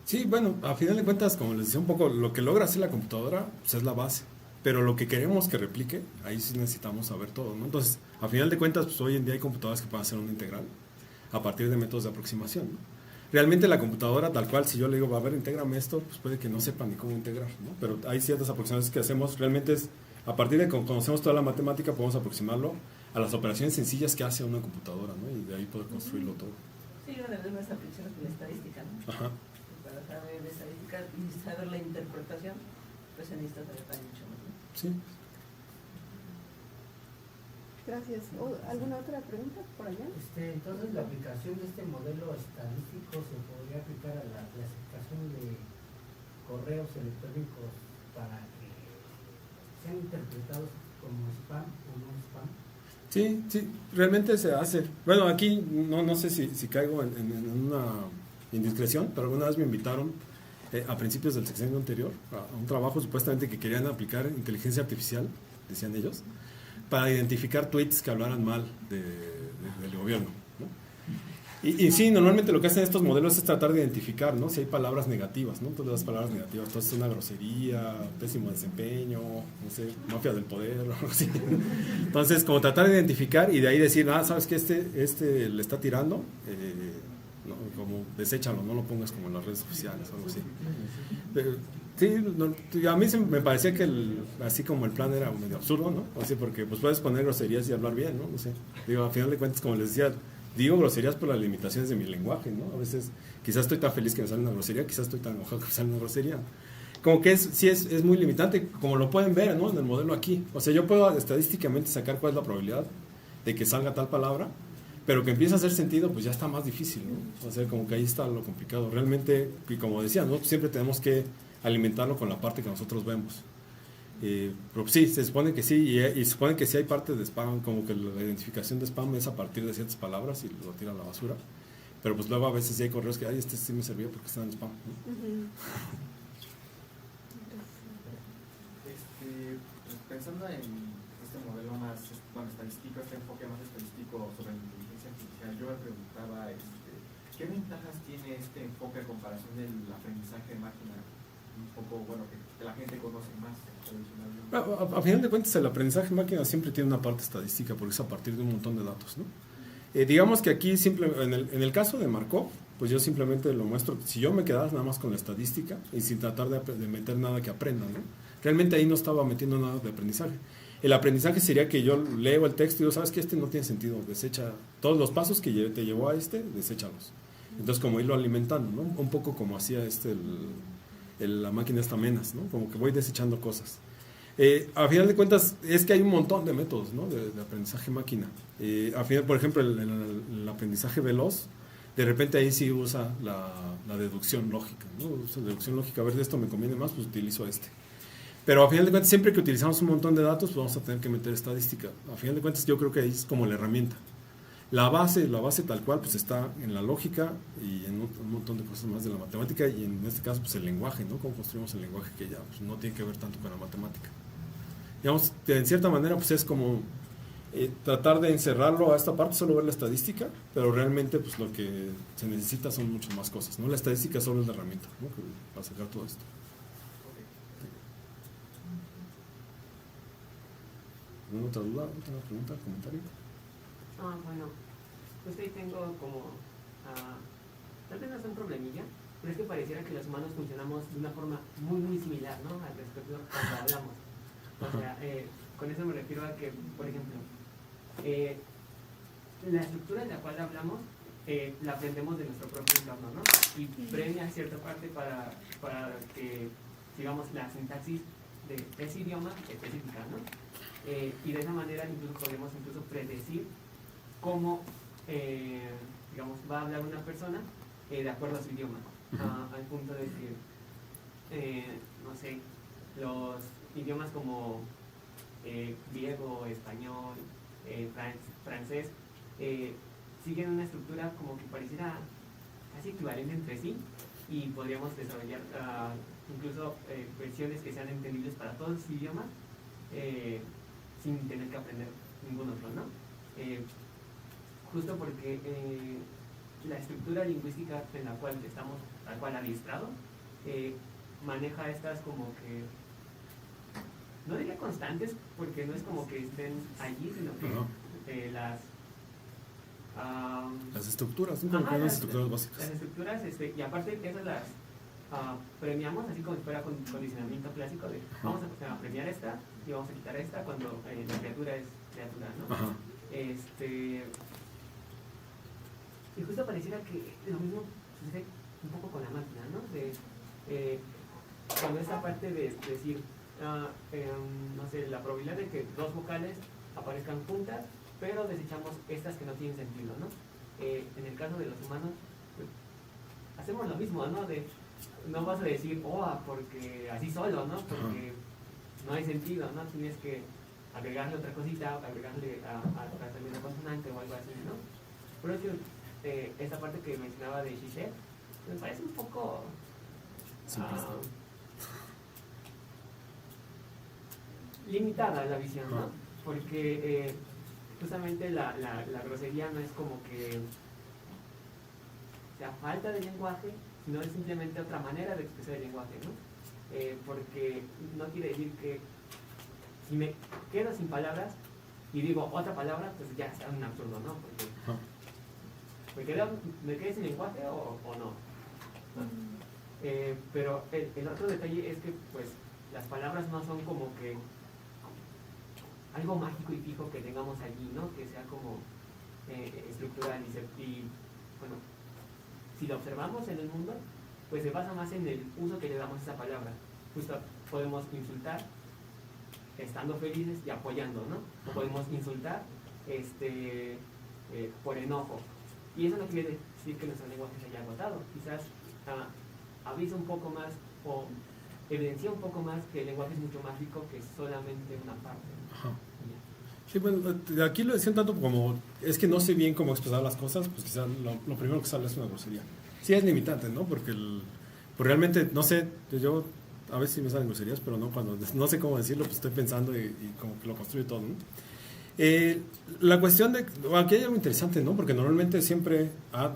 Sí, bueno, a final de cuentas, como les decía un poco, lo que logra hacer la computadora pues es la base, pero lo que queremos que replique, ahí sí necesitamos saber todo, ¿no? Entonces, a final de cuentas, pues hoy en día hay computadoras que pueden hacer una integral a partir de métodos de aproximación, ¿no? Realmente la computadora, tal cual, si yo le digo, a ver, intégrame esto, pues puede que no sepa ni cómo integrar, ¿no? Pero hay ciertas aproximaciones que hacemos, realmente es, a partir de que conocemos toda la matemática, podemos aproximarlo a las operaciones sencillas que hace una computadora, ¿no? Y de ahí poder construirlo todo. Sí, una de las aplicaciones de la estadística, ¿no? Ajá. Para saber de estadística y saber la interpretación, pues se necesita saber mucho más, ¿no? Sí. Gracias. ¿Alguna otra pregunta por allá? Entonces, la aplicación de este modelo estadístico se podría aplicar a la clasificación de correos electrónicos para que sean interpretados como spam o no spam. Sí, sí, realmente se hace. Bueno, aquí no sé si caigo en una indiscreción, pero alguna vez me invitaron a principios del sexenio anterior a un trabajo supuestamente que querían aplicar inteligencia artificial, decían ellos, para identificar tweets que hablaran mal del gobierno, ¿no? Y sí, normalmente lo que hacen estos modelos es tratar de identificar, ¿no? Si hay palabras negativas, ¿no? Todas las palabras negativas, entonces una grosería, pésimo desempeño, no sé, mafia del poder, o algo así. Entonces, como tratar de identificar y de ahí decir, ¿sabes qué? Este le está tirando, no, como deséchalo, no lo pongas como en las redes oficiales o algo así. Sí, a mí me parecía que así como el plan era medio absurdo, ¿no? O sea, porque pues puedes poner groserías y hablar bien, ¿no? No sé. Digo, a final de cuentas, como les decía, digo groserías por las limitaciones de mi lenguaje, ¿no? A veces quizás estoy tan feliz que me sale una grosería, quizás estoy tan enojado que me sale una grosería. Como que sí es muy limitante, como lo pueden ver, ¿no? En el modelo aquí. O sea, yo puedo estadísticamente sacar cuál es la probabilidad de que salga tal palabra, pero que empiece a hacer sentido, pues ya está más difícil, ¿no? O sea, como que ahí está lo complicado. Realmente, y como decía, ¿no? Siempre tenemos que alimentarlo con la parte que nosotros vemos. Pero sí, se supone que sí, y se supone que sí hay parte de spam, como que la identificación de spam es a partir de ciertas palabras y lo tira a la basura. Pero pues luego a veces sí hay correos que, este sí me servía porque está en spam, ¿no? Pensando en este modelo más estadístico, este enfoque más estadístico sobre la inteligencia inteligencia artificial, yo me preguntaba, ¿qué ventajas tiene este enfoque a comparación del aprendizaje de máquina? Un poco, bueno, que la gente conoce más tradicionalmente. A final de cuentas, el aprendizaje en máquina siempre tiene una parte estadística, porque es a partir de un montón de datos, ¿no? Digamos que aquí, en el caso de Markov, pues yo simplemente lo muestro, si yo me quedara nada más con la estadística y sin tratar de meter nada que aprenda, ¿no? Realmente ahí no estaba metiendo nada de aprendizaje. El aprendizaje sería que yo leo el texto y digo, ¿sabes qué? Este no tiene sentido, desecha todos los pasos que te llevó a deséchalos. Entonces, como irlo alimentando, ¿no? Un poco como hacía la máquina esta Menas, ¿no? Como que voy desechando cosas. A final de cuentas, es que hay un montón de métodos, ¿no? de aprendizaje máquina. A final, por ejemplo, el aprendizaje veloz, de repente ahí sí usa la deducción lógica, ¿no? Usa deducción lógica, a ver, de esto me conviene más, pues utilizo este. Pero a final de cuentas, siempre que utilizamos un montón de datos, pues vamos a tener que meter estadística. A final de cuentas, yo creo que ahí es como la herramienta. La base tal cual, pues está en la lógica y en un montón de cosas más de la matemática, y en este caso, pues el lenguaje, ¿no? Cómo construimos el lenguaje, que ya pues, no tiene que ver tanto con la matemática. Digamos, en cierta manera, pues es como tratar de encerrarlo a esta parte, solo ver la estadística, pero realmente, pues lo que se necesita son muchas más cosas, ¿no? La estadística solo es la herramienta, ¿no? Para sacar todo esto. ¿Alguna otra duda, otra pregunta, comentario? Bueno, pues ahí tengo como, tal vez no es un problemilla, pero es que pareciera que los humanos funcionamos de una forma muy, muy similar, ¿no? Al respecto cuando hablamos. O sea, con eso me refiero a que, por ejemplo, la estructura en la cual hablamos la aprendemos de nuestro propio entorno, ¿no? Y premia cierta parte para que, digamos, la sintaxis de ese idioma específica, ¿no? Y de esa manera incluso podemos predecir cómo, digamos, va a hablar una persona de acuerdo a su idioma, al punto de que, no sé, los idiomas como griego, español, francés, siguen una estructura como que pareciera casi equivalente entre sí, y podríamos desarrollar incluso versiones que sean entendibles para todos los idiomas sin tener que aprender ningún otro, ¿no? Justo porque la estructura lingüística en la cual estamos tal cual adiestrado maneja estas como que, no diría constantes, porque no es como que estén allí, sino que las estructuras, ¿no? Las estructuras básicas. Las estructuras, y aparte esas las premiamos así como si fuera condicionamiento clásico de vamos a premiar esta y vamos a quitar esta cuando la criatura es criatura, ¿no? Y justo pareciera que lo mismo sucede un poco con la máquina, ¿no? Cuando esta parte de decir, no sé, la probabilidad de que dos vocales aparezcan juntas, pero desechamos estas que no tienen sentido, ¿no? En el caso de los humanos, pues, hacemos lo mismo, ¿no? No vas a decir, porque así solo, ¿no? Porque no hay sentido, ¿no? Tienes que agregarle otra cosita, agregarle a una consonante o algo así, ¿no? Por eso, esta parte que mencionaba de Zizek, me parece un poco limitada la visión, ¿no? Porque justamente la grosería no es como que sea falta de lenguaje, sino es simplemente otra manera de expresar el lenguaje, ¿no? Porque no quiere decir que si me quedo sin palabras y digo otra palabra, pues ya está un absurdo, ¿no? Porque ¿me quedé sin lenguaje o no? Pero el otro detalle es que pues las palabras no son como que algo mágico y fijo que tengamos allí, ¿no? Que sea como estructural y bueno, si lo observamos en el mundo, pues se basa más en el uso que le damos a esa palabra. Justo podemos insultar estando felices y apoyando, ¿no? O podemos insultar por enojo. Y eso no quiere decir que nuestro lenguaje se haya agotado. Quizás avisa un poco más o evidencia un poco más que el lenguaje es mucho más rico que solamente una parte. Ajá. Sí, bueno, aquí lo decían tanto como es que no sé bien cómo expresar las cosas, pues quizás lo primero que sale es una grosería. Sí es limitante, ¿no? Porque pues realmente, no sé, yo a veces sí me salen groserías, pero no cuando no sé cómo decirlo, pues estoy pensando y como que lo construyo todo, ¿no? La cuestión de, aquí hay algo interesante, ¿no? Porque normalmente siempre,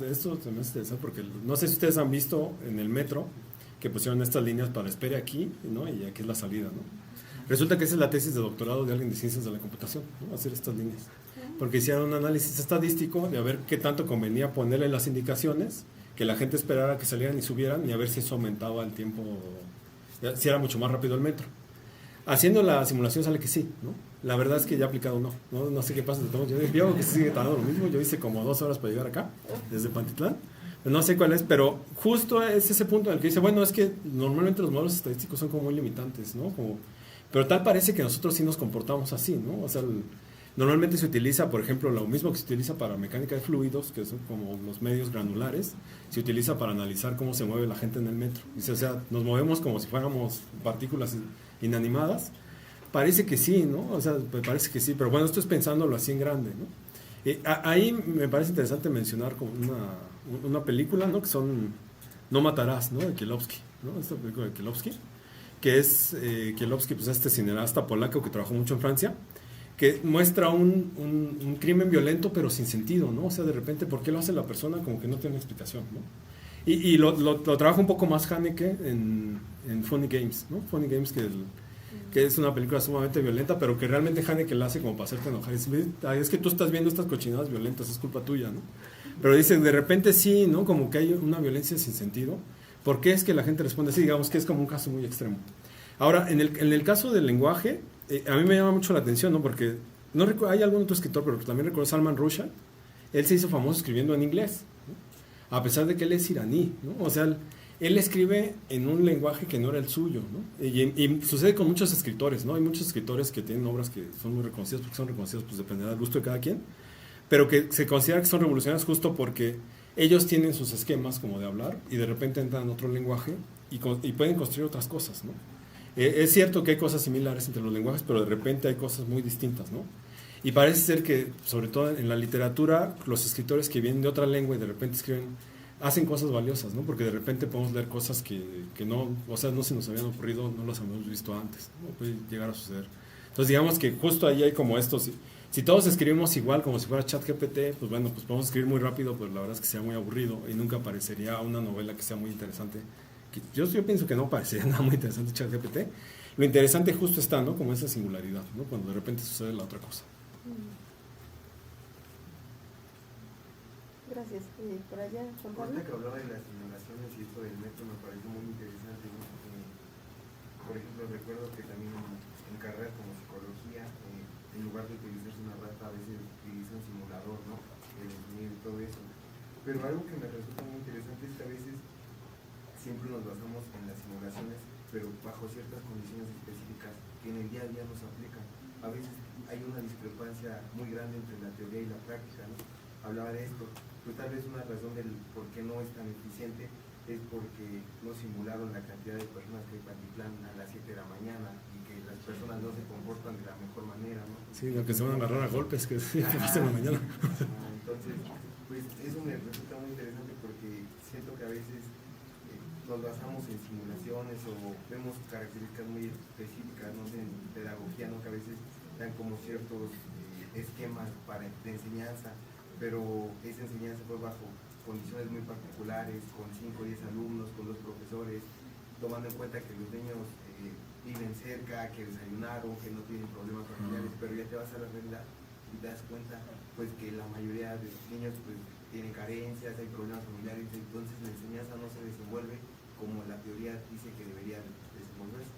esto también es interesante porque no sé si ustedes han visto en el metro que pusieron estas líneas para espere aquí, ¿no? Y aquí es la salida, ¿no? Resulta que esa es la tesis de doctorado de alguien de ciencias de la computación, ¿no? Hacer estas líneas. Porque hicieron un análisis estadístico de a ver qué tanto convenía ponerle las indicaciones, que la gente esperara que salieran y subieran y a ver si eso aumentaba el tiempo, si era mucho más rápido el metro. Haciendo la simulación sale que sí, ¿no? La verdad es que ya aplicado no sé qué pasa. Yo veo que sigue tardando lo mismo. Yo hice como 2 horas para llegar acá, desde Pantitlán. No sé cuál es, pero justo es ese punto en el que dice, bueno, es que normalmente los modelos estadísticos son como muy limitantes, ¿no? Pero tal parece que nosotros sí nos comportamos así, ¿no? O sea, normalmente se utiliza, por ejemplo, lo mismo que se utiliza para mecánica de fluidos, que son como los medios granulares, se utiliza para analizar cómo se mueve la gente en el metro. Dice, o sea, nos movemos como si fuéramos partículas inanimadas. Parece que sí, ¿no? O sea, parece que sí, pero bueno, esto es pensándolo así en grande, ¿no? Ahí me parece interesante mencionar como una película, ¿no? Que son No matarás, ¿no? De Kiełowski, ¿no? Esta película de Kiełowski, que es Kiełowski, pues este cineasta polaco que trabajó mucho en Francia, que muestra un crimen violento pero sin sentido, ¿no? O sea, de repente, ¿por qué lo hace la persona? Como que no tiene explicación, ¿no? Y lo trabaja un poco más Haneke en Funny Games, ¿no? Funny Games, que es una película sumamente violenta, pero que realmente Haneke la hace como para hacerte enojar. Es que tú estás viendo estas cochinadas violentas, es culpa tuya, ¿no? Pero dicen, de repente sí, ¿no? Como que hay una violencia sin sentido. ¿Por qué es que la gente responde así? Digamos que es como un caso muy extremo. Ahora, en el caso del lenguaje, a mí me llama mucho la atención, ¿no? Porque no recuerdo, hay algún otro escritor, pero también recuerdo Salman Rushdie. Él se hizo famoso escribiendo en inglés, ¿no? A pesar de que él es iraní, ¿no? O sea, él escribe en un lenguaje que no era el suyo, ¿no? Y sucede con muchos escritores, ¿no? Hay muchos escritores que tienen obras que son muy reconocidas, porque son reconocidas, pues dependerá del gusto de cada quien, pero que se considera que son revolucionarios justo porque ellos tienen sus esquemas como de hablar y de repente entran en otro lenguaje y pueden construir otras cosas, ¿no? Es cierto que hay cosas similares entre los lenguajes, pero de repente hay cosas muy distintas, ¿no? Y parece ser que, sobre todo en la literatura, los escritores que vienen de otra lengua y de repente escriben, hacen cosas valiosas, ¿no? Porque de repente podemos leer cosas que no, o sea, no se nos habían ocurrido, no las habíamos visto antes, ¿no? Puede llegar a suceder. Entonces, digamos que justo ahí hay como esto, si todos escribimos igual, como si fuera ChatGPT, pues bueno, pues podemos escribir muy rápido, pues la verdad es que sea muy aburrido y nunca aparecería una novela que sea muy interesante. Yo pienso que no parecería nada muy interesante ChatGPT. Lo interesante justo está, ¿no? Como esa singularidad, ¿no? Cuando de repente sucede la otra cosa. Gracias. Y por allá, Juan Pablo. Ahorita que hablaba de las simulaciones y esto del metro me pareció muy interesante, ¿no? Por ejemplo, recuerdo que también en carreras como psicología, en lugar de utilizarse una rata, a veces utiliza un simulador, ¿no? El sonido y todo eso. Pero algo que me resulta muy interesante es que a veces siempre nos basamos en las simulaciones, pero bajo ciertas condiciones específicas que en el día a día nos aplican. A veces hay una discrepancia muy grande entre la teoría y la práctica, ¿no? Hablaba de esto, pues tal vez una razón del por qué no es tan eficiente es porque no simularon la cantidad de personas que hay Pantitlán a las 7 de la mañana y que las personas no se comportan de la mejor manera, ¿no? Sí, lo que se van a agarrar a golpes, que pasa en la mañana. Entonces, pues eso me resulta muy interesante porque siento que a veces nos basamos en simulaciones o vemos características muy específicas, no sé, en pedagogía, ¿no? Que a veces dan como ciertos esquemas de enseñanza, pero esa enseñanza fue bajo condiciones muy particulares, con 5 o 10 alumnos, con 2 profesores, tomando en cuenta que los niños viven cerca, que desayunaron, que no tienen problemas familiares, pero ya te vas a la realidad y te das cuenta pues que la mayoría de los niños pues tienen carencias, hay problemas familiares, entonces la enseñanza no se desenvuelve como la teoría dice que debería desenvolverse.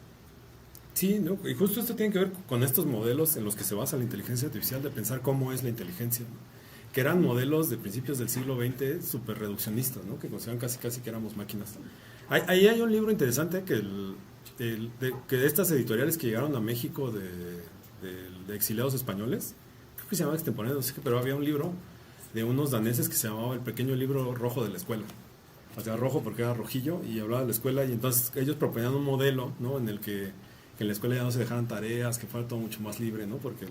Sí, ¿no? Y justo esto tiene que ver con estos modelos en los que se basa la inteligencia artificial, de pensar cómo es la inteligencia, ¿no? Que eran modelos de principios del siglo XX súper reduccionistas, ¿no? Que consideraban casi que éramos máquinas. Ahí hay un libro interesante que de estas editoriales que llegaron a México de exiliados españoles, creo que se llamaba Extemporáneos, no sé qué, pero había un libro de unos daneses que se llamaba El pequeño libro rojo de la escuela. O sea, rojo porque era rojillo y hablaba de la escuela, y entonces ellos proponían un modelo, ¿no? En el que en la escuela ya no se dejaran tareas, que fuera todo mucho más libre, ¿no? Porque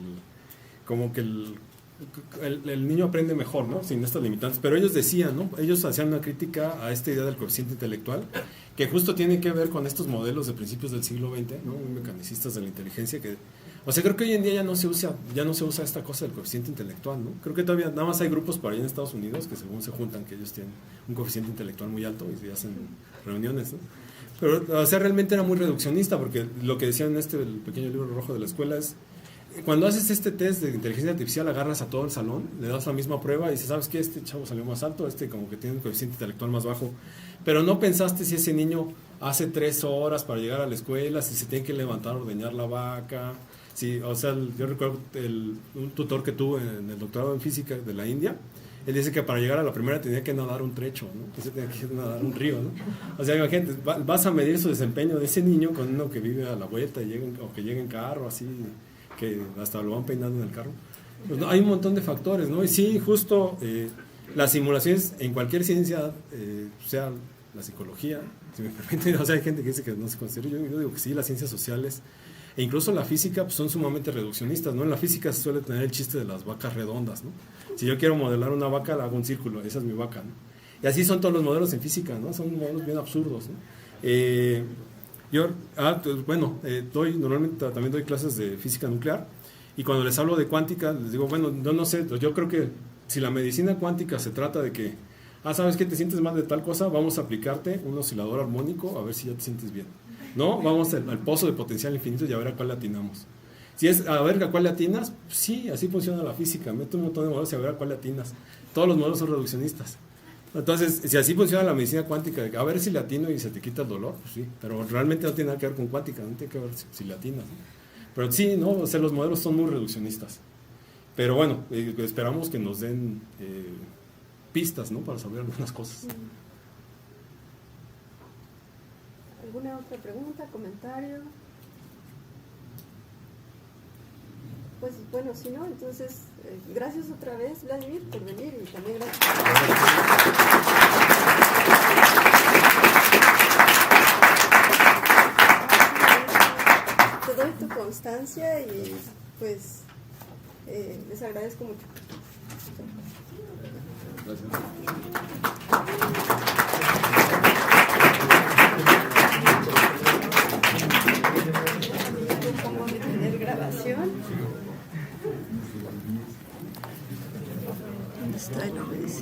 como que el niño aprende mejor, ¿no? Sin estas limitantes. Pero ellos decían, ¿no? Ellos hacían una crítica a esta idea del coeficiente intelectual, que justo tiene que ver con estos modelos de principios del siglo XX, ¿no? Muy mecanicistas de la inteligencia, que O sea, creo que hoy en día ya no se usa esta cosa del coeficiente intelectual, ¿no? Creo que todavía nada más hay grupos por ahí en Estados Unidos que según se juntan, que ellos tienen un coeficiente intelectual muy alto y se hacen reuniones, ¿no? Pero, o sea, realmente era muy reduccionista, porque lo que decían en el pequeño libro rojo de la escuela es, cuando haces este test de inteligencia artificial, agarras a todo el salón, le das la misma prueba y dices, ¿sabes qué? Este chavo salió más alto, este como que tiene un coeficiente intelectual más bajo, pero no pensaste si ese niño hace 3 horas para llegar a la escuela, si se tiene que levantar a ordeñar la vaca. Sí, o sea, yo recuerdo un tutor que tuve en el doctorado en física de la India. Él dice que para llegar a la primera tenía que nadar un trecho, ¿no? Entonces tenía que nadar un río, ¿no? O sea, imagínate, vas a medir su desempeño de ese niño con uno que vive a la vuelta o que llega en carro, así, que hasta lo van peinando en el carro. Pues no, hay un montón de factores, ¿no? Y sí, justo las simulaciones en cualquier ciencia, sea la psicología, si me permiten, o sea, hay gente que dice que no se considera, yo digo que sí, las ciencias sociales, e incluso la física, pues son sumamente reduccionistas, ¿no? En la física se suele tener el chiste de las vacas redondas, ¿no? Si yo quiero modelar una vaca, la hago un círculo, esa es mi vaca, ¿no? Y así son todos los modelos en física, ¿no? Son modelos bien absurdos, ¿no? Normalmente también doy clases de física nuclear, y cuando les hablo de cuántica, les digo, bueno, no sé, yo creo que si la medicina cuántica se trata de que, ¿sabes qué? Te sientes mal de tal cosa, vamos a aplicarte un oscilador armónico a ver si ya te sientes bien. ¿No? Vamos al pozo de potencial infinito y a ver a cuál le atinamos. Si es a ver a cuál le atinas, sí, así funciona la física. Mete un montón de modelos y a ver a cuál le atinas. Todos los modelos son reduccionistas. Entonces, si así funciona la medicina cuántica, a ver si le atino y se te quita el dolor, pues sí, pero realmente no tiene nada que ver con cuántica, no tiene que ver si le atinas, ¿no? Pero sí, ¿no? O sea, los modelos son muy reduccionistas. Pero bueno, esperamos que nos den pistas, ¿no? Para saber algunas cosas. ¿Alguna otra pregunta, comentario? Pues bueno, si no, entonces gracias otra vez, Vladimir, por venir, y también gracias por... Te doy tu constancia y pues les agradezco mucho. Gracias.